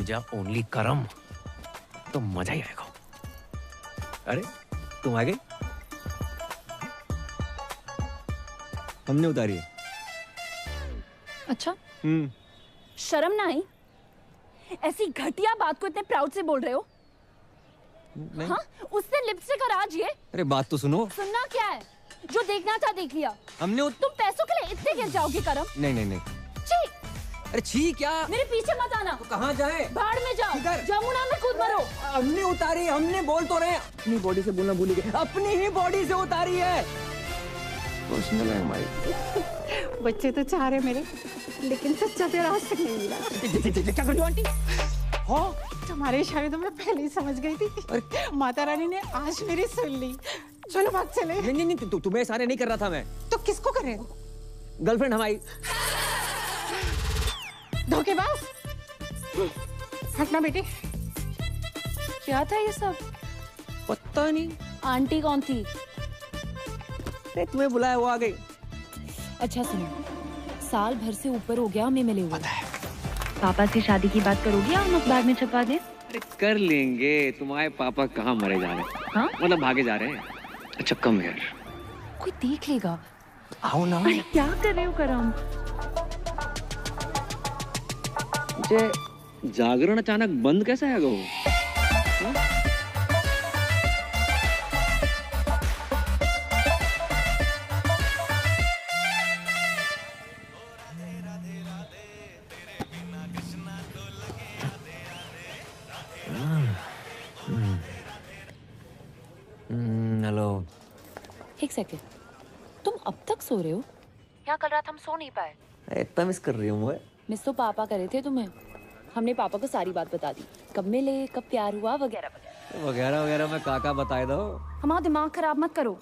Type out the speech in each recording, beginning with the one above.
पूजा only करम, तो मजा ही आएगा। अरे तुम आ गई? हमने उतारी है। अच्छा, शर्म ना आई? ऐसी घटिया बात को इतने प्राउड से बोल रहे हो? हाँ, उसने लिपस्टिक और आज ये। अरे बात तो सुनो। सुनना क्या है? जो देखना था देख लिया। हमने तुम पैसों के लिए इतने गिर जाओगे करम? नहीं नहीं नहीं। छी! अरे छी क्या? मेरे पीछे मत आना। तो कहाँ जाए? बाढ़ में जाओ। जमुना में कूद मरो। हमने उतारी, हमने बोल तो रहे। अपनी बॉडी से बोलना भूल गए। अपनी ही बॉडी से उतारी है। पर्सनल है हमारी। बच्चे तो चाह रहे मेरे, लेकिन सच्चा प्यार आज तक नहीं मिला। क्या कर रही हो आंटी? हाँ, तुम्हारे इशारे तो मैं पहले ही समझ गई थी। माता रानी ने आज मेरी सुन ली। चलो भाग चले। नहीं नहीं, तुम्हें इशारे नहीं कर रहा था मैं। तो किसको करे? गर्लफ्रेंड हमारी। धोखेबाज, हटना बेटी। क्या था ये सब? पता नहीं। आंटी कौन थी? अरे तुम्हें बुलाया, वो आ गई। अच्छा सुनो, साल भर से ऊपर हो गया हमें मिले हुए। पापा से शादी की बात करोगी या हम अखबार में छपवा दें? अरे कर लेंगे। तुम्हारे पापा कहाँ मरे जा रहे हैं? हाँ? मतलब भागे जा रहे हैं। अच्छा कम यार, कोई देख लेगा। आओ ना। अरे क्या कर रहे हो करम? मुझे जागरण अचानक बंद कैसे आ गया? हेलो। एक सेकंड, तुम अब तक सो रहे हो? क्या कल रात हम सो नहीं पाए? इतना मिस कर रही हूँ मैं। मिस तो पापा करे थे तुम्हें। हमने पापा को सारी बात बता दी, कब मिले, कब प्यार हुआ, वगैरह वगैरह। वगैरह वगैरह मैं काका बताए दो। हमारा दिमाग खराब मत करो।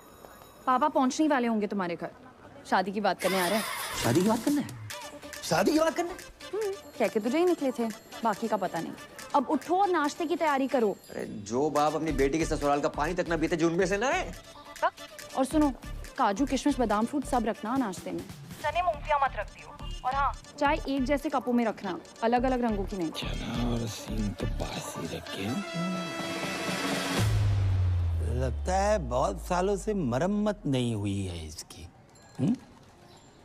पापा पहुंचने वाले होंगे तुम्हारे घर। शादी की बात करने आ रहे हैं। शादी की बात करना है? शादी की बात करना है? कह के तुझे ही निकले थे, बाकी का पता नहीं। अब उठो और नाश्ते की तैयारी करो। अरे जो बाप अपनी बेटी के ससुराल का पानी तक ना पीते, जो उनमें से ना है। और सुनो, काजू किशमिश बादाम फ्रूट सब रखना नाश्ते में। चने मूंगफलियां मत रख दियो। और हाँ, चाय एक जैसे कपों में रखना, अलग अलग रंगों की नहीं। चना और सींग तो पास ही रखे। लगता है बहुत सालों से मरम्मत नहीं हुई है इसकी।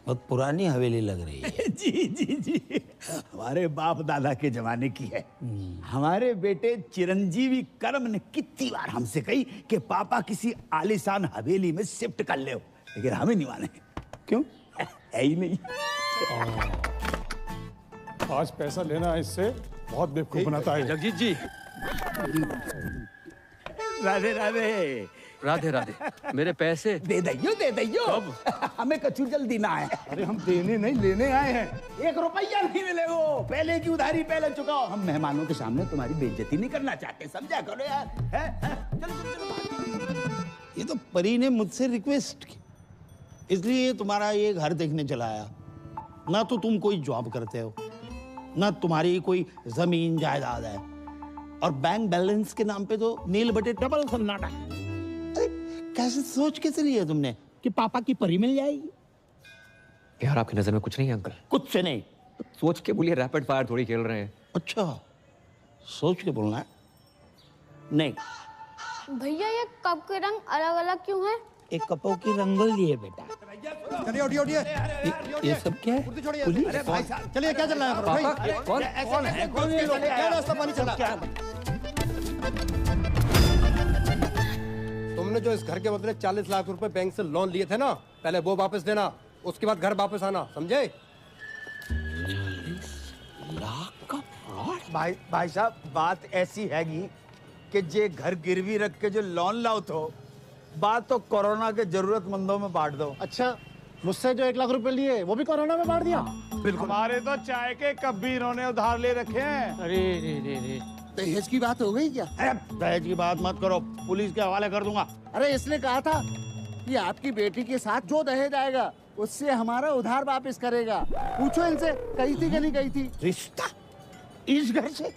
बहुत पुरानी हवेली लग रही है। जी जी जी, हमारे बाप दादा के जमाने की है। हमारे बेटे चिरंजीवी करम ने कितनी बार हमसे कही कि पापा किसी आलीशान हवेली में शिफ्ट कर ले, लेकिन हमें नहीं माने। क्यों? है ही नहीं। आज पैसा लेना इससे बहुत बेवकूफ बनाता है। जगजीत जी। राधे राधे। राधे राधे। मेरे पैसे दे दइयो, दे दइयो। हमें कछु जल्दी ना है। अरे हम देने नहीं लेने आए हैं। 1 रुपया नहीं मिलेगा। पहले की उधारी पहले चुकाओ। हम मेहमानों के सामने तुम्हारी बेइज्जती नहीं करना चाहते, समझा करो यार। चलो चलो चलो। ये तो परी ने मुझसे रिक्वेस्ट की, इसलिए तुम्हारा ये घर देखने चला आया। ना तो तुम कोई जॉब करते हो, ना तुम्हारी कोई जमीन जायदाद है, और बैंक बैलेंस के नाम पे तो नील बटे डबल सन्नाटा। अरे कैसे सोच कैसे लिया तुमने कि पापा की परी मिल जाएगी? यार आपकी नजर में कुछ नहीं है अंकल? कुछ से नहीं। सोच के बोलिए, रैपिड फायर थोड़ी खेल रहे हैं। अच्छा, सोच के बोलना है। नहीं, भैया ये कप के रंग अलग अलग क्यों हैं? एक कपों की रंगोली है बेटा। चलिए उठिए उठिए। ये सब क्या है? पुलिस? अरे भाई साहब, चलिए क्या चल रहा है? पापा कौन? कौन है? कौन ये लोग? क्या रास्ता पानी चल रहा है? तुमने जो इस घर के बदले 40 लाख रुपए बैंक से लोन लिए थे ना, पहले वो वापस देना, उसके बाद घर वापस आना, समझे? 40 लाख का फ्रॉड? भाई साहब, बात ऐसी हैगी कि जे घर गिरवी रख के जो लोन लाओ तो बात तो कोरोना के जरूरतमंदों में बांट दो। अच्छा, मुझसे जो 1 लाख रुपए लिए वो भी कोरोना में बांट दिया? बिल्कुल। हमारे तो चाय के कप भी इन्होंने उधार ले रखे हैं। अरे रे रे रे, दहेज की बात हो गई क्या? अरे दहेज की बात मत करो, पुलिस के हवाले कर दूंगा। अरे इसने कहा था कि आपकी बेटी के साथ जो दहेज आएगा उससे हमारा उधार वापस करेगा। पूछो इनसे, कही थी कि नहीं कही थी? रिश्ता इस घर से,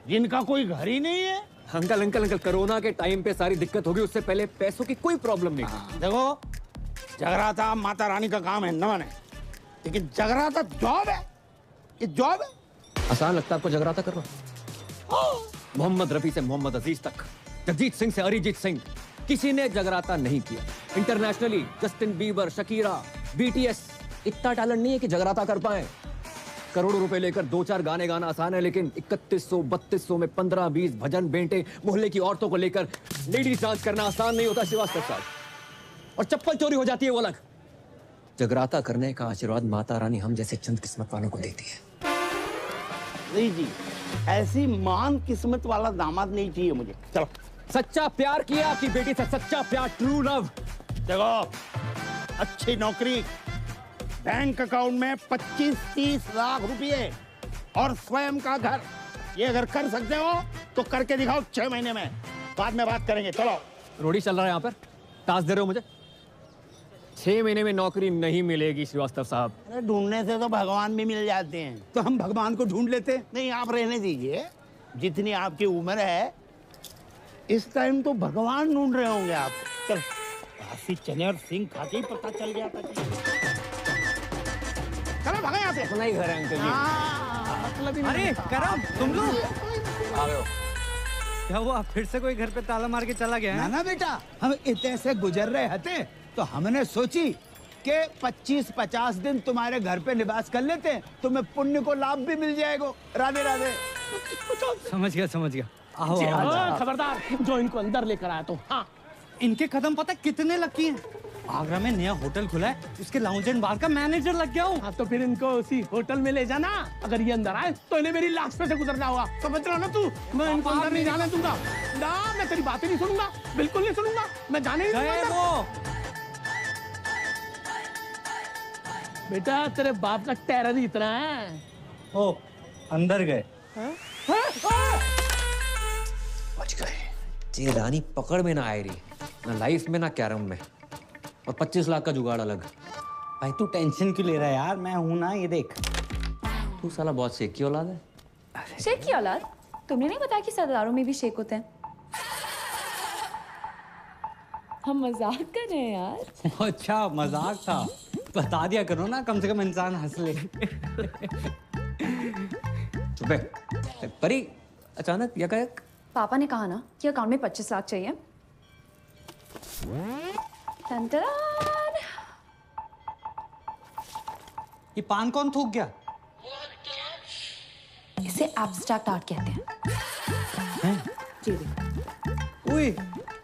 जिनका कोई घर ही नहीं है। अंकल अंकल अंकल, कोरोना के टाइम पे सारी दिक्कत होगी, उससे पहले पैसों की कोई प्रॉब्लम नहीं थी। देखो, जगराता माता रानी का काम है न माने, लेकिन जगराता जॉब है। ये जॉब है। आसान लगता है आपको जगराता करना? मोहम्मद रफी से मोहम्मद अजीज तक, जगजीत सिंह से अरिजीत सिंह, किसी ने जगराता नहीं किया। Internationally Justin Bieber, Shakira, BTS, इतना टैलेंट नहीं है कि जगराता कर पाए। करोड़ों रुपए लेकर 2-4 गाने गाना आसान है, लेकिन 3100-3200 में 15-20 भजन बेंटे मोहल्ले की औरतों को लेकर लेडीज डांस करना आसान नहीं होता श्रीवास्तव साहब। और चप्पल चोरी हो जाती है वो अलग। जगराता करने का आशीर्वाद माता रानी हम जैसे चंद किस्मत वालों को देती है। नहीं जी, ऐसी महान किस्मत वाला दामाद नहीं चाहिए मुझे। चलो। सच्चा प्यार किया आपकी बेटी से, सच्चा प्यार, ट्रू लव। देखो, अच्छी नौकरी, बैंक अकाउंट में 25-30 लाख रुपए और स्वयं का घर, ये अगर कर सकते हो तो करके दिखाओ 6 महीने में, बाद में बात करेंगे। चलो। रोडी चल रहा है यहाँ पर, टास्क दे रहे हो मुझे? 6 महीने में नौकरी नहीं मिलेगी श्रीवास्तव साहब। अरे ढूंढने से तो भगवान भी मिल जाते हैं। तो हम भगवान को ढूंढ लेते। नहीं, आप रहने दीजिए, जितनी आपकी उम्र है इस टाइम तो भगवान ढूंढ रहे होंगे आप। चल, बासी चने और सिंह खा के ही पता चल गया था। चलो भागा यहाँ से। अपना ही घर है अंकल जी। अरे करम, तुम लोग आ गए हो? क्या हुआ, फिर से कोई घर पे ताला मार के चला गया है? ना बेटा, हम इतने से गुजर रहे थे तो हमने सोची कि 25-50 दिन तुम्हारे घर पे निवास कर लेते, तुम्हें पुण्य को लाभ भी मिल जाएगा। राधे राधे। समझ गया। आओ आओ। खबरदार, जो इनको अंदर लेकर आया तो। हाँ, इनके कदम पता कितने लगती हैं? आगरा में नया होटल खुला है, उसके लाउंज एंड बार का मैनेजर लग गया हूँ। हाँ, तो फिर इनको उसी होटल में ले जाना। अगर ये अंदर आए तो इन्हें मेरी लाश पे से गुजरना होगा। समझ रहा ना तू? मैं इनको अंदर नहीं जाने दूंगा। ना, मैं तेरी बातें नहीं सुनूंगा, बिल्कुल नहीं सुनूंगा। मैं जाने नहीं दूंगा। वो बेटा, तेरे बाप का टेरर ही इतना है। ओ, अंदर गए। बच गए। ये रानी पकड़ में ना आए रही, ना लाइफ में ना कैरम में, और 25 लाख का जुगाड़ अलग। भाई तू टेंशन क्यों ले रहा है यार, मैं हूं ना, ये देख। तू साला बहुत शेख की औलाद है। शेख की औलाद? तुमने नहीं बताया कि सरदारों में भी शेख होते हैं? हम मजाक कर रहे हैं यार। अच्छा, मजाक था, बता दिया करो ना, कम से कम इंसान हंस ले। चुप है परी, अचानक यकायक। पापा ने कहा ना कि अकाउंट में 25 लाख चाहिए। टंटरान। ये पान कौन थूक गया? इसे एब्स्ट्रैक्ट आर्ट कहते हैं। जी देखो। ओए,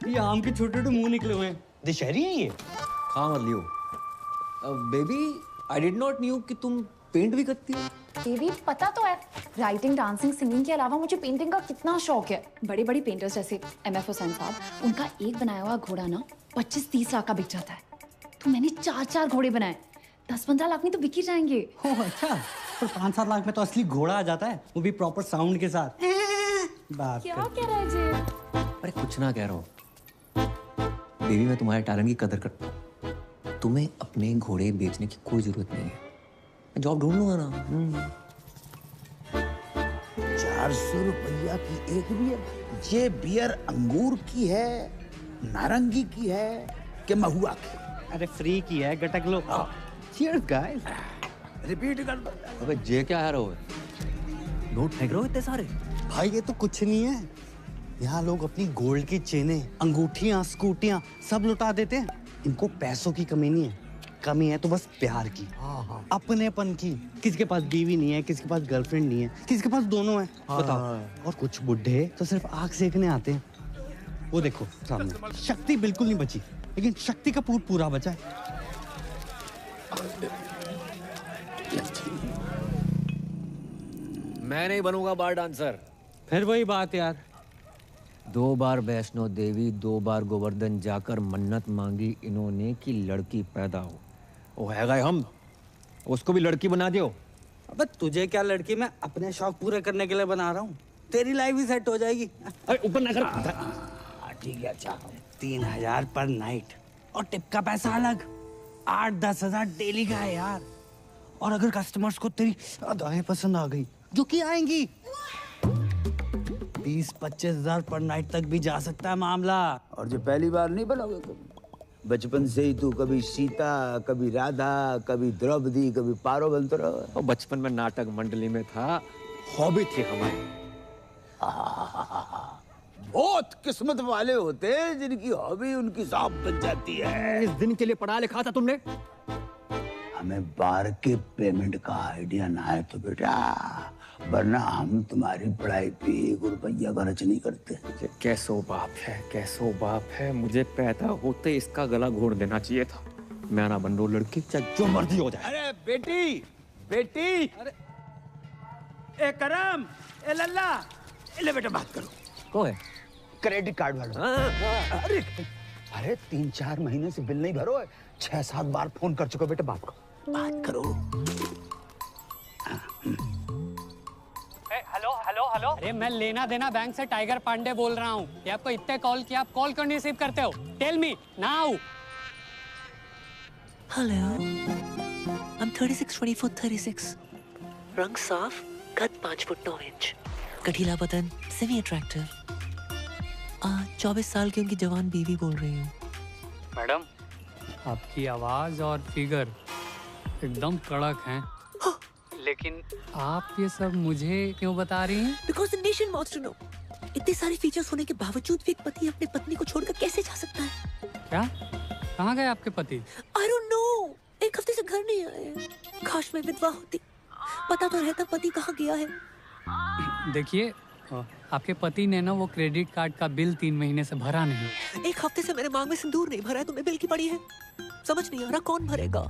ये आम के छोटे-छोटे मुंह निकले हुए हैं, दशहरी है ये। खा मत लियो। Baby, I did not knew कि तुम पेंट भी करती हो। बेबी, पता तो है, राइटिंग, डांसिंग, सिंगिंग के अलावा मुझे पेंटिंग का कितना शौक है। बड़े बड़े पेंटर्स जैसे MF हुसैन साहब, उनका एक बनाया हुआ घोड़ा ना 25-30 लाख का बिक जाता है। तो मैंने 4 घोड़े बनाए, 10-15 लाख में तो बिक ही जाएंगे। ओह अच्छा, पर 5-7 लाख में तो असली घोड़ा आ जाता है, वो भी प्रॉपर साउंड के साथ। बात क्या कह रहा है जी? अरे कुछ ना कह रहा हूँ बेबी, मैं तुम्हारे टैलेंट की कदर करता हूँ। तुम्हें अपने घोड़े बेचने की कोई जरूरत नहीं है, मैं जॉब ढूंढ लूंगा ना। 400 रुपया की एक बियर? ये बियर अंगूर की है, नारंगी की है कि महुआ की? अरे फ्री की है, गटक लो। Cheers guys. रिपीट कर दो। अबे जे क्या है रहो, नोट फेंक रहे हो इतने सारे? भाई ये तो कुछ नहीं है, यहाँ लोग अपनी गोल्ड की चेनें, अंगूठियाँ, स्कूटियाँ सब लुटा देते हैं। इनको पैसों की कमी नहीं है, कमी है तो बस प्यार की, अपनेपन की। किसी के पास बीवी नहीं है, किसी के पास गर्लफ्रेंड नहीं है, किसी के पास दोनों है। बताओ। और कुछ बुढ़े तो सिर्फ आग सेकने आते हैं। वो देखो सामने, शक्ति बिल्कुल नहीं बची, लेकिन शक्ति का पूरा बचा है। मैं नहीं बनूंगा बार डांसर। फिर वही बात यार, 2 बार वैष्णो देवी, 2 बार गोवर्धन जाकर मन्नत मांगी इन्होंने कि लड़की पैदा हो। वो है गए हम, उसको भी लड़की बना दियो। अबे तुझे क्या, लड़की मैं अपने शौक पूरे करने के लिए बना रहा हूँ, तेरी लाइफ भी सेट हो जाएगी। अरे ऊपर ना कर। ठीक है, अच्छा 3000 पर नाइट, और टिप का पैसा अलग। 8-10 हजार डेली का है यार। और अगर कस्टमर्स को तेरी अदाएं पसंद आ गई, जो कि आएंगी, 20-25 हजार पर नाइट तक भी जा सकता है मामला। और जो पहली बार नहीं बनोगे कभी, बचपन से ही तू कभी सीता, कभी राधा, कभी द्रौपदी, कभी पारो बनते रहो। बचपन में नाटक मंडली में था, हॉबी थी हमारी। बहुत किस्मत वाले होते हैं जिनकी हॉबी उनकी जॉब बन जाती है। इस दिन के लिए पढ़ा लिखा था तुमने? हमें बार के पेमेंट का आइडिया ना है तो बेटा, वरना हम तुम्हारी पढ़ाई पे 1 रुपया खर्च नहीं करते। ये कैसो बाप है, कैसो बाप है। मुझे पैदा होते इसका गला घोट देना चाहिए था। मैं ना बन लो लड़की, चाहे जो मर्जी हो जाए। अरे बेटी, बेटी, अरे ए करम, ए लल्ला, ले बेटा बात करो। कौन है? क्रेडिट कार्ड वाला। अरे अरे 3-4 महीने से बिल नहीं भरो है, 6-7 बार फोन कर चुके बेटा, बात करो। हेलो हेलो हेलो, अरे मैं लेना देना बैंक से टाइगर पांडे बोल रहा हूँ। ये आपको इतने कॉल किया, आप कॉल क्यों नहीं रिसीव करते हो? Tell me now. Hello, I'm 36, 24, 36. रंग साफ, कद 5 फुट 9 इंच, गठीला बदन, सेमी अट्रैक्टिव। 24 साल की उनकी जवान बीवी बोल रही हूँ। मैडम, आपकी आवाज और फिगर एकदम कड़क हैं। लेकिन आप ये सब मुझे क्यों बता रही हैं? Because the nation wants to know. इतने सारे फीचर्स होने के बावजूद भी एक पति अपनी पत्नी को छोड़कर कैसे जा सकता है? क्या? कहाँ गए आपके पति? I don't know. 1 हफ्ते से घर नहीं आए। काश मैं विधवा होती, पता तो रहता पति कहाँ गया है। देखिए, आपके पति ने ना वो क्रेडिट कार्ड का बिल 3 महीने से भरा नहीं। 1 हफ्ते से मेरे मांग में सिंदूर नहीं भरा है, तुम्हें बिल की पड़ी है। समझ नहीं आ रहा कौन भरेगा।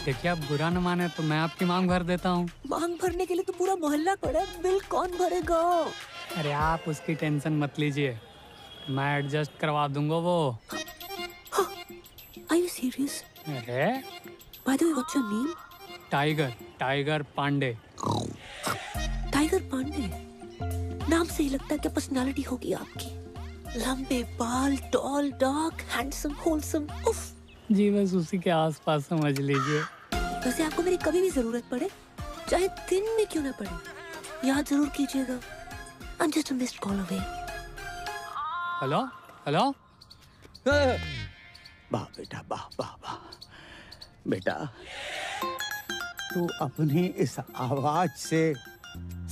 देखिए, आप बुरा न माने तो मैं आपकी मांग भर देता हूँ। मांग भरने के लिए तो पूरा मोहल्ला पड़ा है, बिल कौन भरेगा? अरे आप उसकी टेंशन मत लीजिए, मैं एडजस्ट करवा दूंगा वो। Are you serious? अरे By the way, what's your name? Tiger Pandey. Tiger Pandey नाम से ही लगता है कि पर्सनालिटी होगी आपकी। लंबे बाल, टॉल, डार्क, हैंडसम, होलसम। उफ। जी बस उसी के आसपास समझ लीजिए। वैसे आपको मेरी कभी भी जरूरत पड़े, चाहे दिन में क्यों ना पड़े, याद जरूर कीजिएगा। I'm just a missed call away. Hello hello. वाह बेटा, वाह वाह वाह। बेटा, तू अपनी इस आवाज से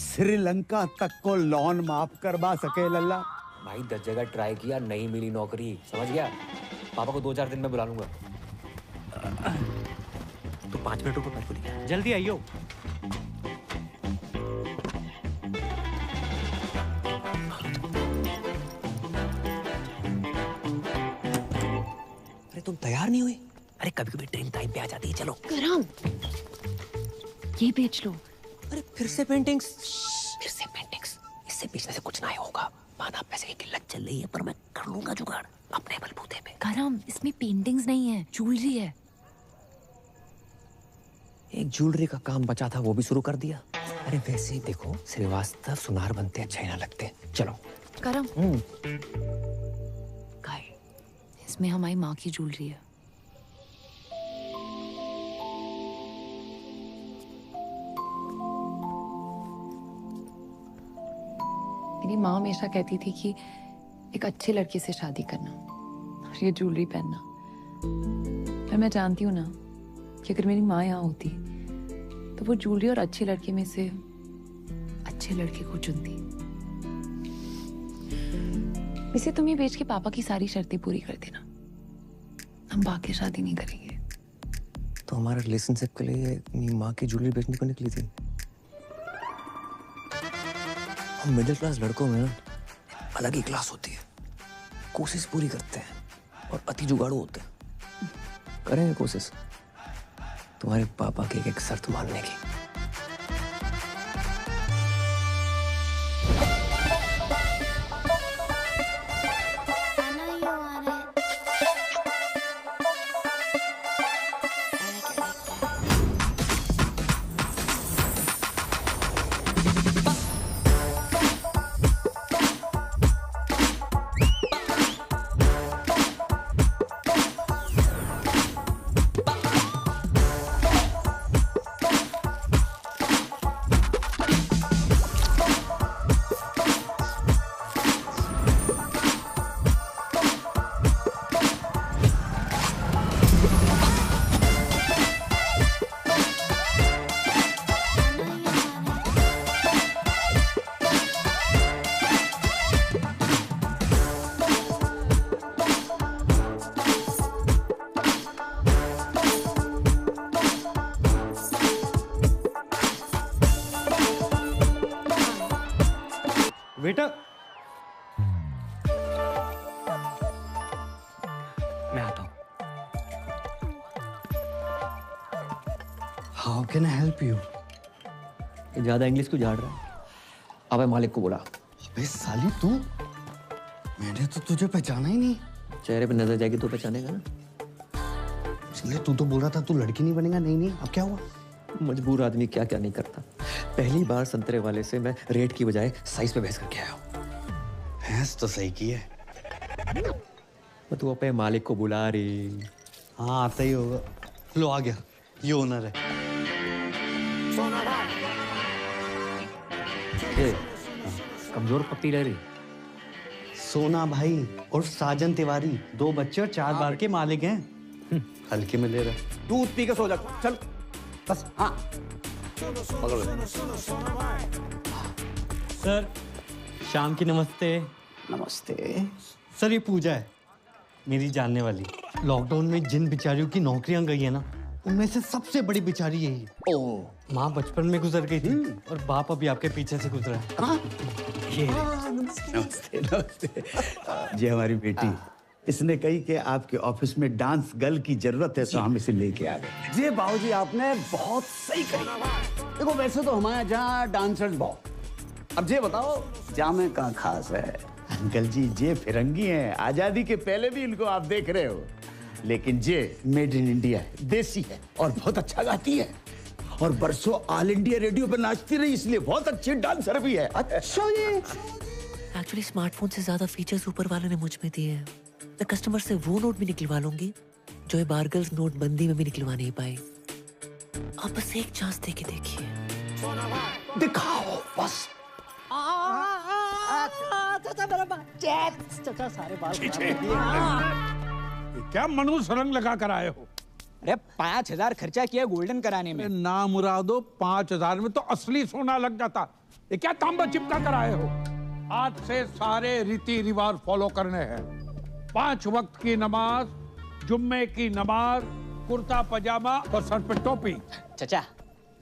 श्रीलंका तक को लोन माफ करवा सके लल्ला? भाई 10 जगह ट्राई किया, नहीं मिली नौकरी, समझ गया? पापा को 2-4 दिन में बुला लूंगा। तो 5 मिनट रुको, मेरे को दिखा। जल्दी आइयो। अरे तुम तैयार नहीं हुई? अरे कभी कभी ट्रेन टाइम पे आ जाती है। चलो करम, ये बेच लो। अरे फिर से पेंटिंग्स? फिर से पेंटिंग्स? इससे बेचने से कुछ नहीं होगा। माना पैसे की किल्लत चल रही है, पर मैं कर लूंगा जुगाड़ अपने बलबूते पे। करम, इसमें पेंटिंग्स नहीं है, ज्वेलरी है। एक ज्वेलरी का काम बचा था, वो भी शुरू कर दिया। अरे वैसे ही देखो, श्रीवास्तव सुनार बनते अच्छे ना लगते। चलो करम, इसमें हमारी माँ की ज्वेलरी है। मेरी माँ हमेशा कहती थी कि एक अच्छे लड़के से शादी करना और ये ज्वेलरी पहनना। पर मैं जानती हूँ ना कि अगर मेरी माँ यहाँ होती तो वो ज्वेलरी और अच्छे लड़के में से अच्छे लड़के को चुनती। इसे तुम ये बेच के पापा की सारी शर्तें पूरी कर देना, हम बाकी शादी नहीं करेंगे। तो हमारे रिलेशनशिप के लिए अपनी माँ की ज्वेलरी बेचने को निकली थी। हम मिडिल क्लास लड़कों में अलग ही क्लास होती है, कोशिश पूरी करते हैं और अति जुगाड़ू होते हैं। करेंगे कोशिश तुम्हारे पापा की एक शर्त मानने की। बेटा मैं आता हूँ। How can I help you? ज्यादा इंग्लिश क्यों झाड़ रहा है? अबे मालिक को बुला। अबे साली तू, मैंने तो तुझे पहचाना ही नहीं। चेहरे पे नजर जाएगी तो पहचानेगा ना। इसलिए तू तो बोल रहा था तू लड़की नहीं बनेगा। नहीं, अब क्या हुआ? मजबूर आदमी क्या क्या नहीं करता। पहली बार संतरे वाले से मैं रेट की बजाय साइज पे बहस करके आया हूँ। भैंस तो सही की है। तू अपने मालिक को बुला रही। हाँ आता ही होगा। लो आ गया, ये ओनर है। कमजोर पत्ती लग रही। सोना भाई और साजन तिवारी 2 बच्चे और 4 बार के मालिक हैं। हल्के में ले रहा। दूध पी के सो जा, चल बस। हाँ सर शाम की नमस्ते। नमस्ते सर ये पूजा है, मेरी जानने वाली। लॉकडाउन में जिन बिचारियों की नौकरियां गई है ना, उनमें से सबसे बड़ी बिचारी यही है। ओ माँ बचपन में गुजर गई थी और बाप अभी आपके पीछे से गुजरा है। ये नमस्ते नमस्ते। ये हमारी बेटी, इसने कही कि आपके ऑफिस में डांस गर्ल की जरूरत है तो हम इसे लेके आ गए। जी बाबूजी आपने बहुत सही कही। देखो वैसे तो हमारे यहाँ डांसर्स बहुत, अब ये बताओ जामे का खास है। अंकल जी ये फिरंगी हैं, आजादी के पहले भी इनको आप देख रहे हो, लेकिन ये मेड इन इंडिया है, देसी है और बहुत अच्छा गाती है और बरसों ऑल इंडिया रेडियो पर नाचती रही, इसलिए बहुत अच्छी डांसर भी है। अच्छा ये एक्चुअली स्मार्टफोन से ज्यादा फीचर्स ऊपर वाले ने मुझ में दिए हैं। मैं कस्टमर से वो नोट भी निकलवा लूंगी जो ये बारगल्स नोटबंदी में भी निकलवा नहीं पाई। आप बस एक चांस दे के देखिए। दिखाओ बस। चाचा सारे बाल क्या मनुष्य रंग लगा कर आए हो? अरे 5,000 खर्चा किया गोल्डन कराने में। ना मुरादो 5,000 में तो असली सोना लग जाता। ये क्या तांबा चिपका कर आए हो? आज से सारे रीति रिवाज फॉलो करने हैं। 5 वक्त की नमाज, जुम्मे की नमाज, कुर्ता पजामा और सर पे टोपी। चाचा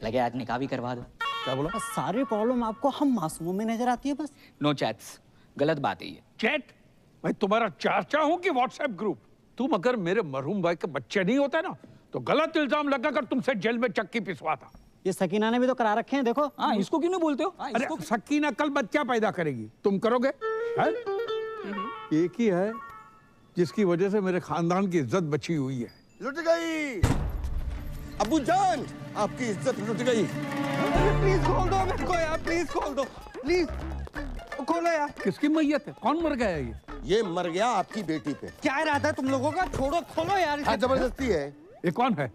लगे आज निकाह भी करवा दो। क्या बोला? सारी प्रॉब्लम आपको हम मासूमों में नजर आती है बस। नो चैट्स, गलत बात है ये। चैट? मैं तुम्हारा चाचा हूँ कि व्हाट्सएप ग्रुप? तुम अगर मेरे मरहूम भाई के बच्चे नहीं होते ना तो गलत इल्जाम लगाकर तुमसे जेल में चक्की पिसवाता। ये सकीना ने भी तो करा रखे हैं, देखो। हाँ इसको क्यों नहीं बोलते हो? अरे सकीना कल बच्चा पैदा करेगी, तुम करोगे? एक ही है जिसकी वजह से मेरे खानदान की इज्जत बची हुई है। लुट गई अबू जान, आपकी इज्जत लुट गई। प्लीज खोल दो मेरे को यार, प्लीज खोल दो, प्लीज खोलो यार। किसकी मैयत है? कौन मर गया ये मर गया आपकी बेटी पे। क्या इरादा है तुम लोगों का? छोड़ो, खोलो यार। हाँ जबरदस्ती है। ये कौन है?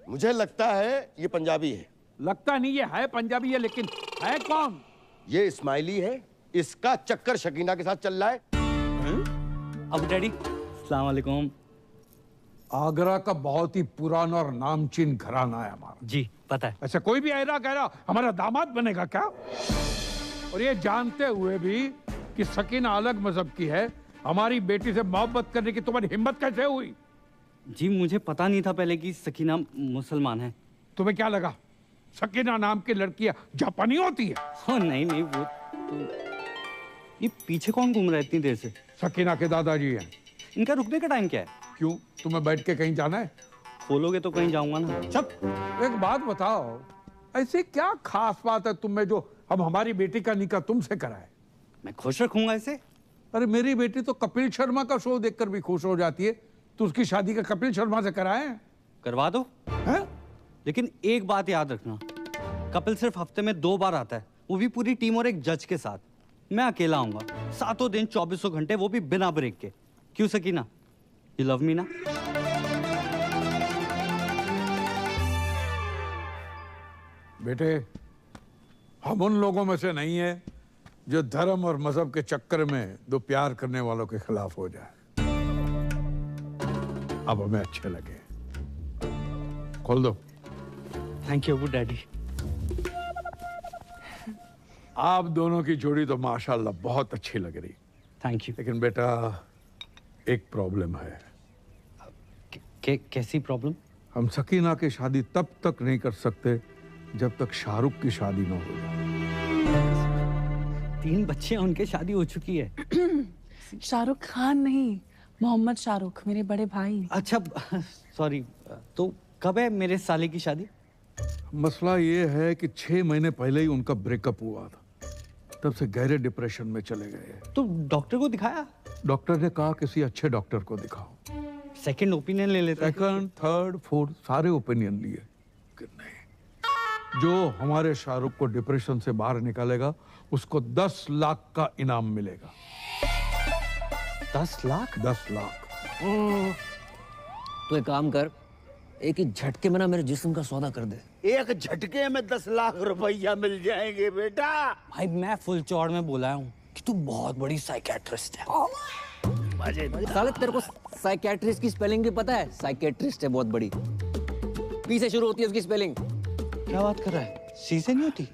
मुझे लगता है ये पंजाबी है। लगता नहीं, ये है पंजाबी है, लेकिन है कौन? ये इस्माइली है, इसका चक्कर शकीना के साथ चल रहा है। अब डैडी अस्सलाम वालेकुम। आगरा का बहुत ही पुराना और नामचीन घराना है हमारा। जी पता है। अच्छा कोई भी ऐरा गहरा हमारा दामाद बनेगा क्या? और ये जानते हुए भी कि सकीना अलग मजहब की है, हमारी बेटी से मोहब्बत करने की तुम्हारी हिम्मत कैसे हुई? जी मुझे पता नहीं था पहले कि सकीना मुसलमान है। तुम्हें क्या लगा सकीना नाम की लड़कियां जापानी होती है? हाँ नहीं वो तो... ये पीछे कौन घूम रहा है इतनी देर से? सकीना के दादाजी हैं। इनका रुकने का टाइम क्या है? क्यों, तुम्हें बैठ के कहीं जाना है? खोलोगे तो कहीं जाऊंगा ना। सब एक बात बताओ, ऐसी क्या खास बात है तुम में जो हम हमारी बेटी का निकाह तुमसे कराए? मैं खुश रखूंगा इसे। अरे मेरी बेटी तो कपिल शर्मा का शो देखकर भी खुश हो जाती है, तो उसकी शादी का कपिल शर्मा से कराए? करवा दो। हैं? लेकिन एक बात याद रखना, कपिल सिर्फ हफ्ते में 2 बार आता है, वो भी पूरी टीम और एक जज के साथ। मैं अकेला आऊंगा, 7 दिन 24 घंटे, वो भी बिना ब्रेक के। क्यों सकीना, यू लव मी ना? बेटे हम उन लोगों में से नहीं है जो धर्म और मजहब के चक्कर में दो प्यार करने वालों के खिलाफ हो जाए। अब हमें अच्छे लगे। खोल दो। Thank you daddy. आप दोनों की जोड़ी तो माशाल्लाह बहुत अच्छी लग रही। Thank you. लेकिन बेटा एक प्रॉब्लम है। कैसी प्रॉब्लम? हम सकीना की शादी तब तक नहीं कर सकते जब तक शाहरुख की शादी न हो जाए। 3 बच्चे हैं, उनके शादी हो चुकी है। शाहरुख खान नहीं, मोहम्मद शाहरुख, मेरे बड़े भाई। अच्छा सॉरी, तो कब है मेरे साले की शादी? मसला ये है कि 6 महीने पहले ही उनका ब्रेकअप हुआ था, तब से गहरे डिप्रेशन में चले गए। तो डॉक्टर को दिखाया? डॉक्टर ने कहा किसी अच्छे डॉक्टर को दिखाओ। सेकंड ओपिनियन ले लेते हैं। सेकंड, थर्ड, फोर्थ सारे ओपिनियन लिए कि नहीं, जो हमारे शाहरुख को डिप्रेशन से बाहर निकालेगा उसको 10 लाख का इनाम मिलेगा। 10 लाख? 10 लाख। तो एक काम कर, एक ही झटके में ना मेरे जिस्म का सौदा कर दे। एक झटके में 10 लाख रुपया मिल जाएंगे बेटा। भाई मैं फुल चौड़ में बोला हूँ कि तू बहुत बड़ी साइकियाट्रिस्ट है। साले तेरे को साइकियाट्रिस्ट की स्पेलिंग भी पता है? साइकियाट्रिस्ट है बहुत बड़ी, पी से शुरू होती है उसकी स्पेलिंग। क्या बात कर रहा है? सी से नहीं होती?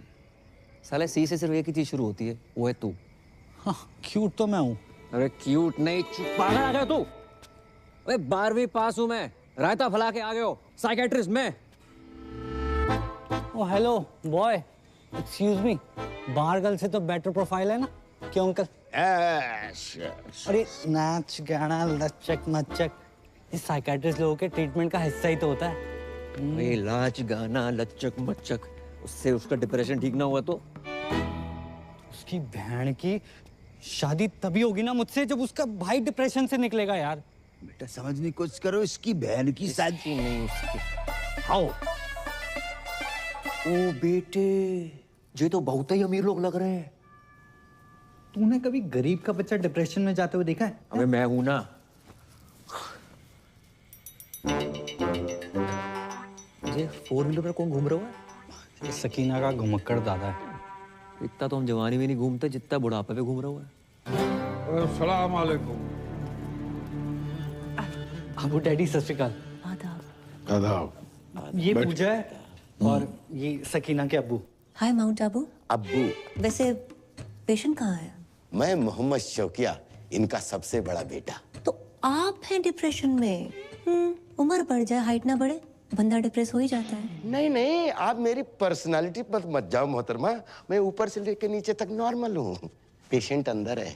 साले सी से सिर्फ एक ही चीज शुरू होती है, वो है तू। हाँ, क्यूट तो मैं हूँ। अरे क्यूट नहीं, पागल आ गया तू। अरे 12वीं पास हूँ मैं, रायता फैला के आ गए हो, साइकियाट्रिस्ट मैं। ओ हेलो बॉय, एक्सक्यूज मी, बाहर गर्ल से तो बेटर प्रोफाइल है ना? क्यों अंकल? अरे नाच गाना लचक मचक, इस साइकियाट्रिस्ट लोगों के ट्रीटमेंट का हिस्सा ही तो होता है। ये नाच गाना लचक मचक, उससे उसका डिप्रेशन ठीक ना हुआ तो? उसकी बहन की शादी तभी होगी ना मुझसे जब उसका भाई डिप्रेशन से निकलेगा यार। बेटा समझने की कोशिश करो, इसकी बहन की शादी नहीं उसकी। आओ। ओ बेटे, ये तो बहुत ही अमीर लोग लग रहे हैं। तूने कभी गरीब का बच्चा डिप्रेशन में जाते हुए देखा है? अबे मैं हूं ना। ये 4 व्हीलर पर कौन घूम रहा है? सकीना का घुमक्कड़ दादा है। इतना तो हम जवानी में नहीं घूमते जितना बुढ़ापे पे घूम रहा है। अस्सलाम वालेकुम। अबू डैडी सत श्री अकाल। आदाब। ये पूजा है और ये सकीना के अब्बू। हाय माउंट आबू। अब्बू। वैसे पेशेंट कहाँ है? मैं मोहम्मद शौकिया, इनका सबसे बड़ा बेटा। तो आप हैं डिप्रेशन में? उम्र बढ़ जाए हाइट ना बढ़े, बंदा डिप्रेस हो ही जाता है। नहीं नहीं, आप मेरी पर्सनालिटी पर मत जाओ मोहतरमा, मैं ऊपर से लेकर नीचे तक नॉर्मल हूँ। पेशेंट अंदर है।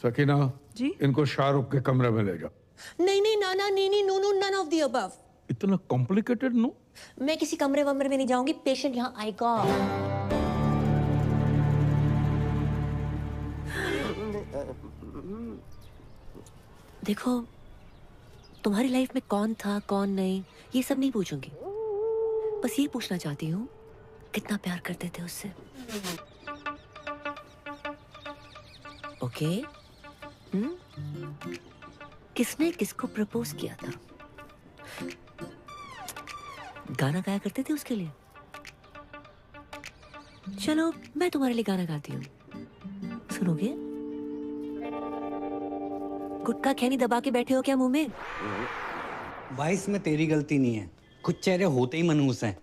सकीना जी, इनको शाहरुख के कमरे में ले जाओ। नहीं नाना नीनी नूनू नन ऑफ द अबव। इतना कॉम्प्लिकेटेड नो? मैं किसी कमरे वमरे में नहीं जाऊंगी, पेशेंट यहाँ आएगा। देखो, तुम्हारी लाइफ में कौन था कौन नहीं ये सब नहीं पूछूंगी, बस ये पूछना चाहती हूँ कितना प्यार करते थे उससे। ओके? किसने किसको प्रपोज किया था? गाना गाया करते थे उसके लिए? चलो मैं तुम्हारे लिए गाना गाती हूँ, सुनोगे? गुटखा खैनी दबा के बैठे हो क्या मुंह में? भाई इसमें तेरी गलती नहीं है, कुछ चेहरे होते ही मनहूस हैं।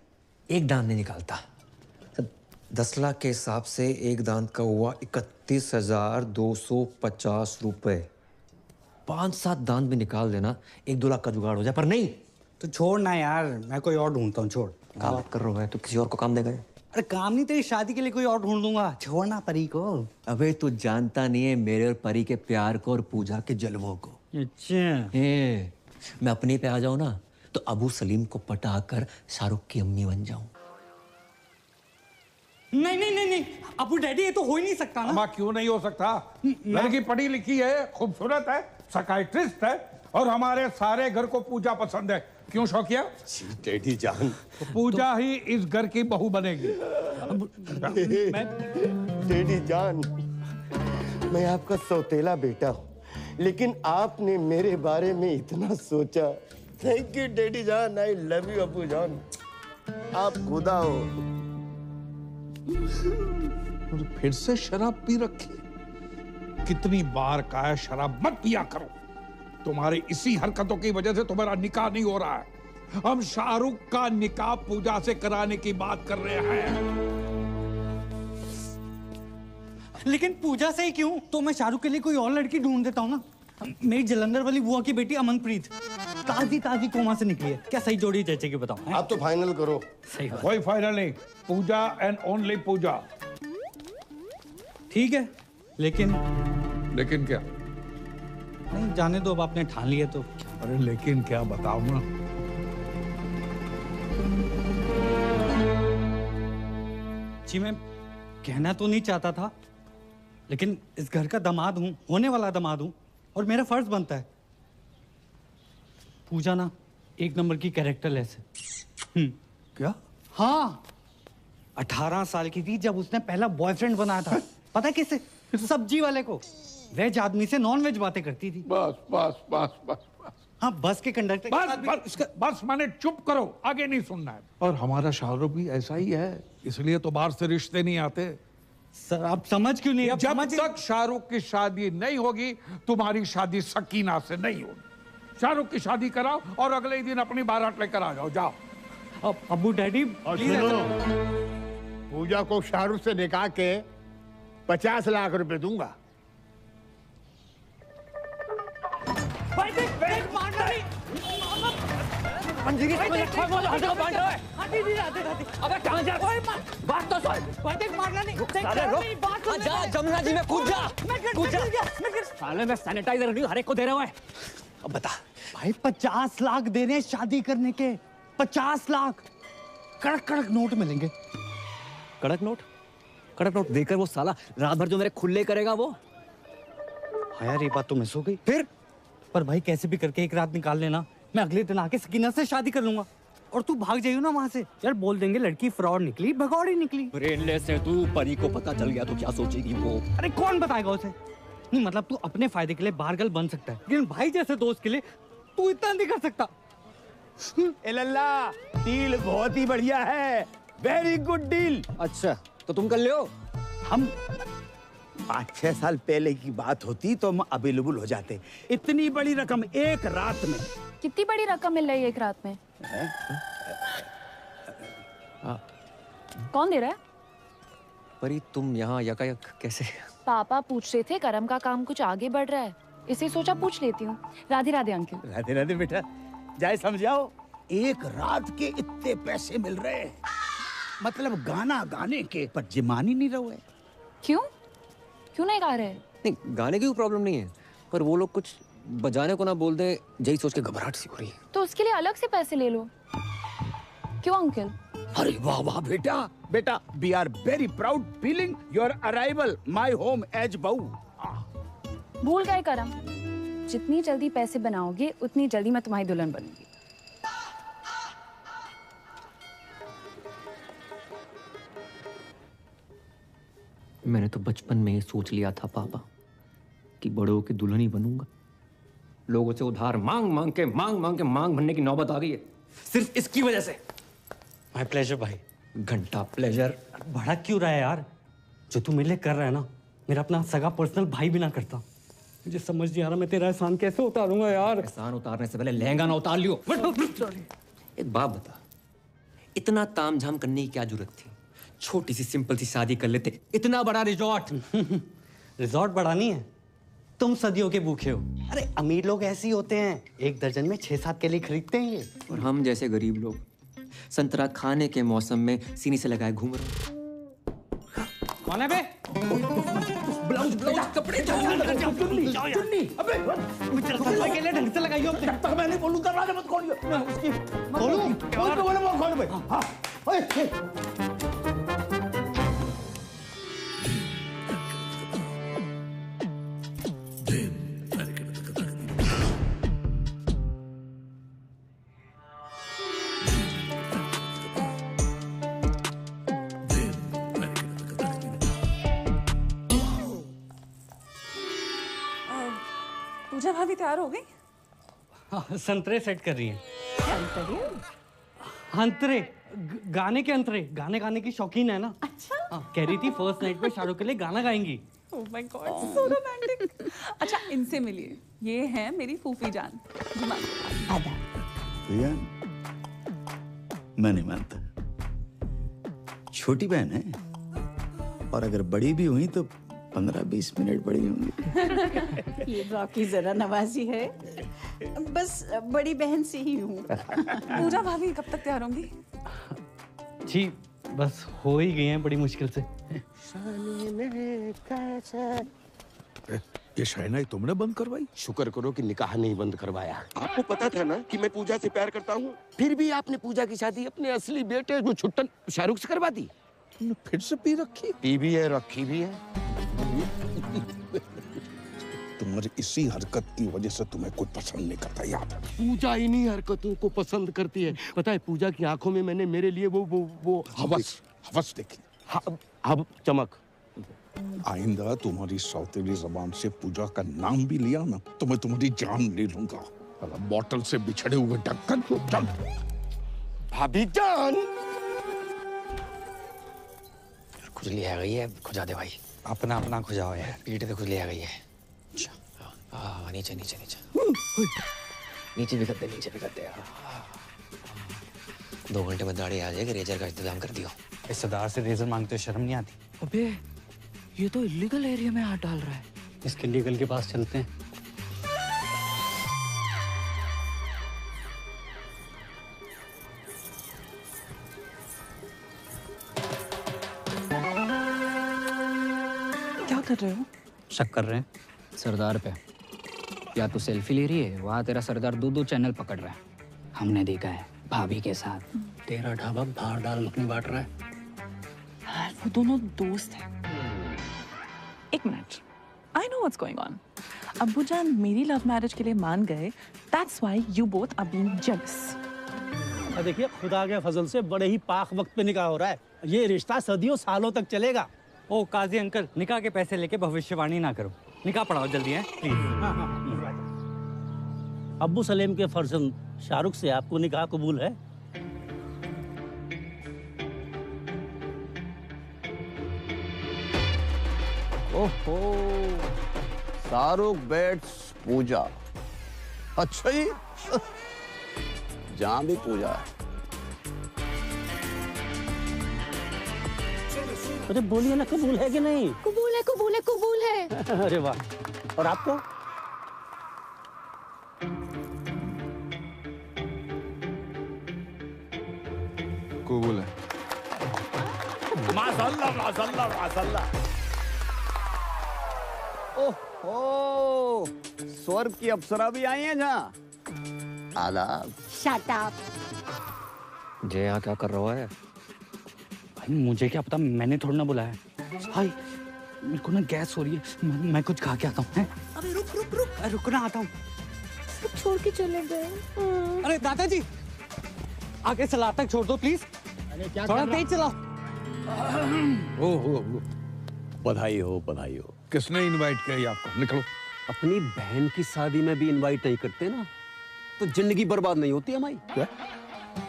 एक दांत नहीं निकालता। 10 लाख के हिसाब से एक दांत का हुआ 31,250 रुपए। 5-7 दांत भी निकाल देना, 1-2 लाख का जुगाड़ हो जाए। पर नहीं, तो छोड़ ना यार, मैं कोई और ढूंढता हूँ। छोड़। क्या बात कर रहा है? तो किसी और को काम देगा? अरे काम नहीं, तेरी शादी के लिए कोई और ढूंढ दूंगा। छोड़ना परी को। अबे तू जानता नहीं है मेरे और परी के प्यार को और पूजा के जलवों को। अच्छा। मैं अपने पे आ जाऊं ना तो अबू सलीम को पटाकर शाहरुख की अम्मी बन जाऊं। नहीं नहीं नहीं नहीं अबू डैडी, ये तो हो ही नहीं सकता ना। क्यों नहीं हो सकता? लड़की पढ़ी लिखी है, खूबसूरत है, साइकियाट्रिस्ट है और हमारे सारे घर को पूजा पसंद है। क्यों शौकिया? डैडी जान, तो पूजा ही इस घर की बहू बनेगी। डैडी जान, मैं आपका सौतेला बेटा हूँ, लेकिन आपने मेरे बारे में इतना सोचा। थैंक यू डैडी जान, आई लव यू अबू जान, आप खुदा हो। फिर से शराब पी रखी? कितनी बार कहा है शराब मत पिया करो। तुम्हारी इसी हरकतों की वजह से तुम्हारा निकाह नहीं हो रहा है। हम शाहरुख का निकाह पूजा से कराने की बात कर रहे हैं। लेकिन पूजा से ही क्यों? तो मैं शाहरुख के लिए कोई और लड़की ढूंढ देता हूँ ना। मेरी जलंधर वाली बुआ की बेटी अमनप्रीत ताजी कोमा से निकली है। क्या सही जोड़ी जैसे कि बताओ? आप तो फाइनल करो। सही कोई फाइनल नहीं, पूजा एंड ओनली पूजा। ठीक है, लेकिन क्या? नहीं, जाने दो, अब आपने ठान लिया तो। अरे लेकिन क्या, बताओ ना। जी मैं कहना तो नहीं चाहता था, लेकिन इस घर का दामाद हूं, होने वाला दामाद हूं, और मेरा फर्ज बनता है। पूजा ना एक नंबर की कैरेक्टरलेस है। क्या? हाँ, 18 साल की थी जब उसने पहला बॉयफ्रेंड बनाया था। पता है किससे? सब्जी वाले को। वेज आदमी से नॉन वेज बातें करती थी। बस बस बस बस बस। हाँ, बस के कंडक्टर बस माने चुप करो, आगे नहीं सुनना है। और हमारा शाहरुख भी ऐसा ही है, इसलिए तो बाहर से रिश्ते नहीं आते। सर आप समझ क्यों नहीं? जब तक शाहरुख की शादी नहीं होगी, तुम्हारी शादी सकीना से नहीं होगी। शाहरुख की शादी कराओ और अगले ही दिन अपनी बारात लेकर आ जाओ। जाओ। अबू डैडी, और सुनो, पूजा को शाहरुख से निकाह के 50 लाख रुपए दूंगा। जमुना जी में कूद जा, कूद जा। साले में सैनिटाइजर नहीं हर एक को दे रहा है। अब बता भाई, 50 लाख दे रहे हैं शादी करने के। 50 लाख कड़क कड़क नोट मिलेंगे। कड़क नोट? कड़क नोट देकर वो साला रात भर जो मेरे खुले करेगा वो। हाँ यार, ये बात तो मिस हो गई। फिर पर भाई कैसे भी करके एक रात निकाल लेना, मैं अगले दिन आके सकीना से शादी कर लूंगा। और तू भाग जाइयो ना वहाँ से। यार बोल देंगे लड़की फ्रॉड निकली, भगौड़ी निकली। ब्रेनलेस है तू, परी को पता चल गया तो क्या सोचेगी वो? अरे कौन बताएगा उसे? नहीं मतलब तू अपने फायदे के लिए बारगल बन सकता है, लेकिन भाई जैसे दोस्त के लिए तू इतना नहीं कर सकता। ए लल्ला, डील बहुत ही बढ़िया है, वेरी गुड डील। अच्छा तो तुम कर लियो। हम 5-6 साल पहले की बात होती तो हम अवेलेबल हो जाते। इतनी बड़ी रकम एक रात में। कितनी बड़ी रकम मिल रही है एक रात में? कौन दे रहा है? परी तुम यहाँ यकायक कैसे? पापा पूछ रहे थे करम का काम कुछ आगे बढ़ रहा है, इसे सोचा पूछ लेती हूँ। राधे राधे अंकल। राधे राधे बेटा, जाए समझाओ। एक रात के इतने पैसे मिल रहे हैं, मतलब गाना गाने के, पर जिमान ही नहीं रहे। क्यों क्यों नहीं गा रहे? नहीं गाने की कोई प्रॉब्लम नहीं है, पर वो लोग कुछ बजाने को ना बोल दे, यही सोच के घबराहट सी हो रही है। तो उसके लिए अलग से पैसे ले लो। क्यों अंकल? अरे वाह वाह बेटा, बेटा we are very proud feeling your arrival my home as बहू। भूल गए करम, जितनी जल्दी पैसे बनाओगे उतनी जल्दी मैं तुम्हारी दुल्हन बनूंगी। मैंने तो बचपन में ही सोच लिया था पापा कि बड़ों की दुल्हन ही बनूंगा। लोगों से उधार मांग मांग के मांग भरने की नौबत आ गई है, सिर्फ इसकी वजह से। माय प्लेजर भाई। घंटा प्लेजर। बड़ा क्यों रहा है यार? जो तू मेरे लिए कर रहा है ना, मेरा अपना सगा पर्सनल भाई भी ना करता। मुझे समझ नहीं आ रहा मैं तेरा एहसान कैसे उतारूंगा यार। एहसान उतारने से पहले लहंगा ना उतार लियो। एक बात बता, इतना तामझाम करने की क्या जरूरत थी? छोटी सी सिंपल सी शादी कर लेते। इतना बड़ा रिजॉर्ट। रिजॉर्ट बड़ा नहीं है, तुम सदियों के भूखे हो। अरे अमीर लोग ऐसे ही होते हैं, एक दर्जन में 6-7 के लिए खरीदते हैं ये। और हम जैसे गरीब लोग संतरा खाने के मौसम में सीनी से लगाए घूम रहे। कौन है बे? ब्लाउज कपड़े चुन्नी। अबे के लिए ढंग से लगाइयो। जब तक मैं नहीं बोलूं दरवाजा मत खोलियो। मैं उसकी खोलूं? खोल भाई। हाँ। पूजा भाभी तैयार हो गई? हाँ, संतरे सेट कर रही हैं। अंतरे, गाने के अंतरे, गाने की शौकीन है ना। अच्छा। हाँ, कह रही थी फर्स्ट नाइट पे शाहरुख के लिए गाना गाएंगी। Oh my god, so romantic. अच्छा इनसे मिलिए, ये है मेरी फूफी जान। आदा। भैया मैं नहीं मानता, छोटी बहन है, और अगर बड़ी भी हुई तो 15-20 मिनट बड़ी होंगी। ये रॉकी जरा नवाजी है, बस बड़ी बहन से ही हूँ। पूजा भाभी कब तक तैयार होंगी? जी बस हो ही गई हैं बड़ी मुश्किल से। ये शहनाई तुमने बंद करवाई? शुक्र करो कि निकाह नहीं बंद करवाया। आपको पता था ना कि मैं पूजा से प्यार करता हूँ, फिर भी आपने पूजा की शादी अपने असली बेटे वो छुट्टन शाहरुख से करवा दी। तुमने फिर से पी रखी? पी भी है, रखी भी है। तुम्हारी इसी हरकत की वजह से तुम्हें कोई पसंद नहीं करता याद। पूजा इन्हीं हरकतों को पसंद करती है। पता है पूजा की आंखों में मैंने मेरे लिए वो हवस देखी। अब चमक। आइंदा तुम्हारी सौतेली जबान से पूजा का नाम भी लिया ना तो मैं तुम्हारी जान ले लूंगा। बोतल से बिछड़े हुए ढक्कन को चल। भाभी जान। खुजली आ गई है, खुजा दे भाई। अपना अपना खुजाओ यार। पीठ पे खुजली आ गई है। हाँ नीचे नीचे नीचे नीचे भी करते, नीचे भी करते। 2 घंटे में दाढ़ी आ जाएगी, रेजर का इंतजाम कर दियो। इस सरदार से रेजर मांगते हो शर्म नहीं आती? अबे ये तो इलीगल एरिया में हाथ डाल रहा है। इसके लीगल के पास चलते हैं। क्या कर रहे हो? शक कर रहे हैं सरदार पे। या तो सेल्फी ले रही है, वहाँ तेरा सरदार 2-2 चैनल पकड़ रहा है। हमने देखा है भाभी के साथ। तेरा ढाबा बाहर डाल मखनी बांट रहा है। यार वो दोनों दोस्त हैं। एक minute, I know what's going on. अब्बू जान मेरी लव मैरिज के लिए मान गए। That's why you both are being jealous. देखिए खुदा के फजल से बड़े ही पाक वक्त पे निकाह हो रहा है। ये रिश्ता सदियों सालों तक चलेगा। ओ काजी अंकल, निकाह के पैसे लेके भविष्यवाणी ना करो। निकाह पढ़ाओ जल्दी है प्लीज। अब्बू सलेम के फर्जंद शाहरुख से आपको निकाह कबूल है? ओहो, शाहरुख बेट्स पूजा। अच्छा जी, जहाँ भी पूजा है। अरे बोलिए ना, कबूल है कि नहीं? कबूल है, कबूल है, कबूल है। अरे वाह। और आपको? कबूल है। माशाल्लाह माशाल्लाह माशाल्लाह। ओह, स्वर्ग की अप्सरा भी आई हैं जहाँ। आदाब। Shut up. जय यहाँ क्या कर रहा है? भाई मुझे क्या पता, मैंने थोड़ा ना बुलाया। भाई मेरे को ना गैस हो रही है, मैं कुछ खा के आता हूँ। अबे रुक रुक रुक। रुकना, आता हूँ। छोड़ के चले गए। अरे दादाजी, आगे सलाद तक छोड़ दो प्लीज। थोड़ा तेज चलाओ। ओहो, बधाई हो, बधाई हो। किसने इनवाइट किया ये आपको? निकलो। अपनी बहन की शादी में भी इनवाइट नहीं करते ना तो जिंदगी बर्बाद नहीं होती हमारी। क्या?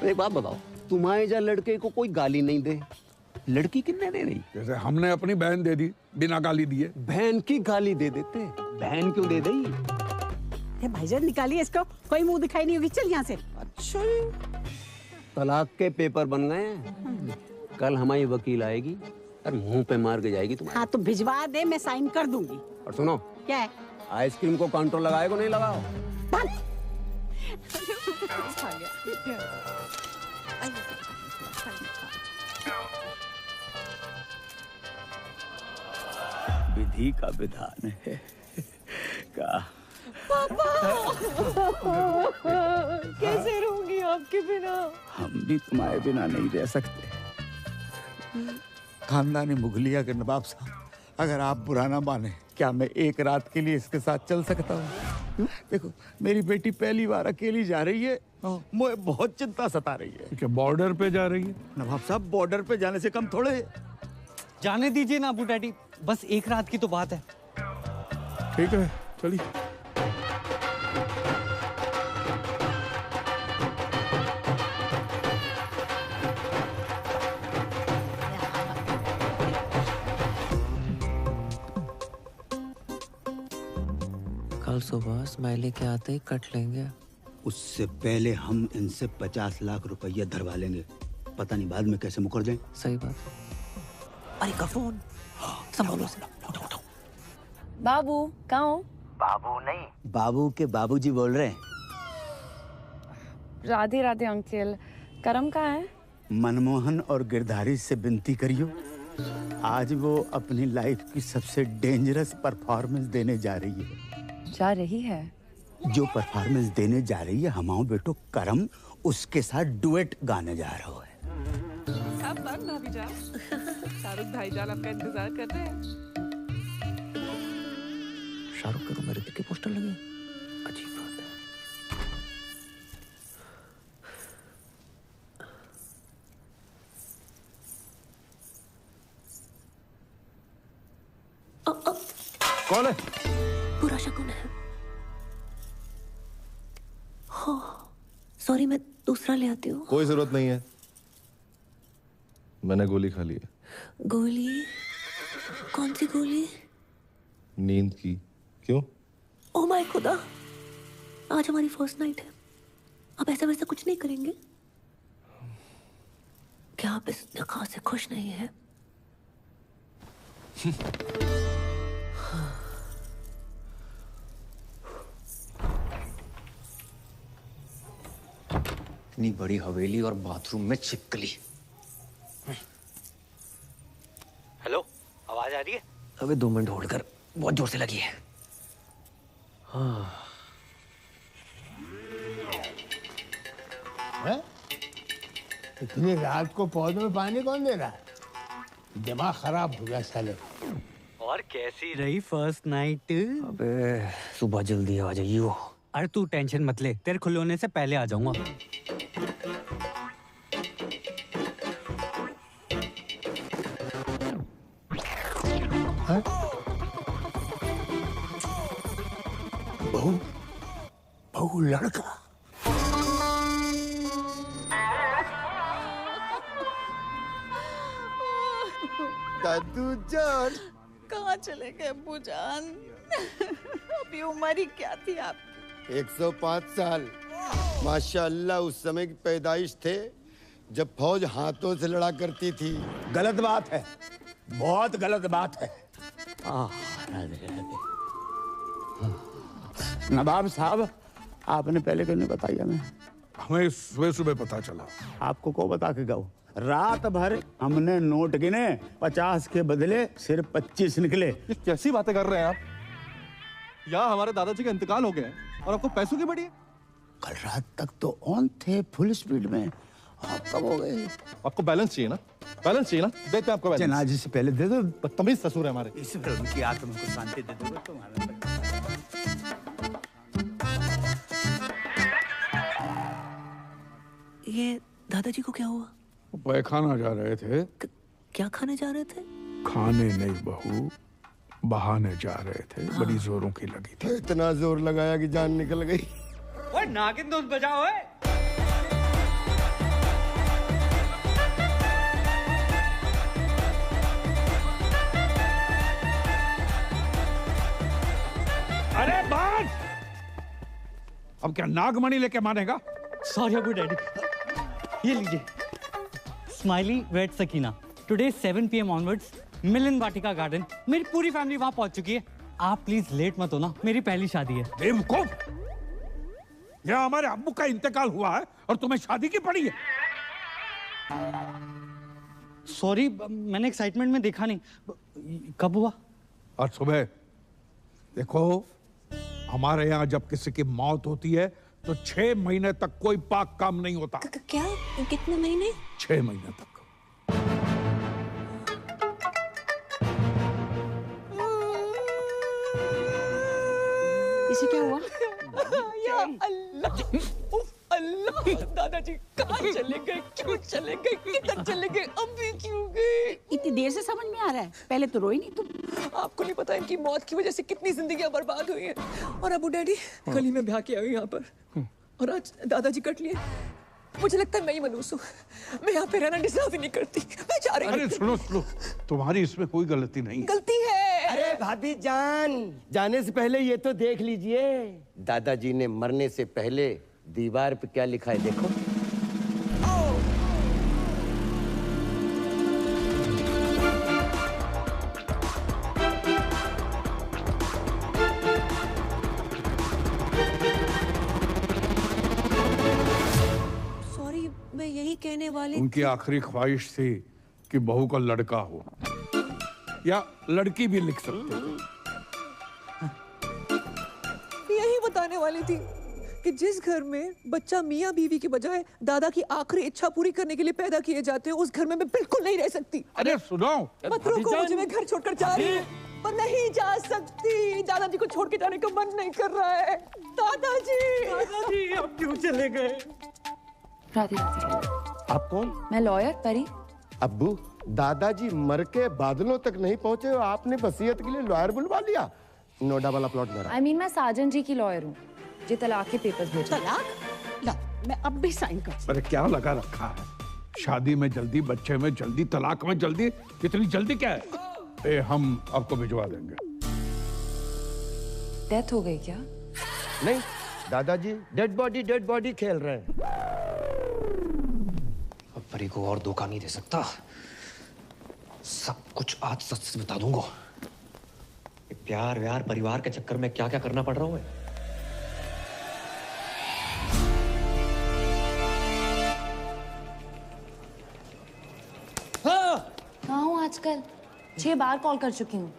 एक बात बताओ, तुम्हारे जहाँ लड़के को कोई गाली नहीं दे, लड़की कितने दे रही? जैसे हमने अपनी बहन दे दी बिना गाली दिए। बहन की गाली दे देते, बहन क्यों दे दी? भाईजान निकालिए इसको, कोई मुंह दिखाई नहीं होगी। चल यहाँ से। अच्छा, तलाक के पेपर बन गए हैं। कल हमारी वकील आएगी और मुंह पे मार के जाएगी तुम्हारे। हाँ तो भिजवा दे, मैं साइन कर दूंगी। और सुनो, क्या है? आइसक्रीम को कंट्रोल लगाएगा नहीं लगाओ? विधि का विधान है का। पापा कैसे रहूंगी आपके बिना? हम भी तुम्हारे बिना नहीं रह सकते। खानदानी मुगलिया के नवाब साहब, अगर आप बुरा ना माने, क्या मैं एक रात के लिए इसके साथ चल सकता हूँ? देखो मेरी बेटी पहली बार अकेली जा रही है, मुझे बहुत चिंता सता रही है। क्या बॉर्डर पे जा रही है? नवाब साहब बॉर्डर पे जाने से कम थोड़े। जाने दीजिए ना अबू डैडी, बस एक रात की तो बात है। ठीक है चलिए। कल सुबह स्माइली के आते ही कट लेंगे। उससे पहले हम इनसे 50 लाख रुपया धरवा लेंगे, पता नहीं बाद में कैसे मुकर जाए। सही बात। अरे का फोन संभालो। बाबू कहाँ हो? बाबू नहीं, बाबू के बाबूजी बोल रहे हैं। राधे राधे अंकल। करम कहाँ है? मनमोहन और गिरधारी से विनती करियो आज वो अपनी लाइफ की सबसे डेंजरस परफॉर्मेंस देने जा रही है। जा रही है? जो परफॉर्मेंस देने जा रही है हमाओ बेटो करम उसके साथ डुएट गाने जा रहा है। Have fun, भाभी जान। शाहरुख भाईजान आपका इंतजार कर रहे हैं। शाहरुख के रूम में ऋतिक के पोस्टर लगे, अजीब बात है। कौन है? बुरा शकुन है। हो, सॉरी, मैं दूसरा ले आती हूँ। कोई जरूरत नहीं है, मैंने गोली खा ली है। गोली? कौन सी गोली? नींद की। क्यों? ओह माय खुदा, आज हमारी फर्स्ट नाइट है। अब ऐसा वैसा कुछ नहीं करेंगे? क्या आप इस निकाह से खुश नहीं हैं? इतनी बड़ी हवेली और बाथरूम में छिपकली। हेलो, आवाज आ रही है? अबे 2 मिनट होल्ड कर, बहुत जोर से लगी है। हाँ। इतनी रात को पौधे में पानी कौन दे रहा है? दिमाग खराब हो गया साले। और कैसी रही फर्स्ट नाइट? अबे सुबह जल्दी आ जाइयो। अरे तू टेंशन मत ले, तेरे खुले होने से पहले आ जाऊंगा। बहू, बहू लड़का। दादू जान, कहाँ चले गए अब्बू जान? अभी उम्र ही क्या थी आपकी? 105 साल। माशाअल्लाह उस समय की पैदाइश थे जब फौज हाथों से लड़ा करती थी। गलत बात है, बहुत गलत बात है। नवाब साहब, आपने पहले क्यों नहीं बताया? हमें सुबह सुबह पता चला। आपको को बता के गए? रात भर हमने नोट गिने, 50 के बदले सिर्फ 25 निकले। ये कैसी बातें कर रहे हैं आप? यहाँ हमारे दादाजी का इंतकाल हो गया है और आपको पैसों की बड़ी है। कल रात तक तो ऑन थे फुल स्पीड में, आप कब हो गए? आपको बैलेंस चाहिए ना? बैलेंस चाहिए ना? देते हैं आपको बैलेंस। जनाजे से पहले दे दो। बदतमीज ससुर है हमारे। इस उनकी आत्मा को शांति दे दो तुम्हारा। ये दादाजी को क्या हुआ? पैखाना जा रहे थे। क्या खाने जा रहे थे? खाने नहीं बहू, बहाने जा रहे थे। बड़ी जोरों की लगी थी। इतना जोर लगाया कि जान निकल गई। ओए नागिन दोस्त बजाओ। ओए अरे बात, अब क्या नागमणि लेके मानेगा? सॉरी अबू डैडी, ये लीजिए। Smiley wait Sakina, today 7 PM onwards Milan Vatika garden. मेरी पूरी फैमिली वहां पहुंच चुकी है। आप प्लीज लेट मत होना, मेरी पहली शादी है। बेवकूफ, यह हमारे अब्बू का इंतकाल हुआ है और तुम्हें शादी की पड़ी है। सॉरी, मैंने एक्साइटमेंट में देखा नहीं। कब हुआ? आज सुबह। देखो, हमारे यहाँ जब किसी की मौत होती है तो 6 महीने तक कोई पाक काम नहीं होता। क्या? कितने महीने? 6 महीने तक। इसे क्या हुआ? या अल्लाह, उफ अल्लाह, दादाजी कहाँ चले गए? क्यों चले गए? किधर चले गए? अभी क्यों गए? इतनी देर से समझ में आ रहा है, पहले तो रोई नहीं तुम। आपको नहीं पता इनकी मौत की वजह से कितनी जिंदगियां बर्बाद हुई हैं। और अबू डैडी कल ही मैं ब्याह के आई यहाँ पर, और आज दादाजी कट लिए। मुझे लगता है मैं ही मनूस हूँ। मैं यहाँ पे रहना डिजर्व ही नहीं करती। मैं जा रही हूँ। अरे सुनो सुनो, तुम्हारी इसमें कोई गलती नहीं है। गलती है। अरे भाभी जान, जाने से पहले ये तो देख लीजिए। दादाजी ने मरने से पहले दीवार पे क्या लिखा है देखो। सॉरी, मैं यही कहने वाली उनकी आखिरी ख्वाहिश थी कि बहू का लड़का हो, या लड़की भी लिख सकते हो। यही बताने वाली थी कि जिस घर में बच्चा मियाँ बीवी के बजाय दादा की आखिरी इच्छा पूरी करने के लिए पैदा किए जाते हैं, उस घर में मैं बिल्कुल नहीं रह सकती। अरे सुनो, मत रोको मुझे, मैं घर छोड़कर जा रही हूँ, पर नहीं जा सकती। दादाजी को छोड़ के जाने का मन नहीं कर रहा है। दादाजी आप क्यों चले गए? राधे राधे। आप कौन? मैं लॉयर परी। अब्बू, दादाजी मर के बादलों तक नहीं पहुंचे और आपने वसीयत के लिए लॉयर बुलवा लिया। नोएडा वाला प्लॉट मेरा। I mean, मैं साजन जी की लॉयर हूँ, जी तलाक के पेपर्स भेजो। तलाक? ला, मैं अब भी साइन कर। अरे क्या लगा रखा है? शादी में जल्दी, बच्चे में जल्दी, तलाक में जल्दी, इतनी जल्दी क्या है? हम आपको भिजवा देंगे। डेथ हो गई क्या? नहीं, दादाजी डेड बॉडी खेल रहे हैं। अब परी को और धोखा नहीं दे सकता। सब कुछ आज सच से बता दूंगा। प्यार व्यार परिवार के चक्कर में क्या क्या करना पड़ रहा हूं मैं। कहाँ हूँ आजकल? 6 बार कॉल कर चुकी हूँ।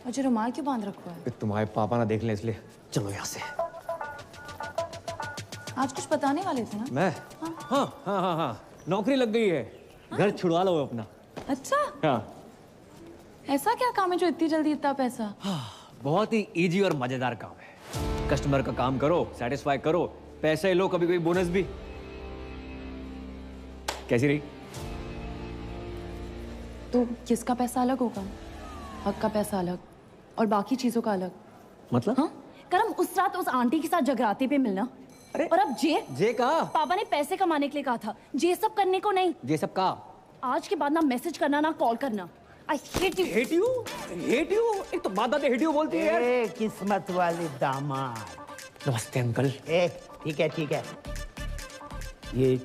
मुझे रुमाल क्यों बांध रखा है? तुम्हारे पापा ना देख लें इसलिए। चलो यहाँ से। आज कुछ बताने वाले थे ना? मैं? हाँ, नौकरी लग गई है। घर छुड़वा लो अपना। अच्छा, हाँ। ऐसा क्या काम है जो इतनी जल्दी इतना पैसा? बहुत ही इजी और मजेदार काम है। कस्टमर का काम करो, सेटिस्फाई करो, पैसे लो, कभी कोई बोनस भी। कैसी रही? तो किसका पैसा अलग होगा? हक का पैसा अलग और बाकी चीजों का अलग। मतलब? हाँ? करम उस रात उस आंटी के साथ जगराते पे मिलना। अरे और अब जे का? पापा ने पैसे कमाने के लिए कहा था, जे सब करने को नहीं। जे सब का? आज के बाद ना मैसेज करना ना कॉल करना। I hate you. Hate you? Hate you? एक तो बात हट यू बोलती है यार। किस्मत वाले दामाद। नमस्ते अंकल। ठीक है। ये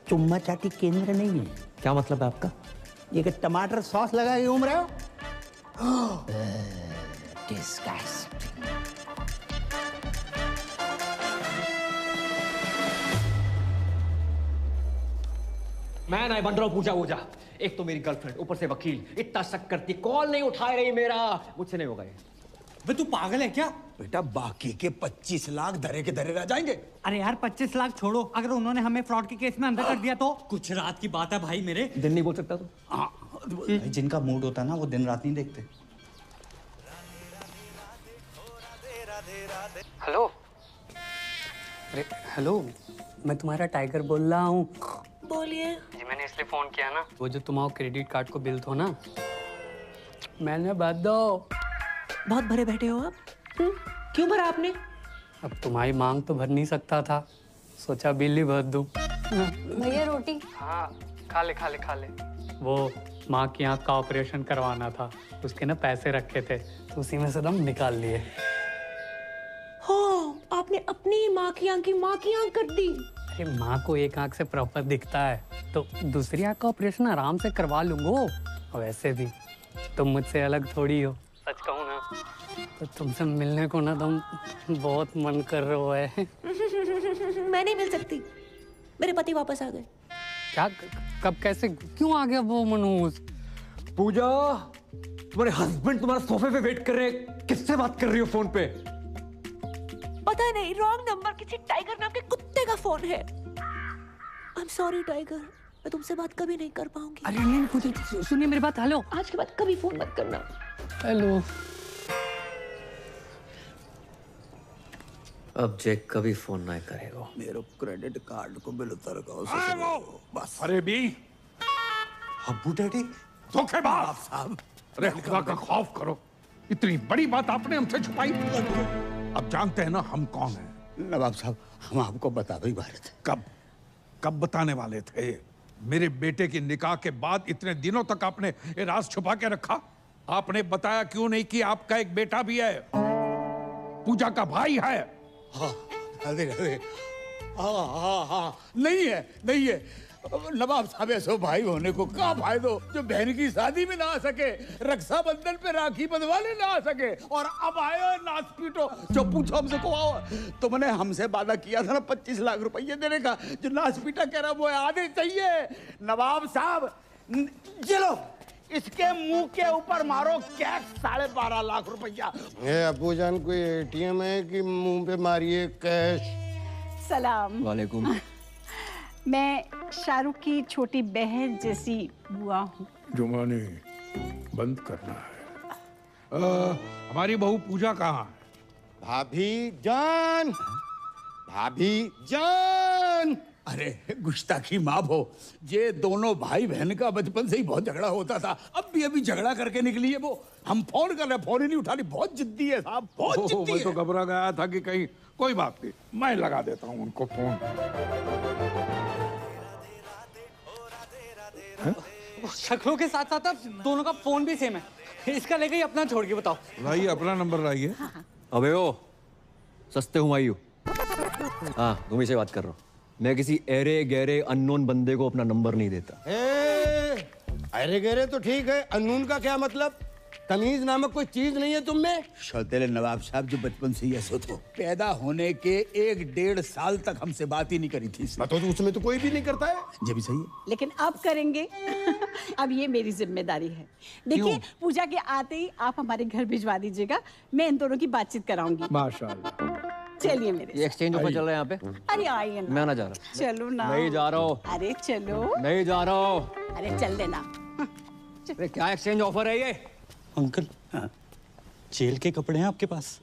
चुम्मा चाटी केंद्र नहीं है। क्या मतलब है आपका? ये कि टमाटर सॉस लगा के घूम रहे हो? Disgusting. मैं नहीं बन रहा हूँ पूजा। एक तो मेरी गर्लफ्रेंड, ऊपर से वकील, इतना शक करती, कॉल नहीं उठा रही मेरा। मुझसे नहीं होगा ये। वे तू पागल है क्या? बेटा बाकी के 25 लाख धरे के धरे रह जाएंगे। अरे यार 25 लाख छोड़ो, अगर उन्होंने हमें फ्रॉड के केस में अंदर कर दिया तो? कुछ रात की बात है भाई मेरे। दिन नहीं बोल सकता तू? जिनका मूड होता है ना वो दिन रात नहीं देखते। हेलो। अरे हेलो, मैं तुम्हारा टाइगर बोल रहा हूँ। बोलिए। जी मैंने इसलिए फोन किया ना, वो जो तुम्हारा क्रेडिट कार्ड को बिल थो ना, मैंने भर दो। बहुत भरे बैठे हो आप? क्यों भरा आपने? अब तुम्हारी मांग तो भर नहीं सकता था, सोचा बिल ही भर दूं। भैया रोटी। हाँ खा ले। वो माँ की आँख का ऑपरेशन करवाना था, उसके ना पैसे रखे थे तो उसी में से दम निकाल लिए। हो, आपने अपनी माँ की आँख कर दी। अरे माँ को एक आँख से प्रॉपर दिखता है तो दूसरी आँख का ऑपरेशन आराम से करवा लूंगा। वैसे भी तुम मुझसे अलग थोड़ी हो, सच कहूँ ना तो तुमसे मिलने को ना तुम बहुत मन कर रहा है। मैं नहीं मिल सकती, मेरे पति वापस आ गए। क्या? कब? कैसे? क्यों आ गया वो मनोज? पूजा, तुम्हारे हस्बैंड तुम्हारे सोफे पे वेट कर रहे हैं। किससे बात कर रही हो फोन पे? पता नहीं, रॉन्ग नंबर, किसी टाइगर नाम के कुत्ते का फोन है। आई एम सॉरी टाइगर, मैं तुमसे बात कभी नहीं कर पाऊंगी। अरे नहीं पूजा, सुनिए मेरी बात। हेलो, आज के बाद कभी फोन मत करना। हेलो। अब जैक कभी फोन नहीं करेगा। मेरे क्रेडिट कार्ड को बिल उतर बस। अरे भी अब्बू डैडी धोखेबाज साहब। अरे खुदा का खौफ करो, इतनी बड़ी बात आपने हमसे छुपाई। अब जानते हैं ना हम कौन हैं। नवाब साहब, हम आपको बता भी वाले थे। कब बताने वाले थे? मेरे बेटे की निकाह के बाद इतने दिनों तक आपने ये राज छुपा के रखा। आपने बताया क्यों नहीं कि आपका एक बेटा भी है, पूजा का भाई है। हाँ, नहीं है। नवाब साहब, ऐसो भाई होने को क्या फायदो जो बहन की शादी में ना आ सके, रक्षाबंधन पे राखी बंधवाने ना आ सके, और अब आयो नाच पीटो। जो पूछो हमसे को आओ, तुमने हमसे वादा किया था ना 25 लाख रुपये देने का, जो नाच पीटा कह रहा वो आधे चाहिए। नवाब साहब, चलो इसके मुंह के ऊपर मारो कैश 12.5 लाख रुपया। अबू जान कोई एटीएम है कि मुंह पे मारिए कैश? सलाम। वालेकुम। मैं शाहरुख की छोटी बहन जैसी बुआ हूँ। जुमानी बंद करना है। हमारी बहू पूजा कहाँ है? भाभी जान, भाभी जान। अरे गुस्ताखी माफ हो, ये दोनों भाई बहन का बचपन से ही बहुत झगड़ा होता था। अब भी अभी झगड़ा करके निकली है वो। हम फोन कर रहे, फोन ही नहीं उठा रही। बहुत जिद्दी है साहब, बहुत जिद्दी मैं है। तो घबरा गया था कि कहीं कोई बात नहीं, मैं लगा देता हूँ उनको फोन। शक्लों के साथ साथ अब दोनों का फोन भी सेम है। इसका लेके ही अपना छोड़ के बताओ। लाइए अपना नंबर लाइए। अबे ओ सस्ते हूँ आयु। हाँ तुम्ही से बात कर रहा हूँ। मैं किसी एरे गहरे अननोन बंदे को अपना नंबर नहीं देता। अरे गहरे तो ठीक है, अननोन का क्या मतलब? तमीज नामक कोई चीज नहीं है तुम में? सौतेले नवाब साहब जो बचपन से ही ऐसे थे, पैदा होने के 1-1.5 साल तक हमसे बात ही नहीं करी थी। तो उसमें तो कोई भी नहीं करता है। ये भी सही है, लेकिन अब करेंगे। अब ये मेरी जिम्मेदारी है। देखिए पूजा के आते ही आप हमारे घर भिजवा दीजिएगा, मैं इन दोनों की बातचीत कराऊंगी। माशाल्लाह। चलिए मेरे। ये एक्सचेंज ऑफर चल रहा है यहाँ पे। अरे आइए ना। मैं ना जा रहा। चलो ना। नहीं जा रहा हूँ। अरे चलो। नहीं जा रहा हूँ। अरे चल देना। अरे क्या एक्सचेंज ऑफर है ये? अंकल जेल के कपड़े हैं आपके पास?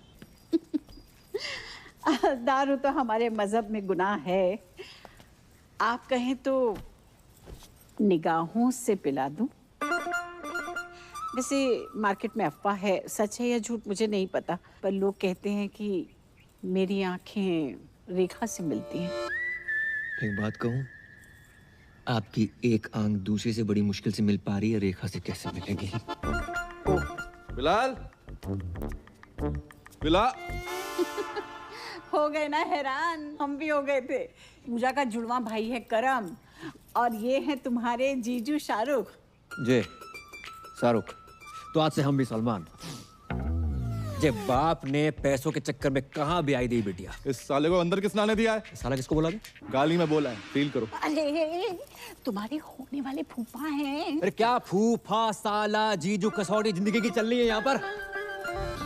दारू तो हमारे मजहब में गुनाह है। आप कहें तो निगाहों से पिला दूं। वैसे मार्केट में अफवाह है, सच है या झूठ मुझे नहीं पता, पर लोग कहते हैं कि मेरी आंखें रेखा से मिलती हैं। एक बात कहूँ, आपकी एक आंख दूसरे से बड़ी मुश्किल से मिल पा रही है, रेखा से कैसे मिलेगी? बिलाल, बिलाल। हो गए ना हैरान? हम भी हो गए थे। पूजा का जुड़वा भाई है करम, और ये है तुम्हारे जीजू शाहरुख। जे शाहरुख, तो आज से हम भी सलमान। जे बाप ने पैसों के चक्कर में कहाँ भी आई दी बिटिया। इस साले को अंदर किसने आने दिया है? साला किसको बोला? गाली में बोला है, फील करो। अरे तुम्हारे होने वाले फूफा हैं। अरे क्या फूफा साला जीजू कसौटी जिंदगी की चल रही है यहाँ पर।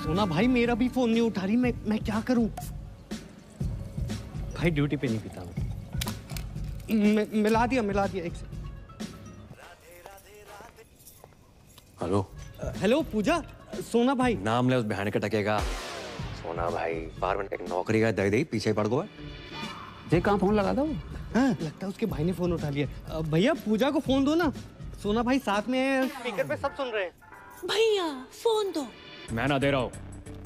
सोना भाई मेरा भी फोन नहीं उठा रही, मैं क्या करूं? भाई ड्यूटी पे नहीं पीता। मिला दिया एक से। हेलो हेलो पूजा, सोना भाई। नाम ले उस बहन के टकेगा। सोना भाई बार एक नौकरी का दे दे पीछे पड़ गया। जे कहाँ फोन लगा था वो? हाँ लगता है उसके भाई ने फोन उठा लिया। भैया पूजा को फोन दो ना, सोना भाई साथ में है, स्पीकर पे सब सुन रहे हैं। भैया फोन दो। मैं ना दे रहा हूँ।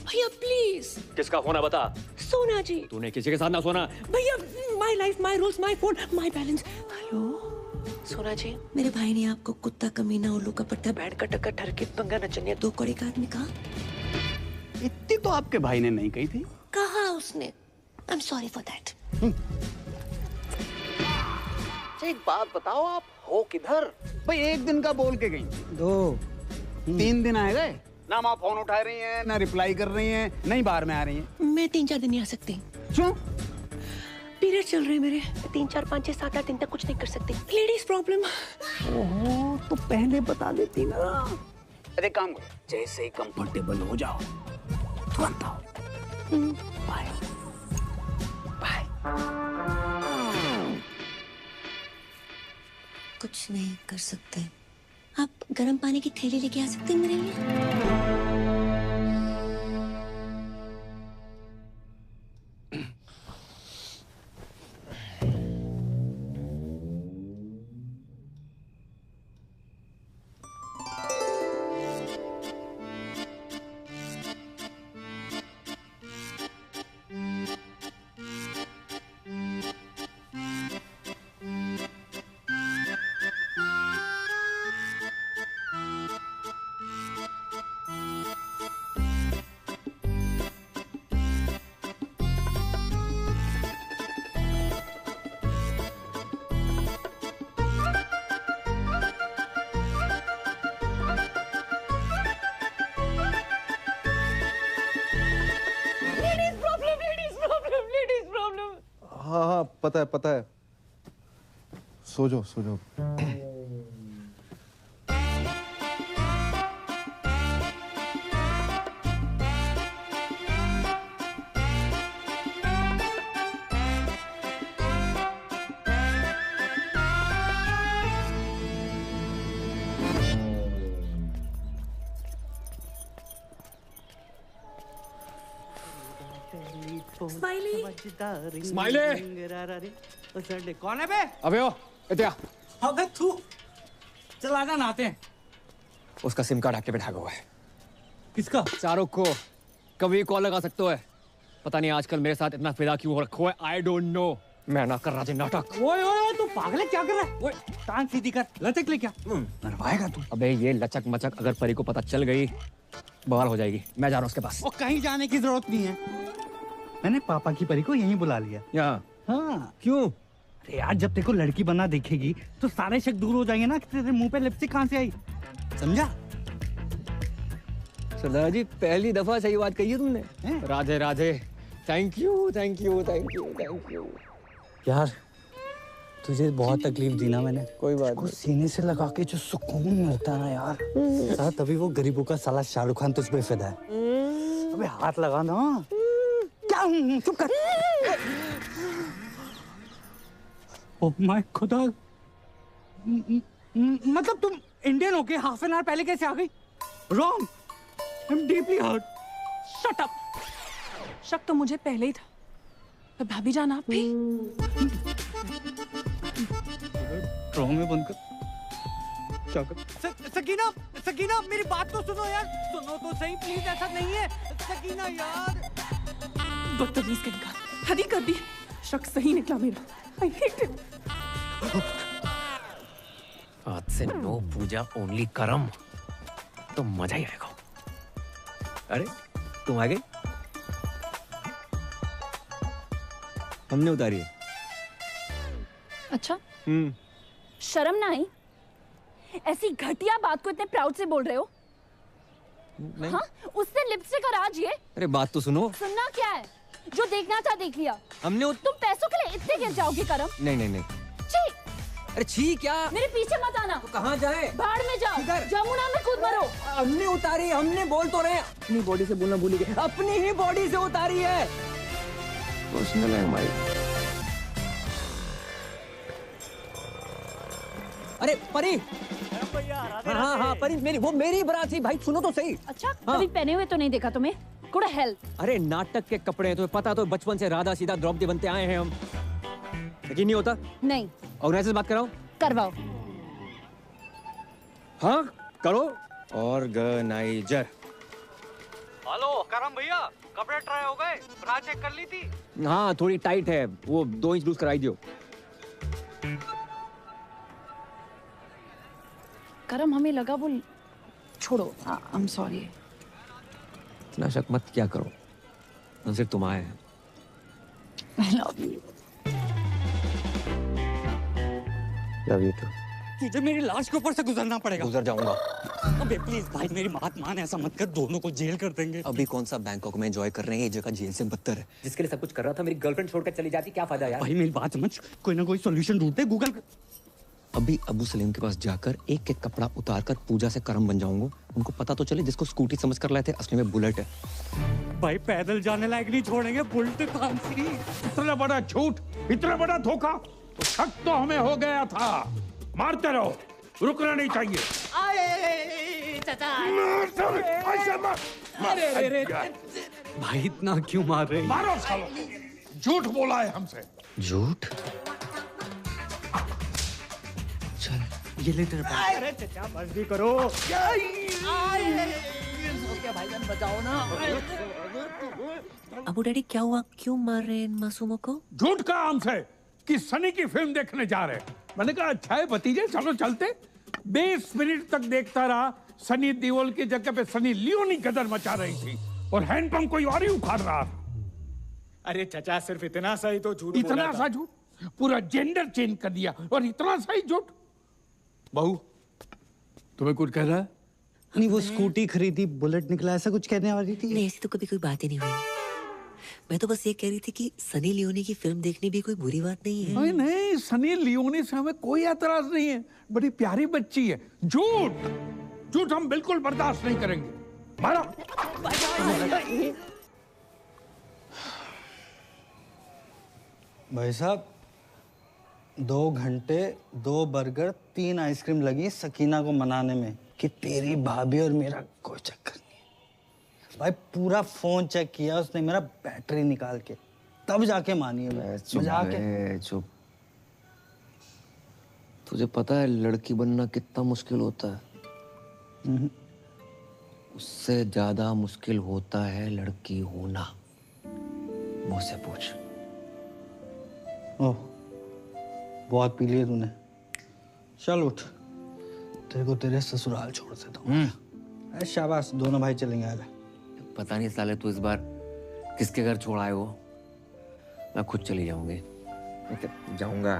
भैया प्लीज। किसका फोन है बता? सोना जी। तूने किसी के साथ ना सोना। भैया my life my rules my phone my balance. Hello सोना जी, मेरे भाई ने आपको कुत्ता कमीना उल्लू का पट्टा बैठ का टक्कर ठरके पंगा नचनिया 2 कौड़ी का आदमी कहा। इतनी तो आपके भाई ने नहीं कही थी। कहा उसने। I am sorry for that. एक बात बताओ, आप हो किधर? भाई 1 दिन का बोल के गई, 2 3 दिन आए गए ना। आप फोन उठा रही हैं, ना रिप्लाई कर रही हैं, नहीं बाहर में आ रही हैं। मैं 3-4 दिन नहीं आ सकती। क्यों? पीरियड चल रहे हैं मेरे। 3, 4, 5, 6, 7, 8 दिन तक कुछ नहीं कर सकती। Ladies problem. ओहो, तो पहले बता देती ना। अरे काम करो, जैसे ही कंफर्टेबल हो जाओ तुरंत आओ। Bye bye. कुछ नहीं कर सकते। आप गर्म पानी की थैली लेके आ सकते हैं मेरे लिए? हाँ पता है। सो जाओ। स्माइली कौन है बे? अबे ओ इत्या अबे तू चल आजा नहाते हैं। उसका सिम कार्ड एक्टिवेट हुआ है। किसका? शाहरुख को कभी कॉल लगा सकते हो है। पता नहीं आजकल मेरे साथ इतना फिदा क्यों हो रखा है। I don't know. मैं ना कर रहा नाटक। ओए ओए तू पागल है, क्या कर रहा है? ओए टांग सीधी कर, लचक ले क्या मरवाएगा तू? अबे ये लचक मचक अगर परी को पता चल गई बवाल हो जाएगी। मैं जा रहा हूँ उसके पास। वो कहीं जाने की जरूरत नहीं है, मैंने पापा की परी को यहीं बुला लिया। यहाँ? हाँ। क्यों? अरे यार जब तेरे को लड़की बना देखेगी तो सारे शक दूर हो जाएंगे ना कि तेरे मुंह पे लिपस्टिक कहाँ से आई, समझा? सरदार जी पहली दफा सही बात कही है तुमने। Radhe Radhe. Thank you thank you thank you thank you. यार तुझे बहुत तकलीफ दी ना मैंने। कोई बात नहीं। सीने से लगा के जो सुकून मिलता है ना यार, साला तभी वो गरीबों का साला शाहरुख खान तुझ पे फिदा है। अबे हाथ लगा ना। क्या? चुप कर। ओह माय खुदा, मतलब तुम इंडियन होके हाफ एन आवर पहले कैसे आ गई? Wrong, I am deeply hurt. Shut up. शक तो मुझे पहले ही था, पर भाभी जान आप भी। ड्रामे बंद कर। क्या कर? सकीना, सकीना मेरी बात तो सुनो यार, सुनो तो सही प्लीज, ऐसा नहीं है सकीना यार। बदतमीज के निकाल, हद ही कर दी। शक सही निकला मेरा। I hate it. आज से नो पूजा ओनली करम। तो मजा ही आएगा। अरे तुम आ गई? हमने उतारी है। अच्छा शर्म ना आई? ऐसी घटिया बात को इतने प्राउड से बोल रहे हो? हाँ, उसने लिपस्टिक और आज ये। अरे बात तो सुनो। सुनना क्या है? जो देखना था देख लिया। हमने तुम पैसों के लिए इतने गिर जाओगे करम? नहीं नहीं नहीं। छी! अरे छी क्या? मेरे पीछे मत आना। तो कहाँ जाए? भाड़ में जाओ। जमुना में कूद मरो। हमने उतारी, हमने बोल तो रहे। अपनी बॉडी से बोलना भूल गए। अपनी ही बॉडी से उतारी है। पर्सनल है हमारी। अरे परी। हाँ हाँ परी, मेरी वो मेरी बारात थी भाई, सुनो तो सही। अच्छा कभी पहने हुए तो नहीं देखा तुम्हें? Good help. अरे नाटक के कपड़े हैं, तुम्हें पता तो बचपन से राधा सीधा द्रौपदी बनते आए हैं हम। यकीन नहीं होता? नहीं। ऑर्गेनाइजर बात कराओ। करवाओ। हाँ करो। ऑर्गेनाइजर। हेलो करम भैया, कपड़े ट्राई हो गए? ब्रा चेक कर ली थी? हाँ थोड़ी टाइट है, वो 2 इंच लूज कराई दियो। करम हमें लगा वो छोड़ो। I am sorry. इतना शक मत क्या करो, ना सिर्फ तुम आए हैं। I love you. Love you too. तुझे मेरी लाश के ऊपर से गुजरना पड़ेगा। गुजर जाऊंगा। अबे प्लीज भाई मेरी बात मान, ऐसा मत कर, दोनों को जेल कर देंगे। अभी कौन सा बैंकॉक में एंजॉय कर रहे हैं, ये जगह जेल से बदतर है। जिसके लिए सब कुछ कर रहा था मेरी गर्लफ्रेंड छोड़कर चली जाती, क्या फायदा यार? भाई मेरी बात समझ, कोई ना कोई सॉल्यूशन ढूंढते, गूगल कर। अभी अबू सलीम के पास जाकर एक एक कपड़ा उतार कर पूजा से करम बन जाऊंगा। उनको पता तो चले जिसको स्कूटी समझ कर लाए थे असली में बुलेट है। भाई पैदल जाने लायक नहीं छोड़ेंगे, बुलेट कौन सी? इतना बड़ा झूठ, इतना बड़ा धोखा, शक तो हमें हो गया था। मारते रहो, रुकना नहीं चाहिए। भाई इतना क्यों मार रहे हैं? मारो सालो, झूठ बोला है हमसे। झूठ? चल ये ले तेरे पास। अरे चचा बस भी करो। भाईजान बचाओ ना। अबू डैडी क्या हुआ, क्यों मार रहे हैं इन मासूमों को? झूठ कहा हमसे कि सनी की फिल्म देखने जा रहे हैं। मैंने कहा अच्छा है भतीजे, चलो चलते। 20 मिनट तक देखता रहा, सनी देओल की जगह पे सनी लियोनी गदर मचा रही थी और हैंडपंप कोई और ही उखाड़ रहा था। अरे चचा सिर्फ इतना सा ही तो झूठ बोला इतना था। सा झूठ? पूरा जेंडर चेंज कर दिया और इतना सा ही झूठ। बहू तुम्हें कुछ कह रहा है? नहीं वो स्कूटी खरीदी, बुलेट निकला, ऐसा कुछ कहने वाली थी। नहीं ऐसी तो कभी कोई बात ही नहीं हुई। मैं तो बस ये कह रही थी कि सनी लियोनी की फिल्म देखनी भी कोई बुरी बात नहीं है। नहीं नहीं, सनी लियोनी से हमें कोई एतराज नहीं है, बड़ी प्यारी बच्ची है। झूठ झूठ हम बिल्कुल बर्दाश्त नहीं करेंगे। मारो। भाई साहब 2 घंटे 2 बर्गर 3 आइसक्रीम लगी सकीना को मनाने में कि तेरी भाभी और मेरा कोई चक्कर नहीं है। भाई पूरा फोन चेक किया उसने, मेरा बैटरी निकाल के, तब जाके मानी है। मजाक है। चुप। तुझे पता है लड़की बनना कितना मुश्किल होता है? उससे ज्यादा मुश्किल होता है लड़की होना। मुझसे पूछ। ओह, बहुत पी लिया तूने। चल उठ, तेरे को तेरे ससुराल छोड़ देता हूँ। शाबाश, दोनों भाई चलेंगे। आजा। पता नहीं साले तू इस बार किसके घर छोड़ आए हो। मैं खुद चली जाऊंगी। जाऊंगा।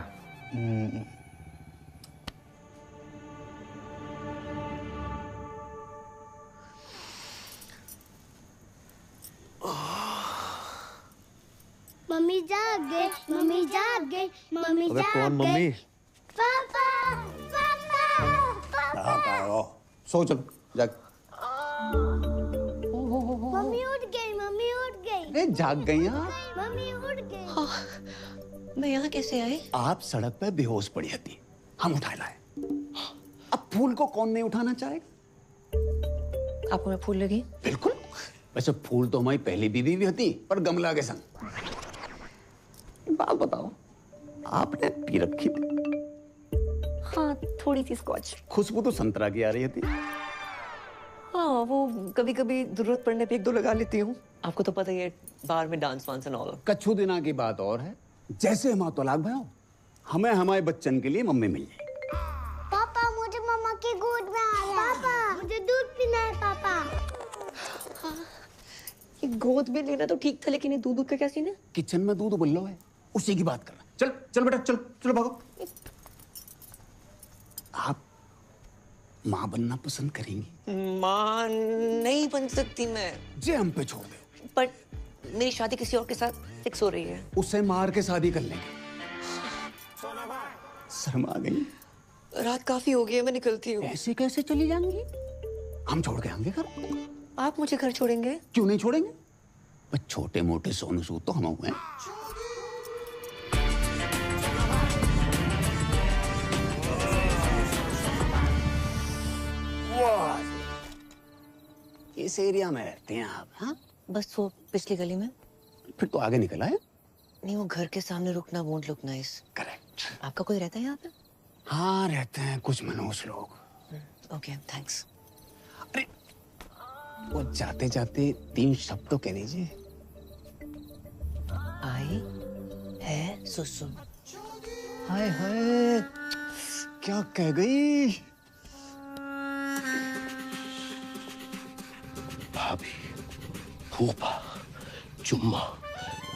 मम्मी जाग गए, मम्मी जाग गए, मम्मी अबे जाग कौन मम्मी? गए। पापा, पापा, पापा। सो चलो जाग। मम्मी उठ गई, मम्मी उठ गई। अरे जाग गई आप? मम्मी उठ गई। मैं यहाँ कैसे आई? आप सड़क पे बेहोश पड़ी थी, हम उठा लाए। अब फूल को कौन नहीं उठाना चाहेगा? आपको मैं फूल लगी? बिल्कुल। वैसे फूल तो हमारी पहली बीवी भी होती, पर गमला के संग। बात बताओ, आपने पी रखी थी? हाँ, थोड़ी सी स्कॉच। खुशबू तो संतरा की आ रही थी। हाँ, वो कभी कभी जरूरत पड़ने पे 1-2 लगा लेती हूँ। आपको तो पता ही है, बाहर में डांस वांस एंड ऑल। कच्छू दिना की बात और है। जैसे हम तलाक भयो, हमें हमारे बच्चन के लिए मम्मी मिल जाए। पापा, मुझे मम्मा की गोद में आना। पापा, मुझे दूध पीना है। पापा। ये गोद में लेना तो ठीक था, लेकिन ये दूध का क्या सीन है? किचन में दूध उबल है, उसी की बात कर रहा। चल चल बेटा, चल चलो भागो। आप माँ बनना पसंद करेंगी? माँ नहीं बन सकती मैं। जे हम पे छोड़ दे। पर मेरी शादी किसी और के साथ फिक्स हो रही है। उससे मार के शादी कर लेंगे। शर्मा गई? रात काफी हो गई है, मैं निकलती हूँ। ऐसे कैसे चली जाएंगी? हम छोड़ के आएंगे घर। आप मुझे घर छोड़ेंगे? क्यों नहीं छोड़ेंगे? बस छोटे मोटे सोनू सूद तो हम हुए हैं। इस एरिया में रहते हैं आप? हाँ, बस वो पिछली गली में। फिर तो आगे निकला है। नहीं, वो घर के सामने रुकना वोंट लुक नाइस। करेक्ट। आपका कोई रहता है यहाँ पे? हाँ, रहते हैं कुछ मनोज लोग। Okay, thanks. अरे वो जाते जाते 3 शब्द तो कह दीजिए। आई है सुसुम। हाय हाय, क्या कह गई? भाभी, फूफा, चुम्मा,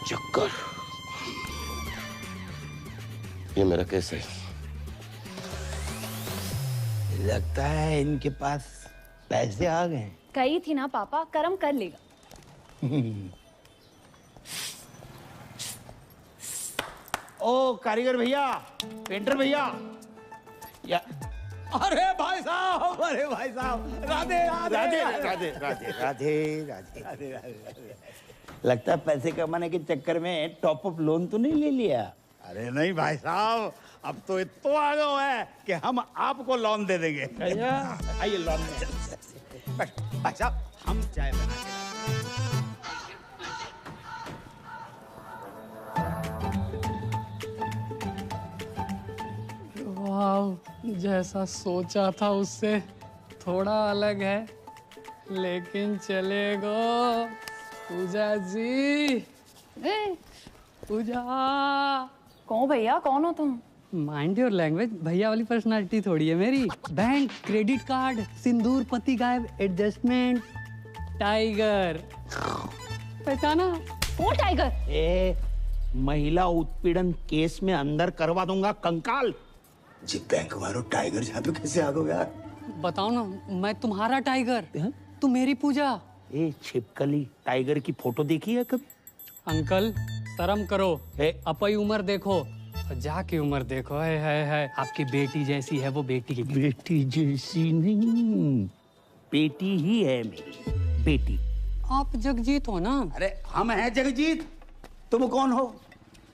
चक्कर। ये मेरा केस है। लगता है इनके पास पैसे आ गए। कही थी ना पापा, कर्म कर लेगा। ओ कारीगर भैया, पेंटर भैया, या अरे भाई साहब, अरे भाई साहब, राधे राधे राधे राधे राधे राधे राधे राधे। लगता है पैसे कमाने के चक्कर में टॉप अप लोन तो नहीं ले लिया? अरे नहीं भाई साहब, अब तो इतना आ गया है कि हम आपको लोन दे देंगे। आइए लोन में। भाई साहब, हम चाय बना के वाह, जैसा सोचा था उससे थोड़ा अलग है, लेकिन चलेगा। पूजा जी, पूजा। कौन भैया, कौन हो तुम? माइंड योर लैंग्वेज, भैया वाली पर्सनालिटी थोड़ी है मेरी। बैंक, क्रेडिट कार्ड, सिंदूर, पति गायब, एडजस्टमेंट, टाइगर। पहचाना? कौन टाइगर? ए, महिला उत्पीड़न केस में अंदर करवा दूंगा कंकाल। जी बैंक वालों, टाइगर यहाँ पे कैसे आ गए यार? बताओ ना, मैं तुम्हारा टाइगर, तुम मेरी पूजा। ए छिपकली, टाइगर की फोटो देखी है कभी? अंकल शर्म करो, अपनी उम्र देखो, जाके उम्र देखो। है आपकी बेटी जैसी है वो। बेटी की बेटी जैसी नहीं, बेटी ही है मेरी बेटी। आप जगजीत हो ना? अरे हम हैं जगजीत, तुम कौन हो?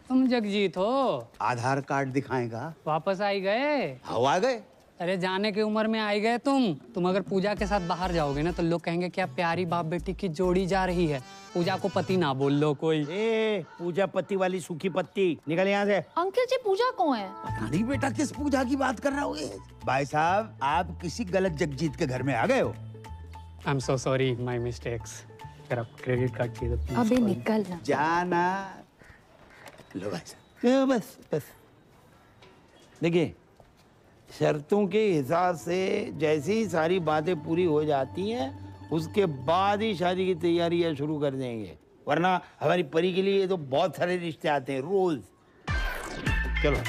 तुम जगजीत हो। आधार कार्ड दिखाएगा। वापस आई गए? हाँ, आ गए। अरे जाने की उम्र में आई गए तुम अगर पूजा के साथ बाहर जाओगे ना तो लोग कहेंगे क्या प्यारी बाप बेटी की जोड़ी जा रही है। पूजा को पति ना बोल लो कोई। पूजा पत्ती वाली सूखी पत्ती, निकल यहाँ से। अंकल जी पूजा कौन है? पता नहीं बेटा किस पूजा की बात कर रहा हो। भाई साहब आप किसी गलत जगजीत के घर में आ गए हो। I am so sorry, my mistakes. अगर आप क्रेडिट कार्ड चाहिए तो please अबे call me। निकल ना। जाना। लो भाई साहब। बस देखिए, शर्तों के हिसाब से जैसे ही सारी बातें पूरी हो जाती हैं उसके बाद ही शादी की तैयारियां शुरू कर देंगे, वरना हमारी परी के लिए तो बहुत सारे रिश्ते आते हैं रोज। चलो।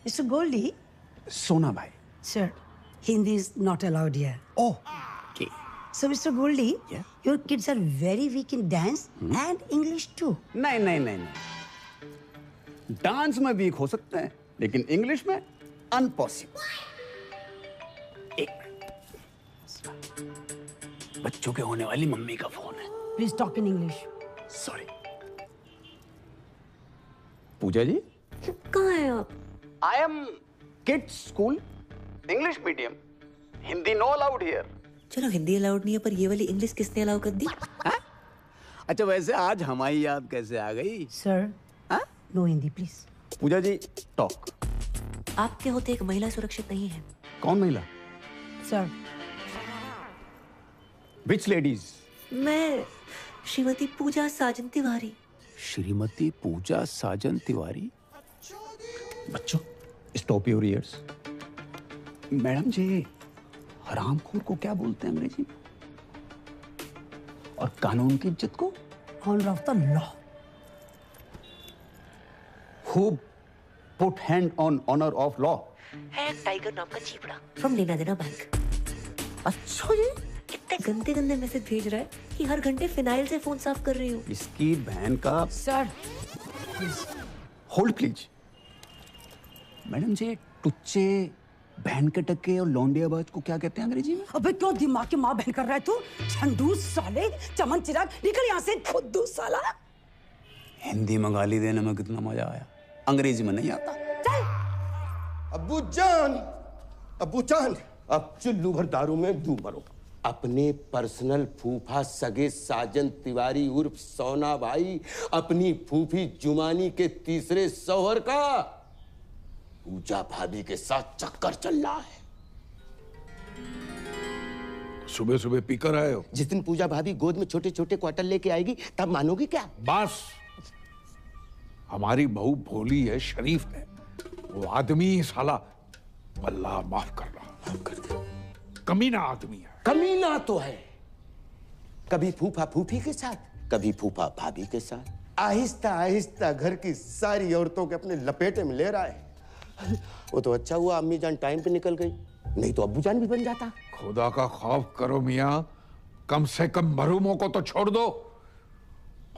Mr. Goldie, सोना भाई। sir, Hindi is not allowed here. Oh, okay. So, Mr. Goldie, your kids are very weak in dance and English too. नहीं। डांस में वीक हो सकते हैं लेकिन इंग्लिश में अनपॉसिबल। एक बच्चों के होने वाली मम्मी का फोन है। Please talk in English. Sorry. Puja ji कहाँ हैं आप? I am kids school, English medium, Hindi no allowed here. चलो हिंदी अलाउड नहीं है पर ये वाली इंग्लिश किसने अलाउ कर दी? अच्छा वैसे आज हमारी याद कैसे आ गई? Sir, no Hindi, please. Pooja ji talk. आपके होते एक महिला सुरक्षित नहीं है। कौन महिला? Sir. Which ladies? मैं श्रीमती पूजा साजन तिवारी। श्रीमती पूजा साजन तिवारी। बच्चों स्टॉप योर ईयर्स। मैडम जी हरामखोर को क्या बोलते हैं अंग्रेजी में? और कानून की इज्जत को? Honor of the law. Who put hand on honor of law? है एक टाइगर नाम का चीपड़ा फ्रॉम लेना देना बैंक। अच्छा ये कितने गंदे गंदे मैसेज भेज रहा है कि हर घंटे फिनाइल से फोन साफ कर रही हूँ। इसकी बहन का। Sir, hold please. मैडम जी टुच्चे, बहन के टक्के और लौंडियाबाज को क्या कहते हैं अंग्रेजी में? अबे क्यों दिमाग की माँ बहन कर रहा है तू? झंडू साले, चमन चिराग, निकल यहाँ से खुद्दू साला। हिंदी में गाली देने में कितना मजा आया, अंग्रेजी में नहीं आता। अब्बू जान, अब चुल्लू भर दारू में डूब मरो। अपने पर्सनल फूफा सगे साजन तिवारी उर्फ सोना भाई, अपनी फूफी जुमानी के तीसरे शौहर का पूजा भाभी के साथ चक्कर चल रहा है। सुबह सुबह पीकर आए हो? जिस दिन पूजा भाभी गोद में छोटे छोटे क्वार्टर लेके आएगी तब मानोगे क्या? बस, हमारी बहू भोली है, शरीफ है, वो आदमी साला अल्लाह माफ कर रहा, माफ कर दे, कमीना आदमी है। कमीना तो है, कभी फूफा फूफी के साथ, कभी फूफा भाभी के साथ, आहिस्ता आहिस्ता घर की सारी औरतों के अपने लपेटे में ले रहा है। वो तो अच्छा हुआ अम्मी जान टाइम पे निकल गई, नहीं तो अब्बू जान भी बन जाता। खुदा का खौफ करो मियाँ, कम से कम मरूमों को तो छोड़ दो।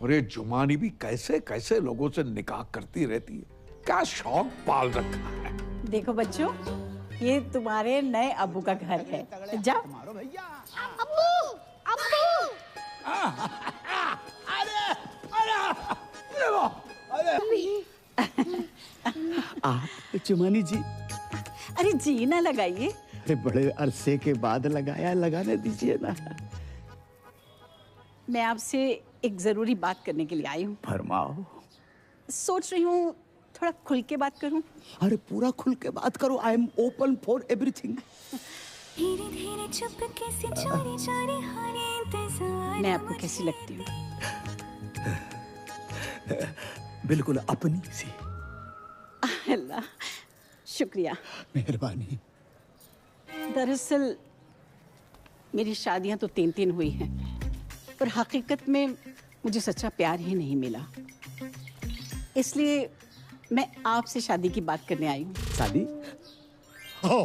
और ये जुमानी भी कैसे कैसे लोगों से निकाह करती रहती है, क्या शौक पाल रखा है। देखो बच्चों, ये तुम्हारे नए अब्बू का घर है, जाओ। अब्बू, अब्बू। आप जुमानी जी। अरे जी ना लगाइए। अरे बड़े अरसे के बाद लगाया, लगाने दीजिए ना। मैं आपसे एक जरूरी बात करने के लिए आई हूँ। फरमाओ। सोच रही हूँ थोड़ा खुल के बात करूँ। अरे पूरा खुल के बात करो, I am open for everything. धीरे धीरे चुपके से चोरी चोरी हरे इंतजार। मैं आपको कैसी लगती हूँ? बिल्कुल अपनी सी। अल्लाह, शुक्रिया। मेहरबानी। दरअसल मेरी शादियां तो 3 हुई हैं, पर हकीकत में मुझे सच्चा प्यार ही नहीं मिला। इसलिए मैं आपसे शादी की बात करने आई हूँ। शादी? हो।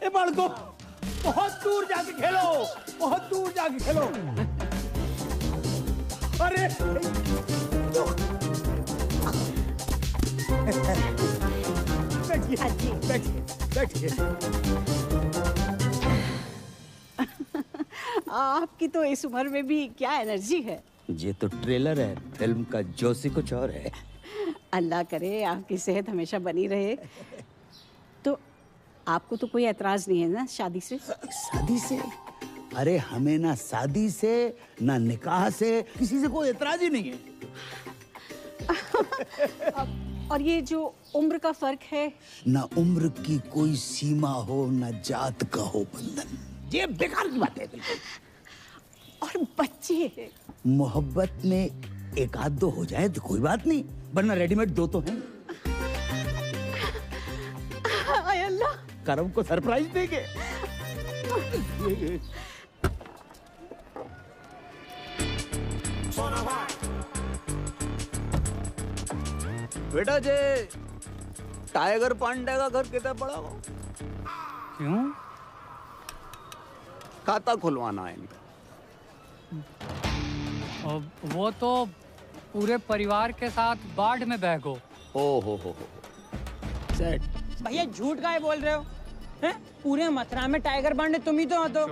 ए बालको, बहुत दूर जाके खेलो, बहुत दूर जाके खेलो। अरे बैठिए, बैठिए, बैठिए। आपकी तो इस उम्र में भी क्या एनर्जी है। ये तो ट्रेलर है, फिल्म का जोशी कुछ और है। अल्लाह करे आपकी सेहत हमेशा बनी रहे। तो आपको तो कोई एतराज नहीं है ना शादी से? शादी से? अरे हमें ना शादी से ना निकाह से किसी से कोई एतराज ही नहीं है। और ये जो उम्र का फर्क है? ना उम्र की कोई सीमा हो, ना जात का हो बंधन। ये बेकार की बात है बिल्कुल। और बच्चे? मोहब्बत में एक आध दो हो जाए तो कोई बात नहीं, वरना रेडीमेड दो तो हैं। हाय अल्लाह, करम को सरप्राइज देंगे। बेटा जे टाइगर पांडे का घर कितना बड़ा हो? क्यों? खाता खुलवाना है इनका। वो तो पूरे परिवार के साथ बाढ़ में बह गो। हो सेट। भैया झूठ काहे बोल रहे हो? हैं? पूरे मथुरा में टाइगर पांडे तुम ही तो हो। तो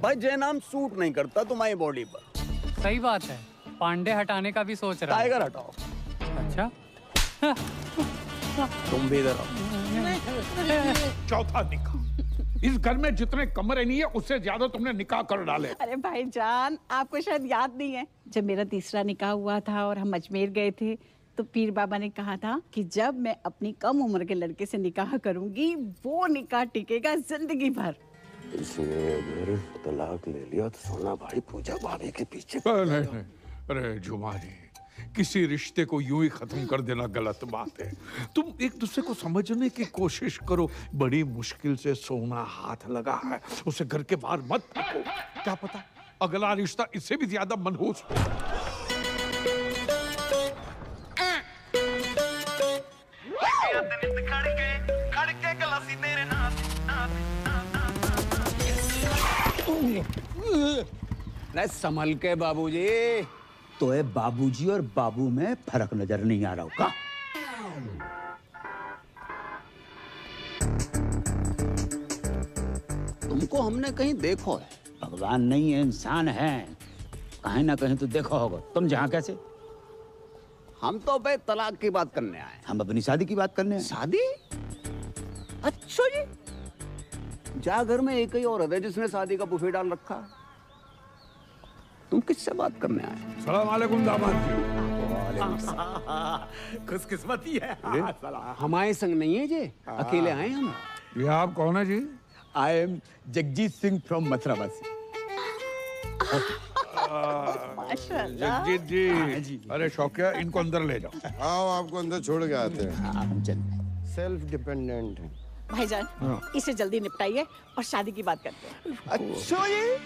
भाई जे नाम सूट नहीं करता तुम्हारी बॉडी पर। सही बात है, पांडे हटाने का भी सोच रहा है। टाइगर हटाओ। अच्छा तुम भी इधर आओ। चौथा निकाह। इस घर में जितने कमरे नहीं है उससे ज्यादा तुमने निकाह कर डाले। अरे भाईजान, आपको शायद याद नहीं है, जब मेरा तीसरा निकाह हुआ था और हम अजमेर गए थे तो पीर बाबा ने कहा था कि जब मैं अपनी कम उम्र के लड़के से निकाह करूंगी वो निकाह टिकेगा जिंदगी भर। इसने अगर तलाक ले लिया तो सोना भाई पूजा भाभी के पीछे। नहीं। अरे जुमा जी, किसी रिश्ते को यूं ही खत्म कर देना गलत बात है। तुम एक दूसरे को समझने की कोशिश करो। बड़ी मुश्किल से सोना हाथ लगा है, उसे घर के बाहर मत फेंको। क्या पता अगला रिश्ता इससे भी ज्यादा मनहूस हो। नहीं संभल के बाबूजी। तो है बाबूजी और बाबू में फर्क नजर नहीं आ रहा होगा। तुमको हमने कहीं देखो है? भगवान नहीं है, इंसान है, कहीं ना कहीं तो देखा होगा। तुम जहाँ कैसे? हम तो भाई तलाक की बात करने आए। हम अपनी शादी की बात करने आए। शादी? अच्छा जी, जा घर में एक ही औरत है जिसने शादी का बुफे डाल रखा है। तुम किससे बात करने आए? सलाम अलैकुम दामाद जी। खुशकिस्मती है। हमारे संग नहीं है जी, अकेले आए हम। ये आप कौन है जी? I am Jagjit Singh from मथुरावासी। जगजीत जी, अरे शौकिया, इनको अंदर ले जाओ। आओ, आपको अंदर छोड़ के आते हैं। हम चल। सेल्फ डिपेंडेंट है भाईजान, इसे जल्दी निपटाइए और शादी की बात करते हैं। अच्छा ये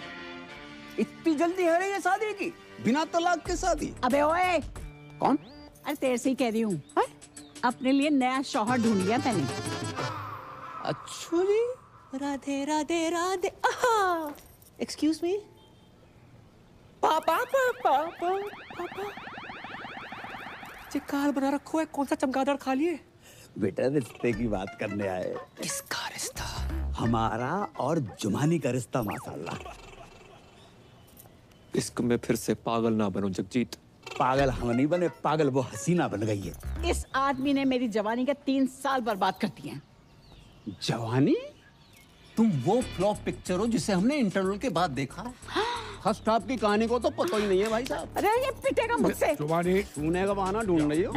इतनी जल्दी है रे ये शादी की? बिना तलाक के शादी? अबे ओए, कौन? अरे तेरे से ही कह रही हूँ, अपने लिए नया शौहर ढूंढ लिया मैंने। अच्छा जी, राधे राधे राधे। Excuse me. पापा पापा पापा काल बना रखो है, कौन सा चमगादड़ खा लिए? बेटा रिश्ते की बात करने आए। किसका रिश्ता? हमारा और जुमानी का रिश्ता माशाल्लाह। इश्क में फिर से पागल ना बनो जगजीत। पागल हम नहीं बने, पागल वो हसीना बन गई है। इस आदमी ने मेरी जवानी के 3 साल बर्बाद कर दिए हैं। जवानी? तुम वो फ्लॉप पिक्चर हो जिसे हमने इंटरवल के बाद देखा है। फर्स्ट हाफ की कहानी को तो पता ही नहीं है भाई साहब। अरे ये पिटेगा मुझसे। जुबानी सुने का बहाना ढूंढ रही हो।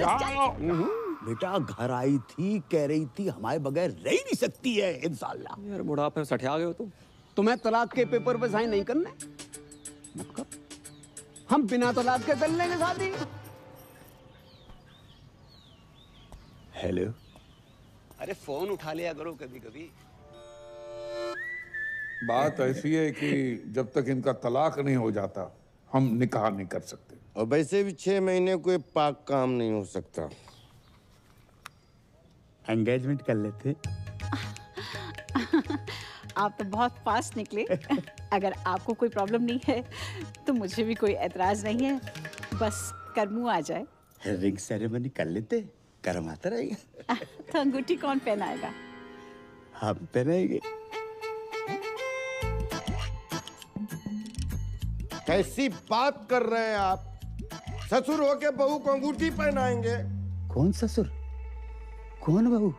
बेटा घर आई थी, कह रही थी हमारे बगैर रह ही नहीं सकती है इंशाल्लाह। यार बुढ़ापे में सठिया गए हो तुम। तुम्हें तलाक के पेपर पे साइन नहीं करने? मतलब हम बिना तलाक के कर लेंगे शादी। हेलो। अरे फोन उठा लिया करो कभी कभी। बात ऐसी है कि जब तक इनका तलाक नहीं हो जाता हम निकाह नहीं कर सकते। और वैसे भी 6 महीने कोई पाक काम नहीं हो सकता। एंगेजमेंट कर लेते। आप तो बहुत फास्ट निकले। अगर आपको कोई प्रॉब्लम नहीं है तो मुझे भी कोई एतराज नहीं है, बस करमू आ जाए। रिंग सेरेमनी कर लेते, कर्म आता रहेगा। तो अंगूठी कौन पहनाएगा? हम पहनाएंगे। कैसी बात कर रहे हैं आप? ससुर होके बहू को अंगूठी पहनाएंगे? कौन ससुर, कौन बहू?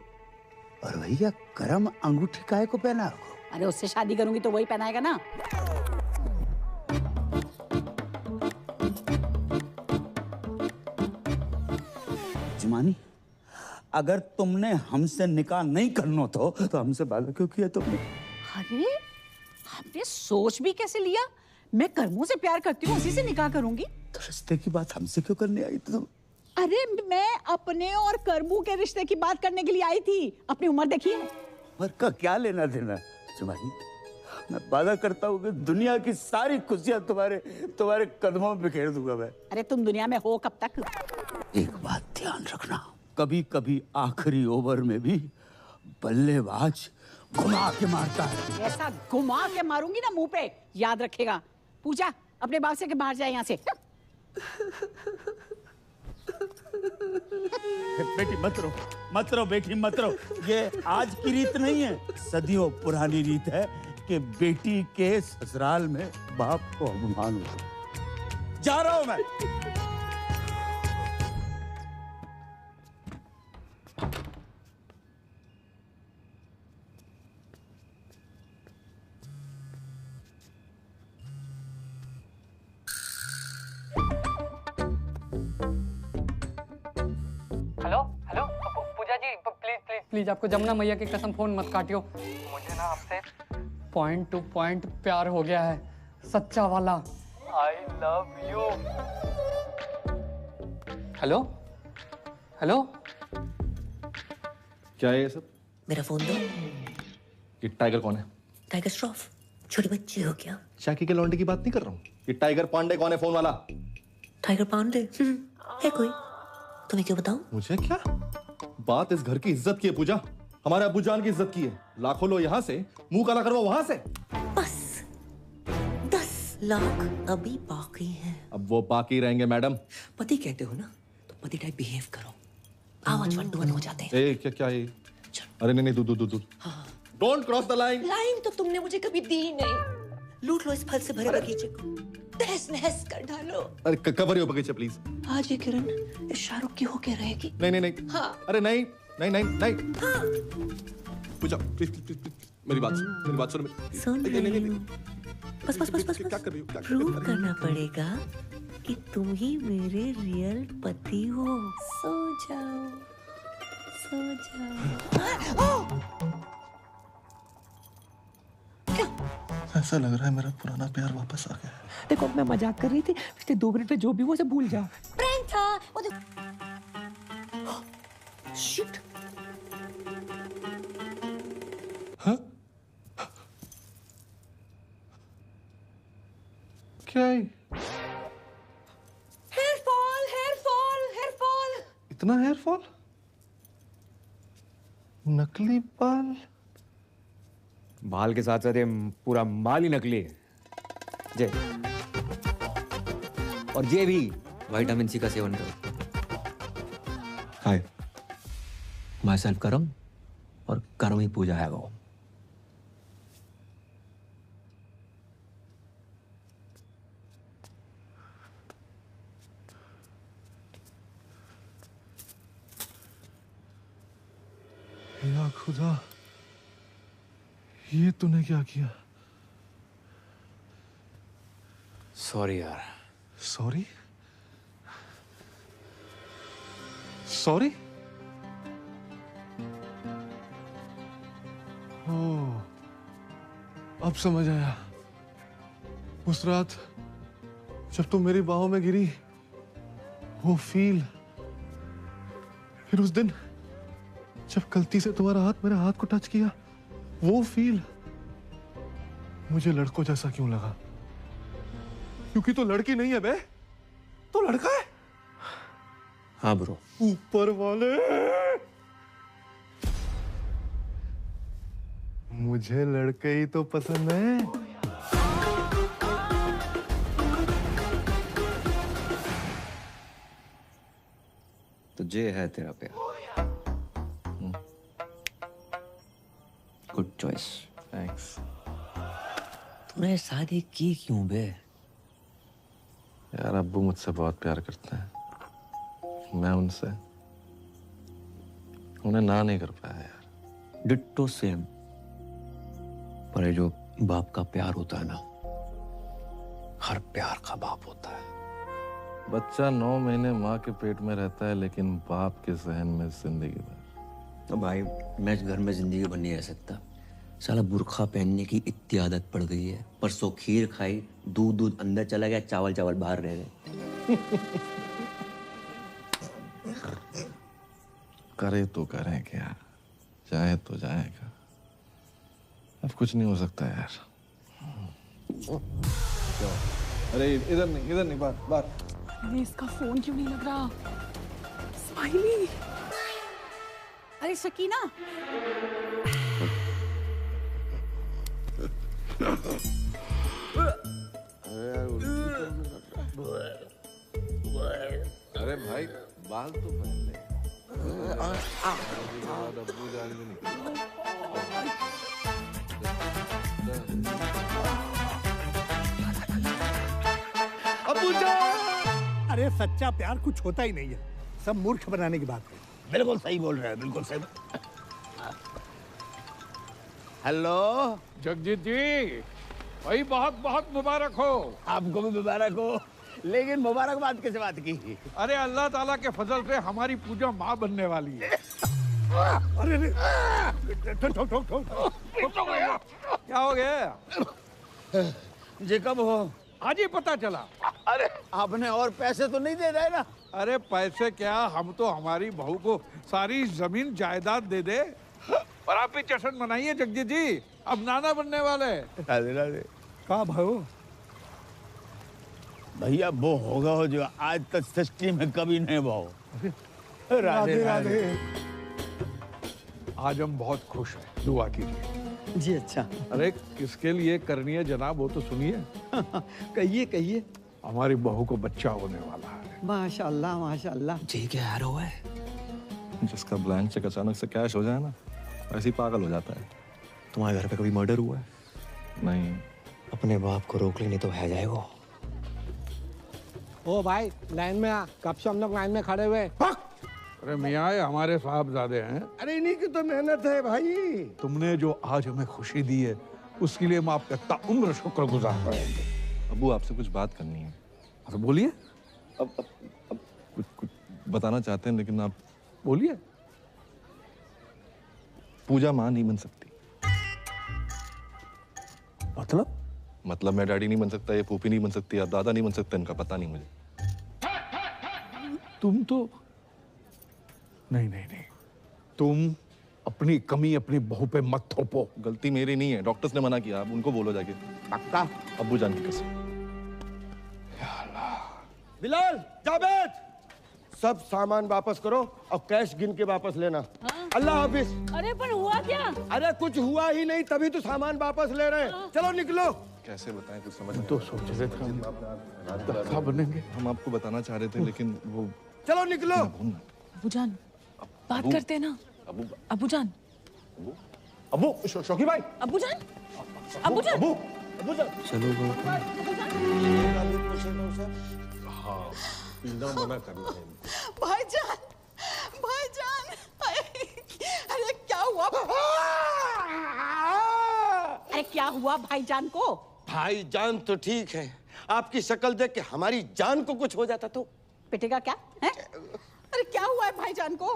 और भैया करम अंगूठी काहे को पहना? अरे उससे शादी करूंगी तो वही पहनाएगा ना। जमानी, अगर तुमने हमसे निकाह नहीं करना तो हमसे वादा क्यों किया तुमने? अरे आपने सोच भी कैसे लिया? मैं करमू से प्यार करती हूँ, उसी से निकाह करूंगी। तो रिश्ते की बात हमसे क्यों करने आई थी तुम? अरे मैं अपने और करमू के रिश्ते की बात करने के लिए आई थी। अपनी उम्र देखिए। उम्र का क्या लेना देना जमानी? मैं वादा करता हूँ कि दुनिया की सारी खुशियां तुम्हारे कदमों में बिखेर दूंगा मैं। अरे तुम दुनिया में हो कब तक? एक बात ध्यान रखना, कभी कभी आखिरी ओवर में भी बल्लेबाज घुमा के मारता है। ऐसा घुमा के मारूंगी ना मुंह पे, याद रखेगा। पूजा अपने बाप से के बाहर जाए यहाँ से। बेटी मत रो बेटी मत रो। ये आज की रीत नहीं है, सदियों पुरानी रीत है कि बेटी के ससुराल में बाप को अपमान हो। जा रहा हूं मैं। Hello hello Pooja ji, please please please, आपको जमुना मैया की कसम फोन मत काटियो। मुझे ना आपसे पॉइंट टू पॉइंट प्यार हो गया है, सच्चा वाला। आई लव यू। हेलो हेलो, क्या है ये सब? मेरा फोन दो। ये टाइगर कौन है? टाइगर श्रॉफ, छोटे बच्चे हो क्या? शाकी के लौंडे की बात नहीं कर रहा हूँ। ये टाइगर पांडे कौन है फोन वाला? टाइगर पांडे है कोई? तुम्हें क्यों बताऊं? मुझे क्या? बात इस घर की इज्जत की है पूजा, हमारे अब्बू जान की इज्जत की है। लाखों लो यहाँ से, मुंह काला करवा वहां से। बस 10 लाख अभी बाकी हैं। अब वो बाकी रहेंगे मैडम। पति कहते हो ना, तो पति टाइप बिहेव करो। आवाज 1 to 1 हो जाते हैं। ए क्या है? अरे नहीं दूर। Don't cross the line. Line तो तुमने मुझे कभी दी नहीं। लूट लो इस फल से भरे बगीचे को, तहस नहस कर डालो। अरे कवर हो बगीचे प्लीज। आज ये किरण इस शाहरुख की होके रहेगी। नहीं। हाँ। अरे नहीं। हाँ। पूजा प्लीज मेरी बात सुनो। सुन रही हूँ। बस क्या कर रही हो? प्रूव करना पड़ेगा कि तुम ही मेरे रियल पति हो। सो जाओ। ऐसा लग रहा है मेरा पुराना प्यार वापस आ गया। देखो मैं मजाक कर रही थी, पिछले 2 मिनट में जो भी वो सब भूल जाओ। प्रैंक था वो। शिट। हाँ? क्या है? Hair fall. इतना हेयर फॉल? नकली बाल? बाल के साथ साथ ये पूरा माल ही नकली है जे। और ये भी विटामिन सी का सेवन करो। हाय, माई सेल्फ करम, और करम ही पूजा है वो। या खुदा, ये तूने क्या किया? सॉरी यार। सॉरी? ओह, अब समझ आया। उस रात जब तुम मेरी बाहों में गिरी, वो फील, फिर उस दिन जब गलती से तुम्हारा हाथ मेरे हाथ को टच किया, वो फील मुझे लड़कों जैसा क्यों लगा? क्योंकि तो लड़की नहीं है बे, तो लड़का है। हाँ ब्रो। ऊपर वाले, मुझे लड़के ही तो पसंद है। तो ये है तेरा प्यार। Good choice. थैंक्स। तूने शादी की क्यों बे? यार अब्बू मुझसे बहुत प्यार करते हैं, मैं उनसे उन्हें ना नहीं कर पाया यार। Ditto same. पर ये जो बाप का प्यार होता है ना, हर प्यार का बाप होता है। बच्चा 9 महीने माँ के पेट में रहता है, लेकिन बाप के सहन में जिंदगी भर। तो भाई मैं इस घर में जिंदगी भर नहीं रह सकता। साला बुर्खा पहनने की इतनी आदत पड़ गई है। परसों खीर खाई, दूध अंदर चला गया, चावल बाहर रह गए। करे तो करें क्या, जाए तो जाएगा। अब कुछ नहीं हो सकता यार। अरे इधर नहीं, बाहर। अरे इसका फोन क्यों नहीं लग रहा? स्माइली। अरे सकीना, अरे भाई बाल तो पहन ले। अब्बू जान भी नहीं। अब्बू जान! अरे सच्चा प्यार कुछ होता ही नहीं है, सब मूर्ख बनाने की बात है। बिल्कुल सही बोल रहे हैं, बिल्कुल सही। हेलो जगजीत जी, भाई बहुत बहुत मुबारक हो। आपको भी मुबारक हो, लेकिन मुबारकबाद किस बात की? अरे अल्लाह ताला के फजल से हमारी पूजा माँ बनने वाली है। अरे ठोक क्या हो गया जी? कब हो? आज ही पता चला। अरे आपने और पैसे तो नहीं दे रहे ना? अरे पैसे क्या, हम तो हमारी बहू को सारी जमीन जायदाद दे दे। और आप भी जश्न मनाइए जगजीत जी, अब नाना बनने वाले। राधे राधे। कहाँ भाऊ? भैया वो होगा हो जो आज तक सृष्टि में कभी नहीं भाव। राधे राधे। आज हम बहुत खुश हैं, दुआ कीजिए। जी अच्छा। अरे किसके लिए करनी है जनाब, वो तो सुनिए। कहिए कहिए। हमारी बहू को बच्चा होने वाला है। माशाल्लाह माशाल्लाह। जी क्या यार हुआ है? जिसका ब्लैंक चेक अचानक से कैश हो जाए ना, ऐसे ही पागल हो जाता है। तुम्हारे घर पे कभी मर्डर हुआ है? नहीं। अपने बाप को रोक ले, नहीं तो है जाएगा। ओ भाई लाइन में आ, कब से हम लोग लाइन में खड़े हुए। अरे मियाँ ये हमारे साहबजादे हैं। अरे इन्हीं की तो मेहनत है भाई। तुमने जो आज हमें खुशी दी है, उसके लिए हम आपका ताउम्र शुक्रगुजार रहेंगे। अब्बू आपसे कुछ बात करनी है। अरे बोलिए। अब कुछ बताना चाहते हैं, लेकिन आप बोलिए। पूजा माँ नहीं बन सकती। मतलब मैं डैडी नहीं बन सकता, ये फूफी नहीं बन सकती, आप दादा नहीं बन सकते, इनका पता नहीं मुझे। तुम तो नहीं, तुम अपनी कमी अपनी बहू पे मत थोपो। गलती मेरी नहीं है, डॉक्टर्स ने मना किया, आप उनको बोलो जाके। पक्का? अब्बू जान की कसम। बिलाल, जावेद, सब सामान वापस करो और कैश गिन के वापस लेना। हाँ? अल्लाह हाफिज। अरे पर हुआ क्या? अरे कुछ हुआ ही नहीं, तभी तो सामान वापस ले रहे हैं। चलो निकलो। कैसे बताएं, कुछ समझ नहीं। तो सोच रहे थे हम बनेंगे। हम आपको बताना चाह रहे थे, लेकिन वो। चलो निकलो। अबू जान, बात करते हैं ना। अबू जान। अबू शौकी भाई। अबू जान। अबू जान। अबू जान। चलो हाँ, पीना मना करना है। भाईजान, भाईजान, अरे क्या हुआ? अरे क्या हुआ भाईजान को? भाईजान तो ठीक है, आपकी शक्ल देख के हमारी जान को कुछ हो जाता तो। पिटेगा क्या है? अरे क्या हुआ है भाईजान को?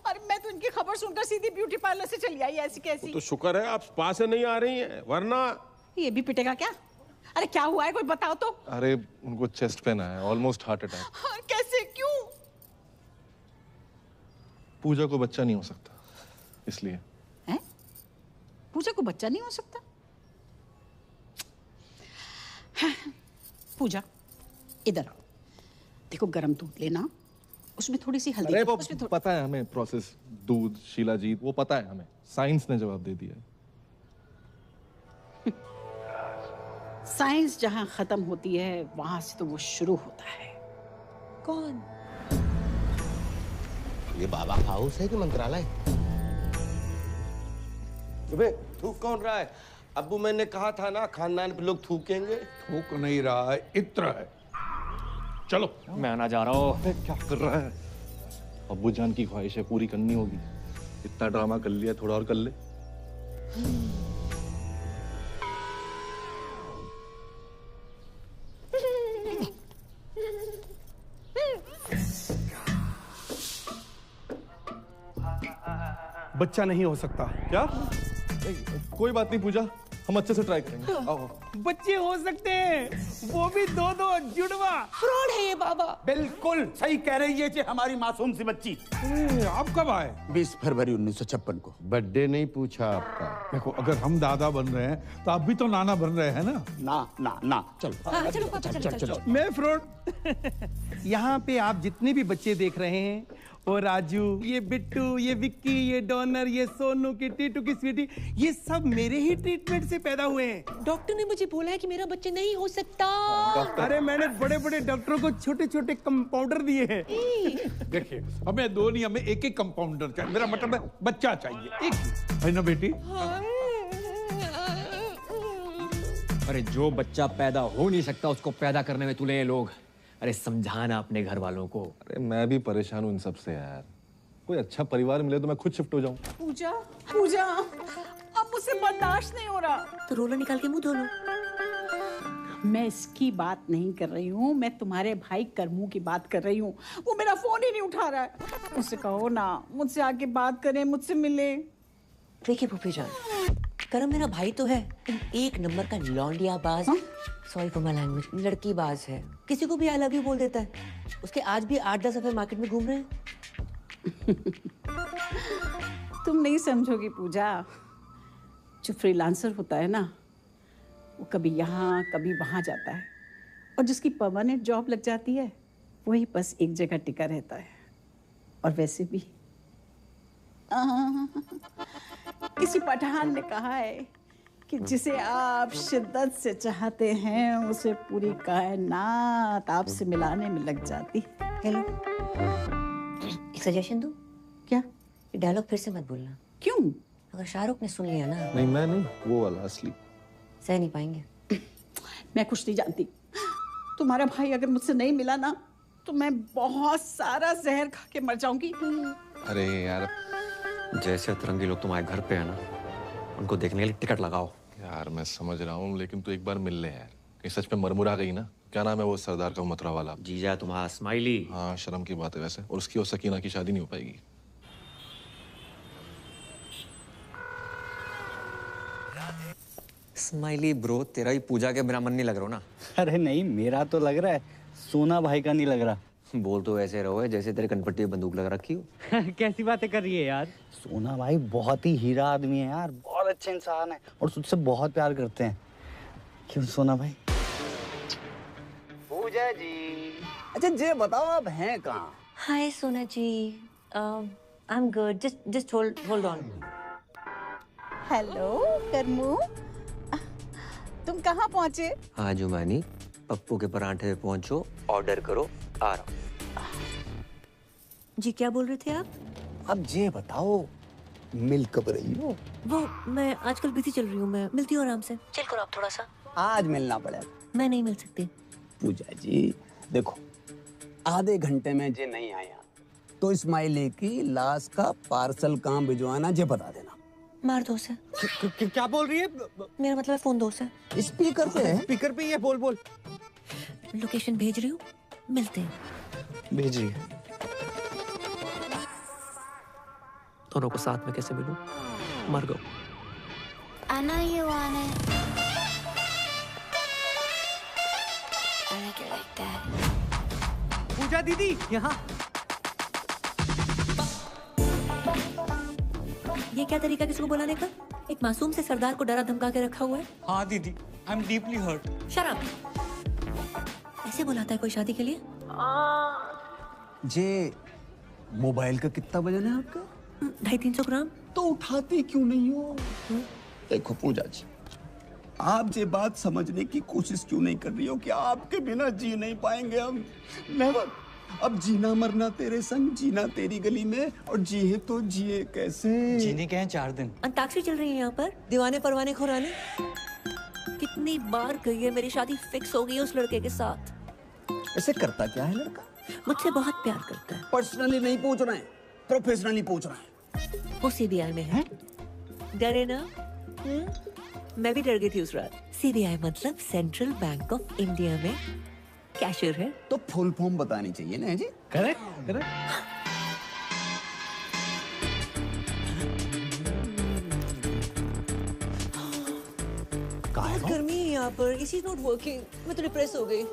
अरे मैं तो इनकी खबर सुनकर सीधी ब्यूटी पार्लर से चली आई, ऐसी कैसी। तो शुक्र है आप स्पा से नहीं आ रही हैं, वरना। ये भी पिटेगा क्या? अरे क्या हुआ है, कोई बताओ तो। अरे उनको चेस्ट पेन आया, ऑलमोस्ट हार्ट अटैक। कैसे, क्यों? पूजा को बच्चा नहीं हो सकता, इसलिए। हैं? पूजा को बच्चा नहीं हो सकता? पूजा इधर आओ, देखो गरम दूध लेना, उसमें थोड़ी सी हल्दी। अरे वो पता है हमें प्रोसेस, दूध, शिलाजीत, वो पता है हमें, साइंस ने जवाब दे दिया है। साइंस जहां खत्म होती है वहां से तो वो शुरू होता है। कौन? ये बाबा हाउस है कि मंत्रालय? थूक कौन रहा है? अब्बू मैंने कहा था ना, खानदान पे लोग थूकेंगे। थूक नहीं रहा है, इत्र है। चलो। मैं आना जा रहा हूँ। क्या कर रहा है? अब्बू जान की ख्वाहिशें पूरी करनी होगी। इतना ड्रामा कर लिया, थोड़ा और कर ले। बच्चा नहीं हो सकता क्या? कोई बात नहीं पूजा, हम अच्छे से ट्राई करेंगे। आओ। बच्चे हो सकते हैं, वो भी दो जुड़वा। फ्रॉड है ये बाबा। बिल्कुल सही कह रही है जी हमारी मासूम सी बच्ची। आप कब आए? 20 फरवरी 1956 को। बर्थडे नहीं पूछा आपका। देखो, अगर हम दादा बन रहे हैं तो आप भी तो नाना बन रहे हैं ना। ना चलो। हाँ, चलो पापा, चलो। मैं फ्रॉड। यहाँ पे आप जितने भी बच्चे देख रहे हैं, और राजू, ये बिट्टू, ये विक्की, ये डॉनर, ये सोनू की टीटू की स्वीटी, ये सब मेरे ही ट्रीटमेंट से पैदा हुए हैं। डॉक्टर ने मुझे बोला है कि मेरा बच्चा नहीं हो सकता। अरे मैंने बड़े बड़े डॉक्टरों को छोटे छोटे कंपाउंडर दिए हैं। देखिए, हमें दो नहीं, हमें एक एक कंपाउंडर चाहिए। मेरा मतलब है बच्चा चाहिए एक ही, है ना बेटी? अरे जो बच्चा पैदा हो नहीं सकता उसको पैदा करने में तुले ये लोग। अरे समझाना अपने घर वालों को। अरे मैं भी परेशान हूँ इन सब से यार। कोई अच्छा परिवार मिले तो मैं खुद शिफ्ट हो जाऊँ। पूजा अब मुझसे बर्दाश्त नहीं हो रहा। तो रोला निकाल के मुंह धो लो। मैं इसकी बात नहीं कर रही हूँ, मैं तुम्हारे भाई करमू की बात कर रही हूँ। वो मेरा फोन ही नहीं उठा रहा है। मुझसे कहो ना, मुझसे आके बात करें, मुझसे मिले। देखिए फूफी जान, करम मेरा भाई तो है, एक नंबर का लौंडियाबाज। सॉरी फॉर माय लैंग्वेज, लड़कीबाज है। किसी को भी आई लव यू बोल देता है। उसके आज भी 8-10 दफे मार्केट में घूम रहे हैं। तुम नहीं समझोगी पूजा। जो फ्रीलांसर होता है ना, वो कभी यहाँ कभी वहाँ जाता है, और जिसकी परमानेंट जॉब लग जाती है वही बस एक जगह टिका रहता है। और वैसे भी किसी पठान ने कहा है कि जिसे आप शिद्दत से चाहते हैं उसे पूरी कायनात आपसे मिलाने में लग जाती। हेलो, एक सजेशन दूं? क्या? ये डायलॉग फिर से मत बोलना। क्यों? अगर शाहरुख ने सुन लिया ना। नहीं मैं नहीं, वो वाला असली। सह नहीं पाएंगे। मैं कुछ नहीं जानती। तुम्हारा भाई अगर मुझसे नहीं मिला ना तो मैं बहुत सारा जहर खा के मर जाऊंगी। अरे यार, जैसे अतरंगी लोग तुम्हारे घर पे है ना, उनको देखने के लिए टिकट लगाओ। यार मैं समझ रहा हूँ, लेकिन तू एक बार मिल ले यार। कहीं सच में मरमुरा गई ना? क्या नाम है वो सरदार का मतरा वाला? जीजा तुम्हारा स्माइली। हाँ, शर्म की बात है वैसे। और उसकी और सकीना की शादी नहीं हो पाएगी। स्माइली ब्रो, तेरा ही पूजा के बिना मन नहीं लग रहा ना? अरे नहीं, मेरा तो लग रहा है, सोना भाई का नहीं लग रहा। बोल तो ऐसे रहो जैसे तेरे कनपट्टी बंदूक लग रखी हो। कैसी बातें कर रही है यार? सोना भाई बहुत ही हीरा आदमी है यार, बहुत अच्छे इंसान है और तुझसे बहुत प्यार करते हैं। क्यों सोना भाई? पूजा जी, अच्छा ये बताओ आप हैं कहाँ? Hi Sona ji, I am good, just hold on. Hello Karmu, तुम कहाँ पहुँचे? हाँ जुमानी, पप्पू के परांठे पे पहुंचो, ऑर्डर करो, आ रहा हूँ। जी क्या बोल रहे थे आप? अब ये बताओ, मिल कब रही हो? वो मैं आजकल बिजी चल रही हूँ, मैं मिलती हूँ आराम से। चिल करो आप थोड़ा सा। आज मिलना पड़ेगा। मैं नहीं मिल सकती। पूजा जी देखो, आधे घंटे में जे नहीं आया तो इस्माइली की लाश का पार्सल कहाँ भिजवाना जे बता देना। मार दो से। क्या बोल रही है? मेरा मतलब फोन दो से। स्पीकर पे है? स्पीकर पे ये बोल। लोकेशन भेज रही हूँ, मिलते हैं। भेज रही है। दोनों को साथ में कैसे मिलूं? मर गो। I know you want it. I like it like that. पूजा दीदी यहाँ। ये क्या तरीका किसी को बुलाने का? एक मासूम से सरदार को डरा धमका के रखा हुआ है। हाँ दीदी, I am deeply hurt. Shut up. ऐसे बुलाता है कोई शादी के लिए? जे मोबाइल का कितना वजन है आपका? 250-300 ग्राम। तो उठाती क्यों नहीं हो? देखो पूजा जी, आप ये बात समझने की कोशिश क्यों नहीं कर रही हो कि आपके बिना जी नहीं पाएंगे हम? नेवर। अब जीना मरना तेरे संग, जीना तेरी गली में, और जिए तो जिए कैसे? जीने के हैं 4 दिन। अंताक्षरी चल रही है यहाँ पर, दीवाने परवाने खुराने। कितनी बार गई है, मेरी शादी फिक्स हो गई है उस लड़के के साथ। ऐसे करता क्या है लड़का? मुझसे बहुत प्यार करता है। पर्सनली नहीं पूछ रहे हैं, प्रोफेशनली पूछ रहे हैं। वो सीबीआई में है। डरे ना? मैं भी डर गई थी उस रात। सीबीआई मतलब सेंट्रल बैंक ऑफ इंडिया में कैशियर है। तो फुल फॉर्म बतानी चाहिए ना जी। Correct correct. बहुत गर्मी है यहाँ पर, इसी नॉट वर्किंग। मैं तो डिप्रेस हो गई।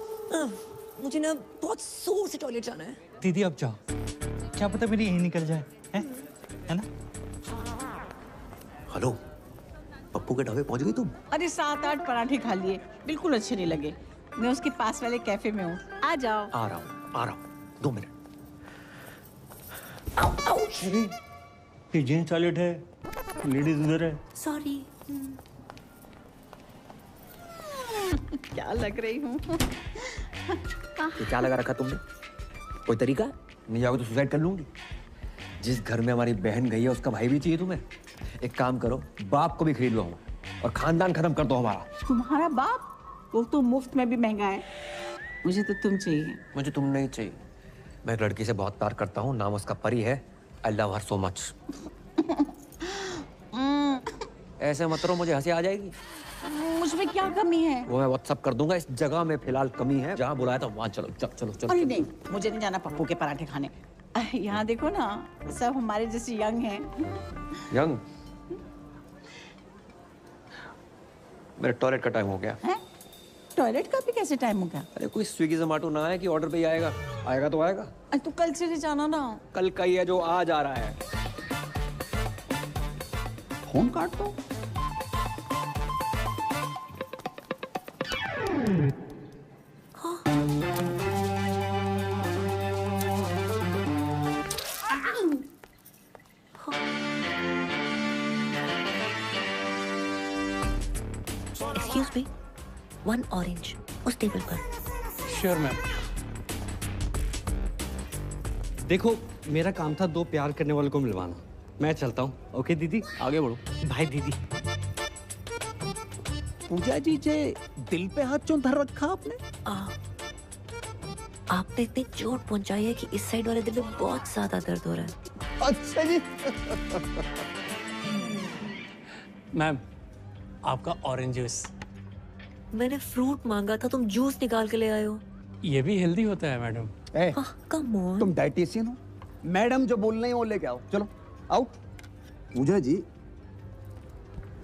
मुझे ना बहुत जोर से टॉयलेट जाना है। दीदी अब जाओ, क्या पता मेरी यही निकल जाए, है ना? हेलो, पप्पू के ढाबे पहुंच गई तुम? अरे 7-8 पराठे खा लिए, बिल्कुल अच्छे नहीं लगे। मैं उसके पास वाले कैफे में हूँ, आ जाओ। आ रहा हूँ 2 मिनट। अरे ये जेंट्स टॉयलेट है, लेडीज उधर है। सॉरी। क्या लग रही हूँ? ये क्या लगा रखा तुमने? कोई तरीका? नहीं आओगे तो सुसाइड कर लूंगी। जिस घर में हमारी बहन गई है उसका भाई भी चाहिए तुम्हें? एक काम करो, बाप को भी खरीद लो और खानदान खत्म कर दो हमारा। तुम्हारा बाप? वो तो मुफ्त में भी महंगा है। मुझे तो तुम चाहिए। मुझे तुम नहीं चाहिए। मैं एक लड़की से बहुत प्यार करता हूँ, नाम उसका परी है। I love her so much. ऐसे मत करो, मुझे हंसी आ जाएगी। मुझमें क्या कमी है? वो मैं व्हाट्सएप कर दूंगा। इस जगह में फिलहाल कमी है, जहाँ बुलाया था वहाँ चलो। चलो चलो। अरे नहीं, मुझे नहीं जाना पप्पू के पराठे खाने। यहाँ देखो ना, सब हमारे जैसे यंग हैं। यंग? मेरा टॉयलेट का टाइम हो गया। हैं? टॉयलेट का भी कैसे टाइम हो गया? अरे कोई स्विगी जोमेटो ना है कि ऑर्डर पे ही आएगा। आएगा तो आएगा। अरे तो कल चले जाना ना। कल का ही है जो आज आ रहा है। फोन काट दो। Excuse me, 1 orange उस टेबल पर। Sure ma'am. देखो, मेरा काम था 2 प्यार करने वालों को मिलवाना। मैं चलता हूँ। ओके दीदी, आगे बढ़ो। बाय दीदी। पूजा जी जे दिल पे हाथ क्यों धर रखा आपने? आपने इतनी चोट पहुंचाई है कि इस साइड वाले दिल में बहुत ज्यादा दर्द हो रहा है। अच्छा जी। मैम, आपका ऑरेंज जूस। मैंने फ्रूट मांगा था, तुम जूस निकाल के ले आए हो। ये भी हेल्दी होता है मैडम। Come on. तुम डाइटिशियन हो? मैडम जो बोल रही है वो लेके आओ। चलो आओ। पूजा जी,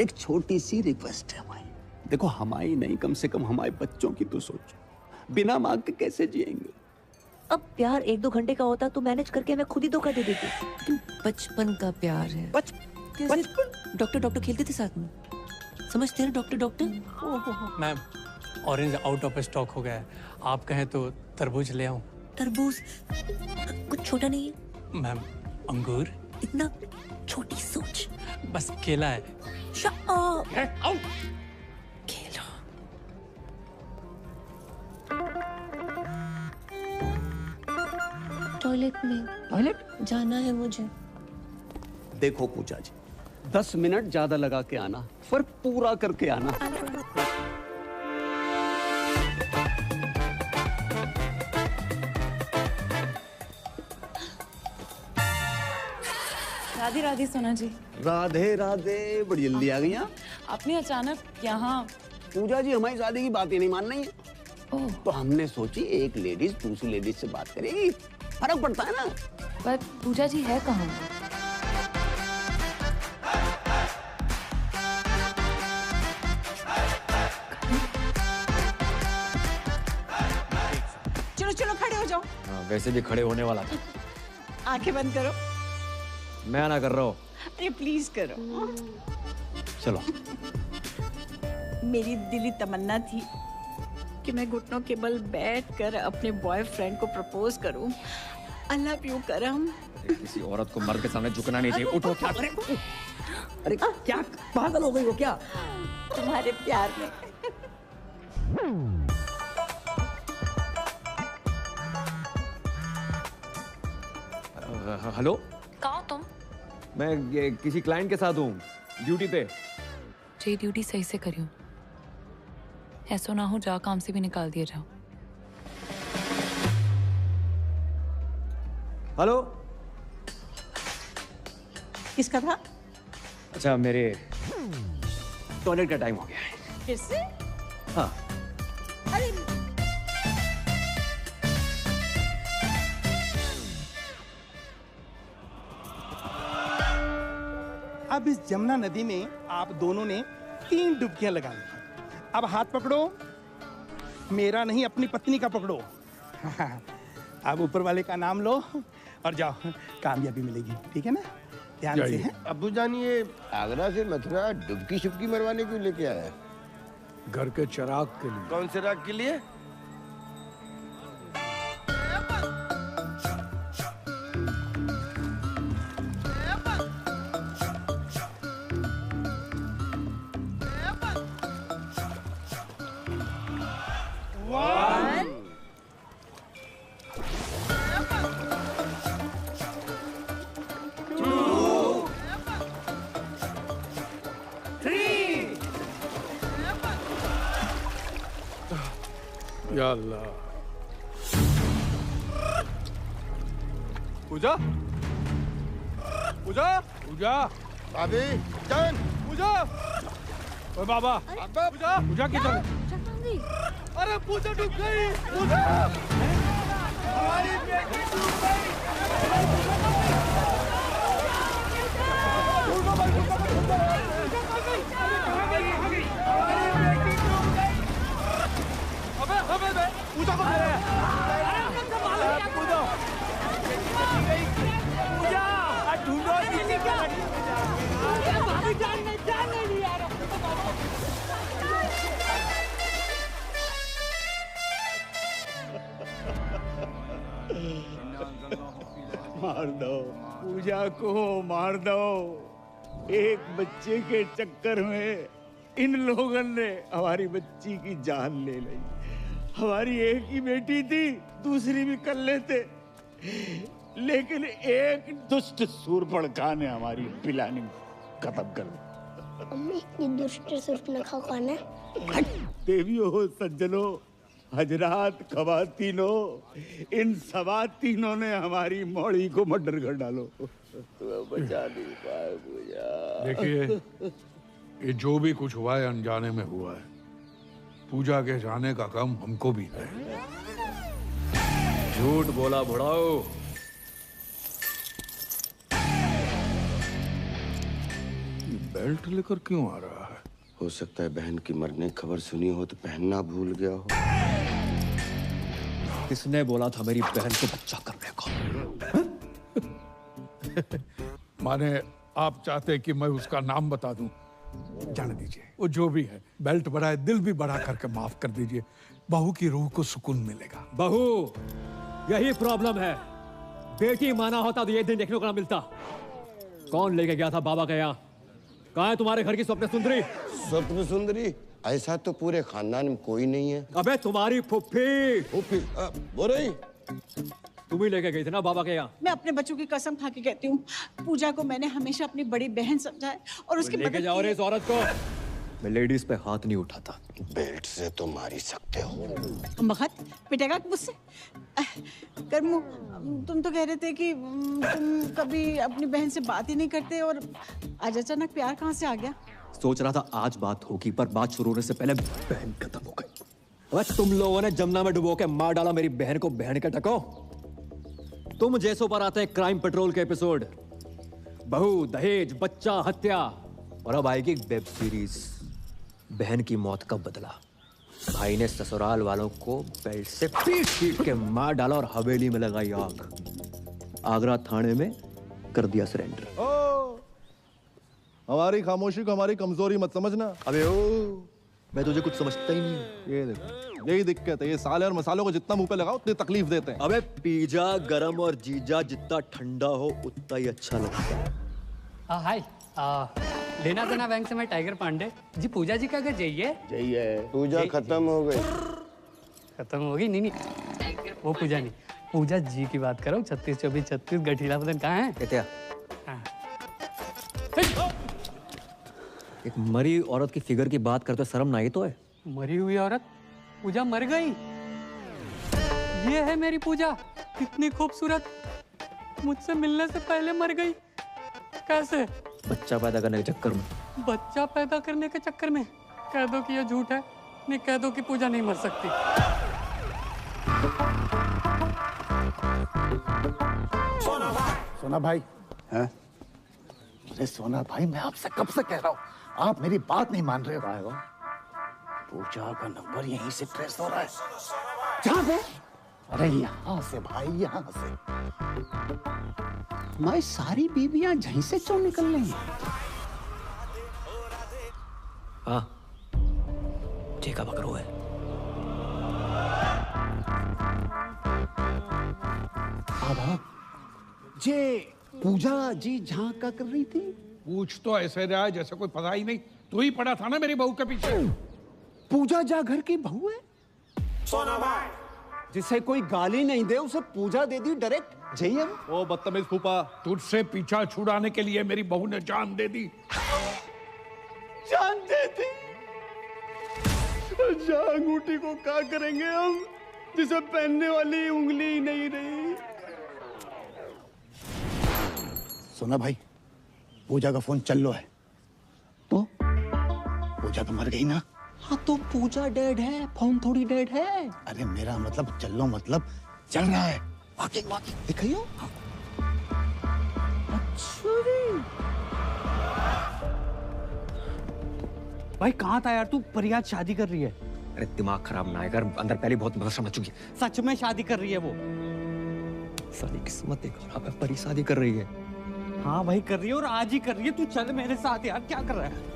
एक छोटी सी रिक्वेस्ट है हमारी। देखो, हमारी नहीं, कम से कम हमारे बच्चों की तो सोचो। बिना मांग के कैसे जिएंगे? अब प्यार 1-2 घंटे का होता तो मैनेज करके मैं खुद ही धोखा दे देती। बचपन का प्यार है। बचपन? डॉक्टर खेलते थे साथ में, समझते हैं doctor. Ma'am, orange out of stock हो गया है। आप कहें तो तरबूज ले आऊं? तरबूज कुछ छोटा नहीं है मैम। अंगूर? इतना छोटी सोच। बस केला है। Shut up. केला। टॉयलेट में। टॉयलेट जाना है मुझे। देखो पूजा जी, 10 मिनट ज्यादा लगा के आना, फर्क पूरा करके आना। राधे राधे सोना जी। राधे राधे, बड़ी जल्दी आ गई आप। आपने अचानक यहाँ? पूजा जी, हमारी शादी की बात ही नहीं मान रही है। तो हमने सोची एक लेडीज दूसरी लेडीज से बात करेगी, फर्क पड़ता है ना। पर पूजा जी है कहाँ? चलो चलो खड़े हो जाओ। वैसे भी खड़े होने वाला था। आंखें बंद करो। मैं ना कर रहा हूँ। अरे प्लीज करो। चलो। मेरी दिली तमन्ना थी कि मैं घुटनों के बल बैठकर अपने बॉयफ्रेंड को प्रपोज करूं। आई लव यू करम। किसी औरत को मर्द के सामने झुकना नहीं चाहिए। उठो। क्या? अरे क्या पागल हो गई हो क्या? तुम्हारे प्यार में। हेलो, कहाँ हो तुम? मैं किसी क्लाइंट के साथ हूँ, ड्यूटी पे। जी ड्यूटी सही से करियो, ऐसा ना हो जा काम से भी निकाल दिया जाओ। हेलो। किसका था? अच्छा, मेरे टॉयलेट का टाइम हो गया है। फिर से? हाँ। अरे अब इस जमुना नदी में आप दोनों ने 3 डुबकियां लगा ली। अब हाथ पकड़ो, मेरा नहीं अपनी पत्नी का पकड़ो। अब ऊपर वाले का नाम लो और जाओ, कामयाबी मिलेगी, ठीक है ना? ध्यान से। है अब्बू जान, ये आगरा से मथुरा डुबकी शुबकी मरवाने क्यों लेके आया है? घर के चिराग के लिए। कौन से राग के लिए? या अल्लाह। पूजा, पूजा, पूजा, भाभी जान, पूजा। ओए बाबा, पूजा, पूजा किधर? अरे पूजा डूब गई। पूजा, हमारी बेटी डूब गई। पूजा को ढूंढो, मार दो पूजा को, मार दो। एक बच्चे के चक्कर में इन लोगों ने हमारी बच्ची की जान ले ली। हमारी एक ही बेटी थी, दूसरी भी कर लेते, लेकिन एक दुष्ट सूर्पणखा ने हमारी प्लानिंग खत्म कर दी। अम्मी, ये दुष्ट सूर्पणखा कौन है? देवियों, सज्जनों, हजरात, खवातीनों, इन सवातीनों ने हमारी मौड़ी को मर्डर कर डालो। बचा नहीं पाए पूजा। देखिए, ये जो भी कुछ हुआ है अनजाने में हुआ है। पूजा के जाने का काम हमको भी है। झूठ बोला बुढ़ाओ। बेल्ट लेकर क्यों आ रहा है? हो सकता है बहन की मरने की खबर सुनी हो तो पहनना भूल गया हो। किसने बोला था मेरी बहन को बच्चा करने को? माने आप चाहते कि मैं उसका नाम बता दूं? जाने दीजिए, वो जो भी है, बेल्ट बढ़ाए, दिल भी बढ़ा करके माफ कर दीजिए। बहू की रूह को सुकून मिलेगा। बहू, यही प्रॉब्लम है। बेटी माना होता तो ये दिन देखने को ना मिलता। कौन लेके गया था बाबा के यहाँ? कहाँ है तुम्हारे घर की स्वप्न सुंदरी? स्वप्न सुंदरी? ऐसा तो पूरे खानदान में कोई नहीं है। अबे तुम्हारी फुफ्फी। फुफ्फी बोल रही? तुम ही लेके गई थी ना बाबा के यहाँ? मैं अपने बच्चों की कसम खा के कहती हूँ, पूजा को मैंने हमेशा अपनी बड़ी बहन समझा है और उसकी लेके जाओ रे इस औरत को। मैं लेडीज पे हाथ नहीं उठाता। बेल्ट से तो मार ही सकते हो। मगध पिटेगा मुझसे? कर्मू, तुम तो कह रहे थे कि तुम कभी अपनी बहन से बात ही नहीं करते, और आज अचानक प्यार कहाँ से आ गया? सोच रहा था आज बात होगी, पर बात शुरू होने से पहले बहन खत्म हो गई। अबे तुम लोगों ने जमुना में डुबो के मार डाला मेरी बहन को। बहन के टको, तुम जैसों पर आते हैं क्राइम पेट्रोल के एपिसोड। बहू, दहेज, बच्चा, हत्या, और अब आएगी वेब सीरीज बहन की मौत का बदला। भाई ने ससुराल वालों को बेल्ट से पीट पीट के मार डाला और हवेली में लगाई आग। आगरा थाने में कर दिया सरेंडर। हमारी खामोशी को हमारी कमजोरी मत समझना। अबे ओ, मैं तुझे कुछ समझता ही नहीं हूँ। ये देखो, यही दिक्कत है। ये साले और मसालों को जितना मुंह पे लगाओ उतनी तकलीफ देते हैं। अबे पिज्जा गरम और जीजा जितना ठंडा हो उतना ही अच्छा लगता है। हाय, लेना देना बैंक से मैं टाइगर पांडे जी। पूजा जी का घर जाइए। जाइए। पूजा खत्म हो गई। खत्म हो गई? नहीं, वो पूजा नहीं, पूजा जी की बात करो। 36 24 36 गठीला बदन कहाँ है? क्या? एक मरी औरत की फिगर की बात करते शर्म ना आई तो है? मरी हुई औरत? पूजा मर गई? ये है मेरी पूजा, कितनी खूबसूरत। मुझसे मिलने से पहले मर गई? कैसे? बच्चा पैदा करने के चक्कर में। बच्चा पैदा करने के चक्कर में? कह दो कि ये झूठ है, नहीं कह दो कि पूजा नहीं मर सकती। सोना भाई हैं? अरे सोना भाई, मैं आपसे कब से कह रहा हूँ, आप मेरी बात नहीं मान रहे हो। पूजा का नंबर यहीं से ट्रेस हो रहा है। जहाँ पे? अरे यहाँ से भाई, यहाँ से। हमारी सारी बीबियां यहीं से क्यों निकल रही हैं? हाँ, ठीक है बकरो है। जे पूजा जी जहाँ का कर रही थी? पूछ तो ऐसे रहा है जैसे कोई पता ही नहीं। तू ही पड़ा था ना मेरी बहू के पीछे। पूजा जा घर की बहू है? सोना भाई, जिसे कोई गाली नहीं दे उसे पूजा दे दी डायरेक्ट। जयम ओ बदतमीज फूफा, तुझसे पीछा छुड़ाने के लिए मेरी बहू ने जान दे दी। जान दे दी? जा अंगूठी को क्या करेंगे हम, जिसे पहनने वाली उंगली ही नहीं रही। सोना भाई, पूजा का फोन चल लो है तो? पूजा तो मर गई ना? हाँ तो पूजा डेड है, फोन थोड़ी डेड है। अरे मेरा मतलब चल लो मतलब चल रहा है। वाकई वाकई दिखाइयो। अच्छा भाई कहाँ था यार तू? परियाद शादी कर रही है। अरे दिमाग खराब ना कर, अंदर पहले बहुत बहस मच चुकी है। सच में शादी कर रही है वो? सारी किस्मत एक खराब है, परी शादी कर रही है। हाँ भाई कर रही है, और आज ही कर रही है। तू चल मेरे साथ यार, क्या कर रहा है?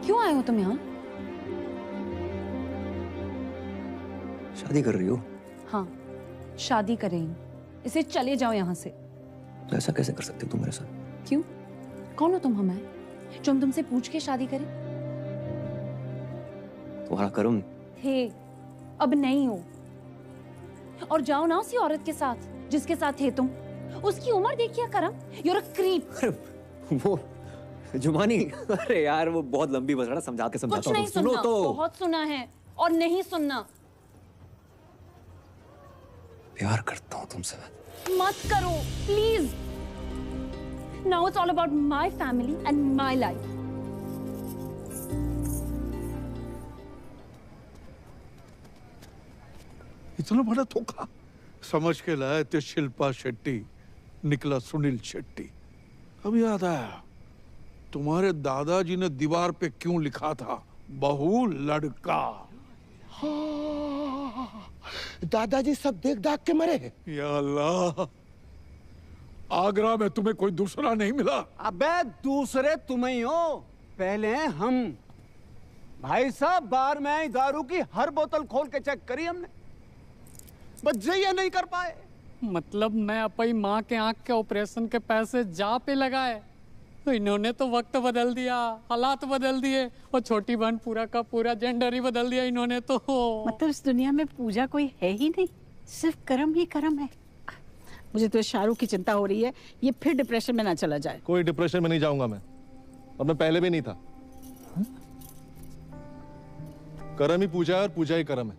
क्यों आए हो तुम यहाँ? शादी कर रही हो? हाँ, शादी करें। इसे चले जाओ यहाँ से। ऐसा कैसे कर सकते हो तुम मेरे साथ? क्यों? कौन हो तुम हमें जो हम तुमसे पूछ के शादी करें? तुम्हारा कर्म थे, अब नहीं हो। और जाओ ना उसी औरत के साथ जिसके साथ थे तुम। उसकी उम्र देखिए करम। You're a creep। वो जुमानी, अरे यार वो बहुत लंबी बस रहा, समझा के समझाता हूँ। सुनो तो। बहुत सुना है और नहीं सुनना। प्यार करता हूँ तुमसे। मत करो please. Now it's all about my family and my life. इतना बड़ा धोखा समझ के लाए थे शिल्पा शेट्टी, निकला सुनील शेट्टी। अब याद आया, तुम्हारे दादाजी ने दीवार पे क्यों लिखा था, बहू लड़का। दादाजी सब देख दाख के मरे। या अल्लाह, आगरा में तुम्हें कोई दूसरा नहीं मिला? अबे दूसरे तुम ही हो, पहले हैं हम। भाई साहब बार में आई दारू की हर बोतल खोल के चेक करी हमने, बस ये नहीं कर पाए। मतलब मैं अपनी माँ के आंख के ऑपरेशन के पैसे जा पे लगाए, तो इन्होंने तो वक्त बदल दिया, हालात बदल दिए, और छोटी बहन पूरा का पूरा जेंडर ही बदल दिया इन्होंने तो। मतलब इस दुनिया में पूजा कोई है ही नहीं, सिर्फ कर्म ही कर्म है। मुझे तो शाहरुख की चिंता हो रही है, ये फिर डिप्रेशन में ना चला जाए। कोई डिप्रेशन में नहीं जाऊंगा मैं, और मैं पहले भी नहीं था। कर्म ही पूजा है और पूजा ही कर्म है।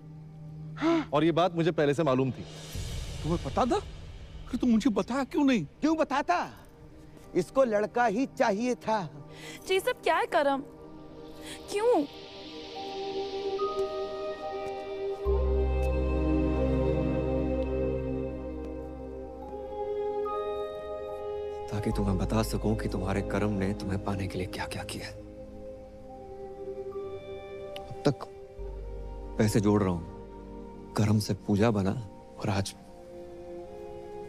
और ये बात मुझे पहले से मालूम थी। तुम्हें पता था? फिर तुम मुझे बताया क्यों नहीं? क्यों बताता? इसको लड़का ही चाहिए था। जी सब क्या है करम? क्यों? ताकि तुम्हें बता सकूं कि तुम्हारे कर्म ने तुम्हें पाने के लिए क्या क्या किया। अब तक पैसे जोड़ रहा हूं, कर्म से पूजा बना, और आज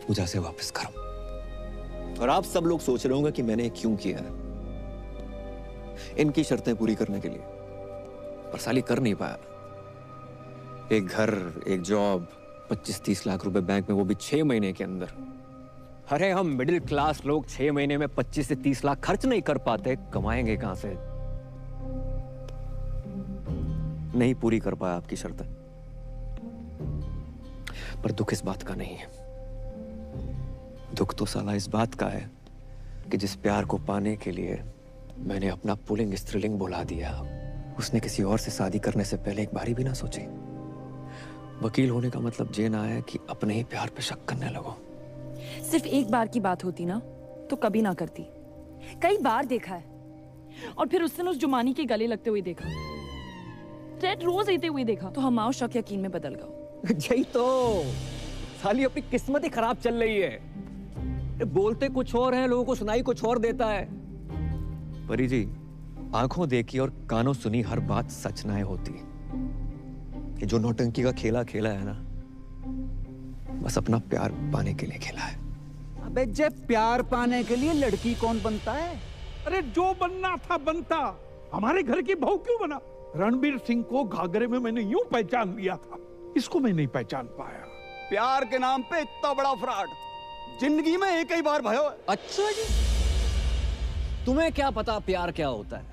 पूजा से वापस कर्म। और आप सब लोग सोच रहे होंगे कि मैंने क्यों किया है, इनकी शर्तें पूरी करने के लिए, पर साली कर नहीं पाया। एक घर, एक जॉब, 25-30 लाख रुपए बैंक में, वो भी 6 महीने के अंदर। अरे हम मिडिल क्लास लोग 6 महीने में 25 से 30 लाख खर्च नहीं कर पाते, कमाएंगे कहां से? नहीं पूरी कर पाया आपकी शर्तें, पर दुख इस बात का नहीं है। दुख तो साला इस बात का है कि जिस प्यार को पाने के लिए मैंने अपना पुल्लिंग स्त्रीलिंग बुला दिया, उसने किसी और से शादी करने से पहले एक बारी भी ना सोची। वकील होने का मतलब ये ना है कि अपने ही प्यार पे शक करने लगो। सिर्फ एक बार की बात होती ना तो कभी ना करती। कई बार देखा है, और फिर उस दिन उस जुमानी के गले लगते हुए देखा, रेड रोज लेते हुए देखा, तो हमारा शक यकीन में बदल गया। यही तो साली अपनी किस्मत ही खराब चल रही है। बोलते कुछ और है, लोगों को सुनाई कुछ और देता है। परी जी, आंखों देखी और कानों सुनी हर बात सच ना होती। ये जो नौटंकी का खेला खेला है ना, बस अपना प्यार पाने के लिए खेला है। अबे जब प्यार पाने के लिए लड़की कौन बनता है? अरे जो बनना था बनता। हमारे घर की बहू क्यों बना? रणबीर सिंह को घाघरे में मैंने यूं पहचान लिया था, इसको मैं नहीं पहचान पाया। प्यार के नाम पे इतना बड़ा फ्रॉड जिंदगी में एक ही बार भयो। अच्छा जी, तुम्हें क्या पता प्यार क्या होता है?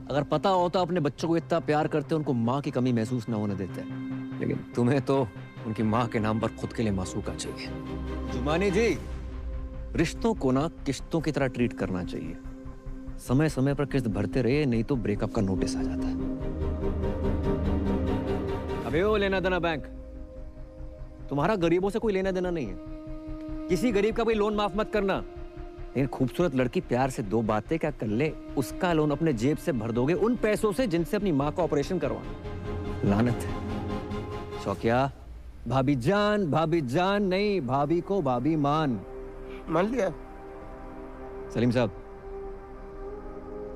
अगर पता होता अपने बच्चों को इतना प्यार करते, उनको माँ की कमी महसूस ना होने देते। लेकिन तुम्हें तो उनकी माँ के नाम पर खुद के लिए मासूका चाहिए। जुमानी जी, रिश्तों को ना किश्तों की तरह ट्रीट करना चाहिए। समय समय पर किस्त भरते रहिए, नहीं तो ब्रेकअप का नोटिस आ जाता है। अबे ओ लेना देना बैंक, तुम्हारा गरीबों से कोई लेना देना नहीं है। किसी गरीब का कोई लोन माफ मत करना। लेकिन खूबसूरत लड़की प्यार से दो बातें क्या कर ले, उसका लोन अपने जेब से भर दोगे, उन पैसों से जिनसे अपनी माँ का ऑपरेशन करवाना। लानत है। शौकिया, भाभी जान नहीं, भाभी को भाभी मान लिया। सलीम साहब,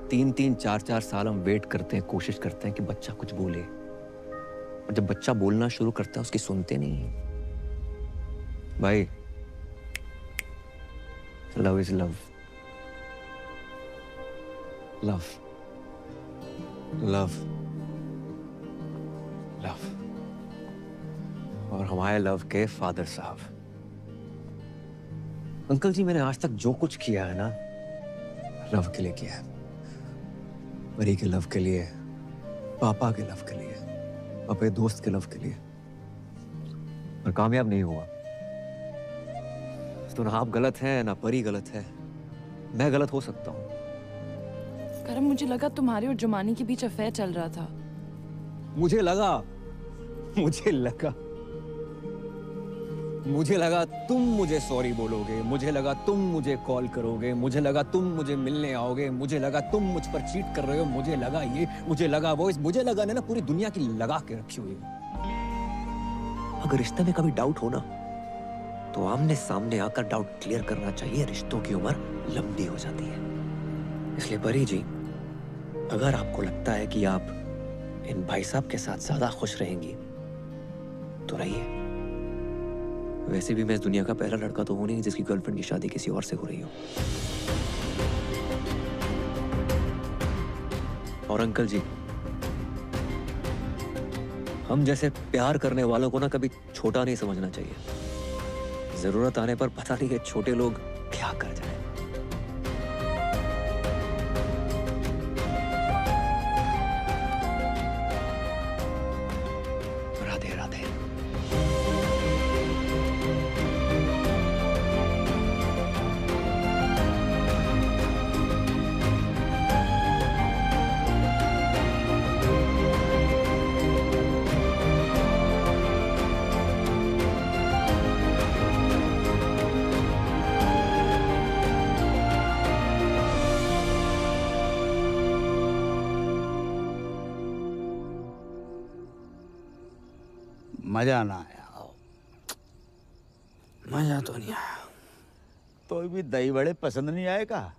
3-3, 4-4 साल हम वेट करते हैं, कोशिश करते हैं कि बच्चा कुछ बोले, और जब बच्चा बोलना शुरू करता है उसकी सुनते नहीं। भाई, love is love, love love love. और हमारे लव के फादर साहब, अंकल जी, मैंने आज तक जो कुछ किया है ना, लव के लिए किया है। परी के लव के लिए, पापा के लव के लिए, अपने दोस्त के लव के लिए, पर कामयाब नहीं हुआ। तो ना आप गलत हैं ना परी गलत है, मैं गलत हो सकता हूँ। करम, मुझे लगा तुम्हारे और जुमानी के बीच अफेयर चल रहा था। मुझे लगा तुम मुझे सॉरी बोलोगे, मुझे लगा तुम मुझे कॉल करोगे, मुझे लगा तुम मुझे मिलने आओगे, मुझे लगा तुम मुझ पर चीट कर रहे हो, मुझे लगा ये, मुझे लगा वो, मुझे लगा ना पूरी दुनिया की लगा के रखी हुई। अगर रिश्ते में कभी डाउट हो ना, तो आमने सामने आकर डाउट क्लियर करना चाहिए। रिश्तों की उम्र लंबी हो जाती है। इसलिए परी जी, अगर आपको लगता है कि आप इन भाई साहब के साथ ज्यादा खुश रहेंगी तो रहिए। वैसे भी मैं इस दुनिया का पहला लड़का तो हूं नहीं जिसकी गर्लफ्रेंड की शादी किसी और से हो रही हो। और अंकल जी, हम जैसे प्यार करने वालों को ना कभी छोटा नहीं समझना चाहिए। जरूरत आने पर पता नहीं है छोटे लोग क्या कर जाए। राधे राधे। मजा ना आया। मजा तो नहीं आया। तो भी दही बड़े पसंद नहीं आए का?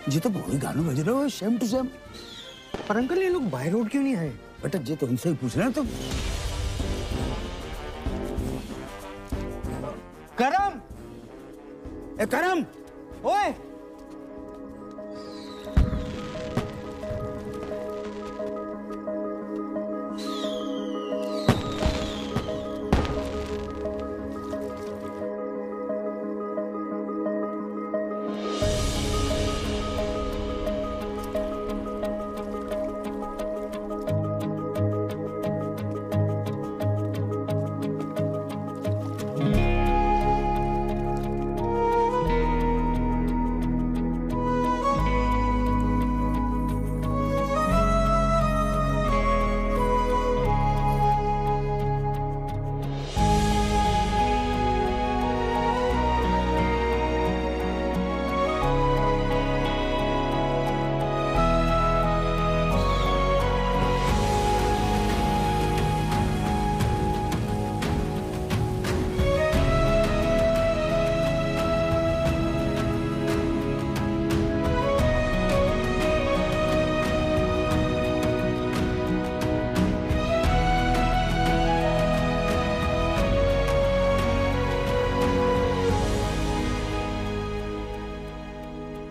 जी तो वही गाना बज रहे हो, सेम टू सेम। पर अंकल, ये लोग बाय रोड क्यों नहीं आए? बेटा जी तो उनसे ही पूछ रहे हैं तुम। करम, ए करम, ओए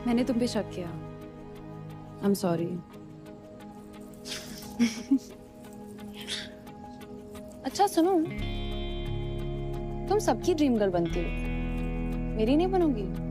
मैंने तुम पे शक किया। I am sorry. अच्छा सुनो, तुम सबकी ड्रीम गर्ल बनती हो, मेरी नहीं बनोगी?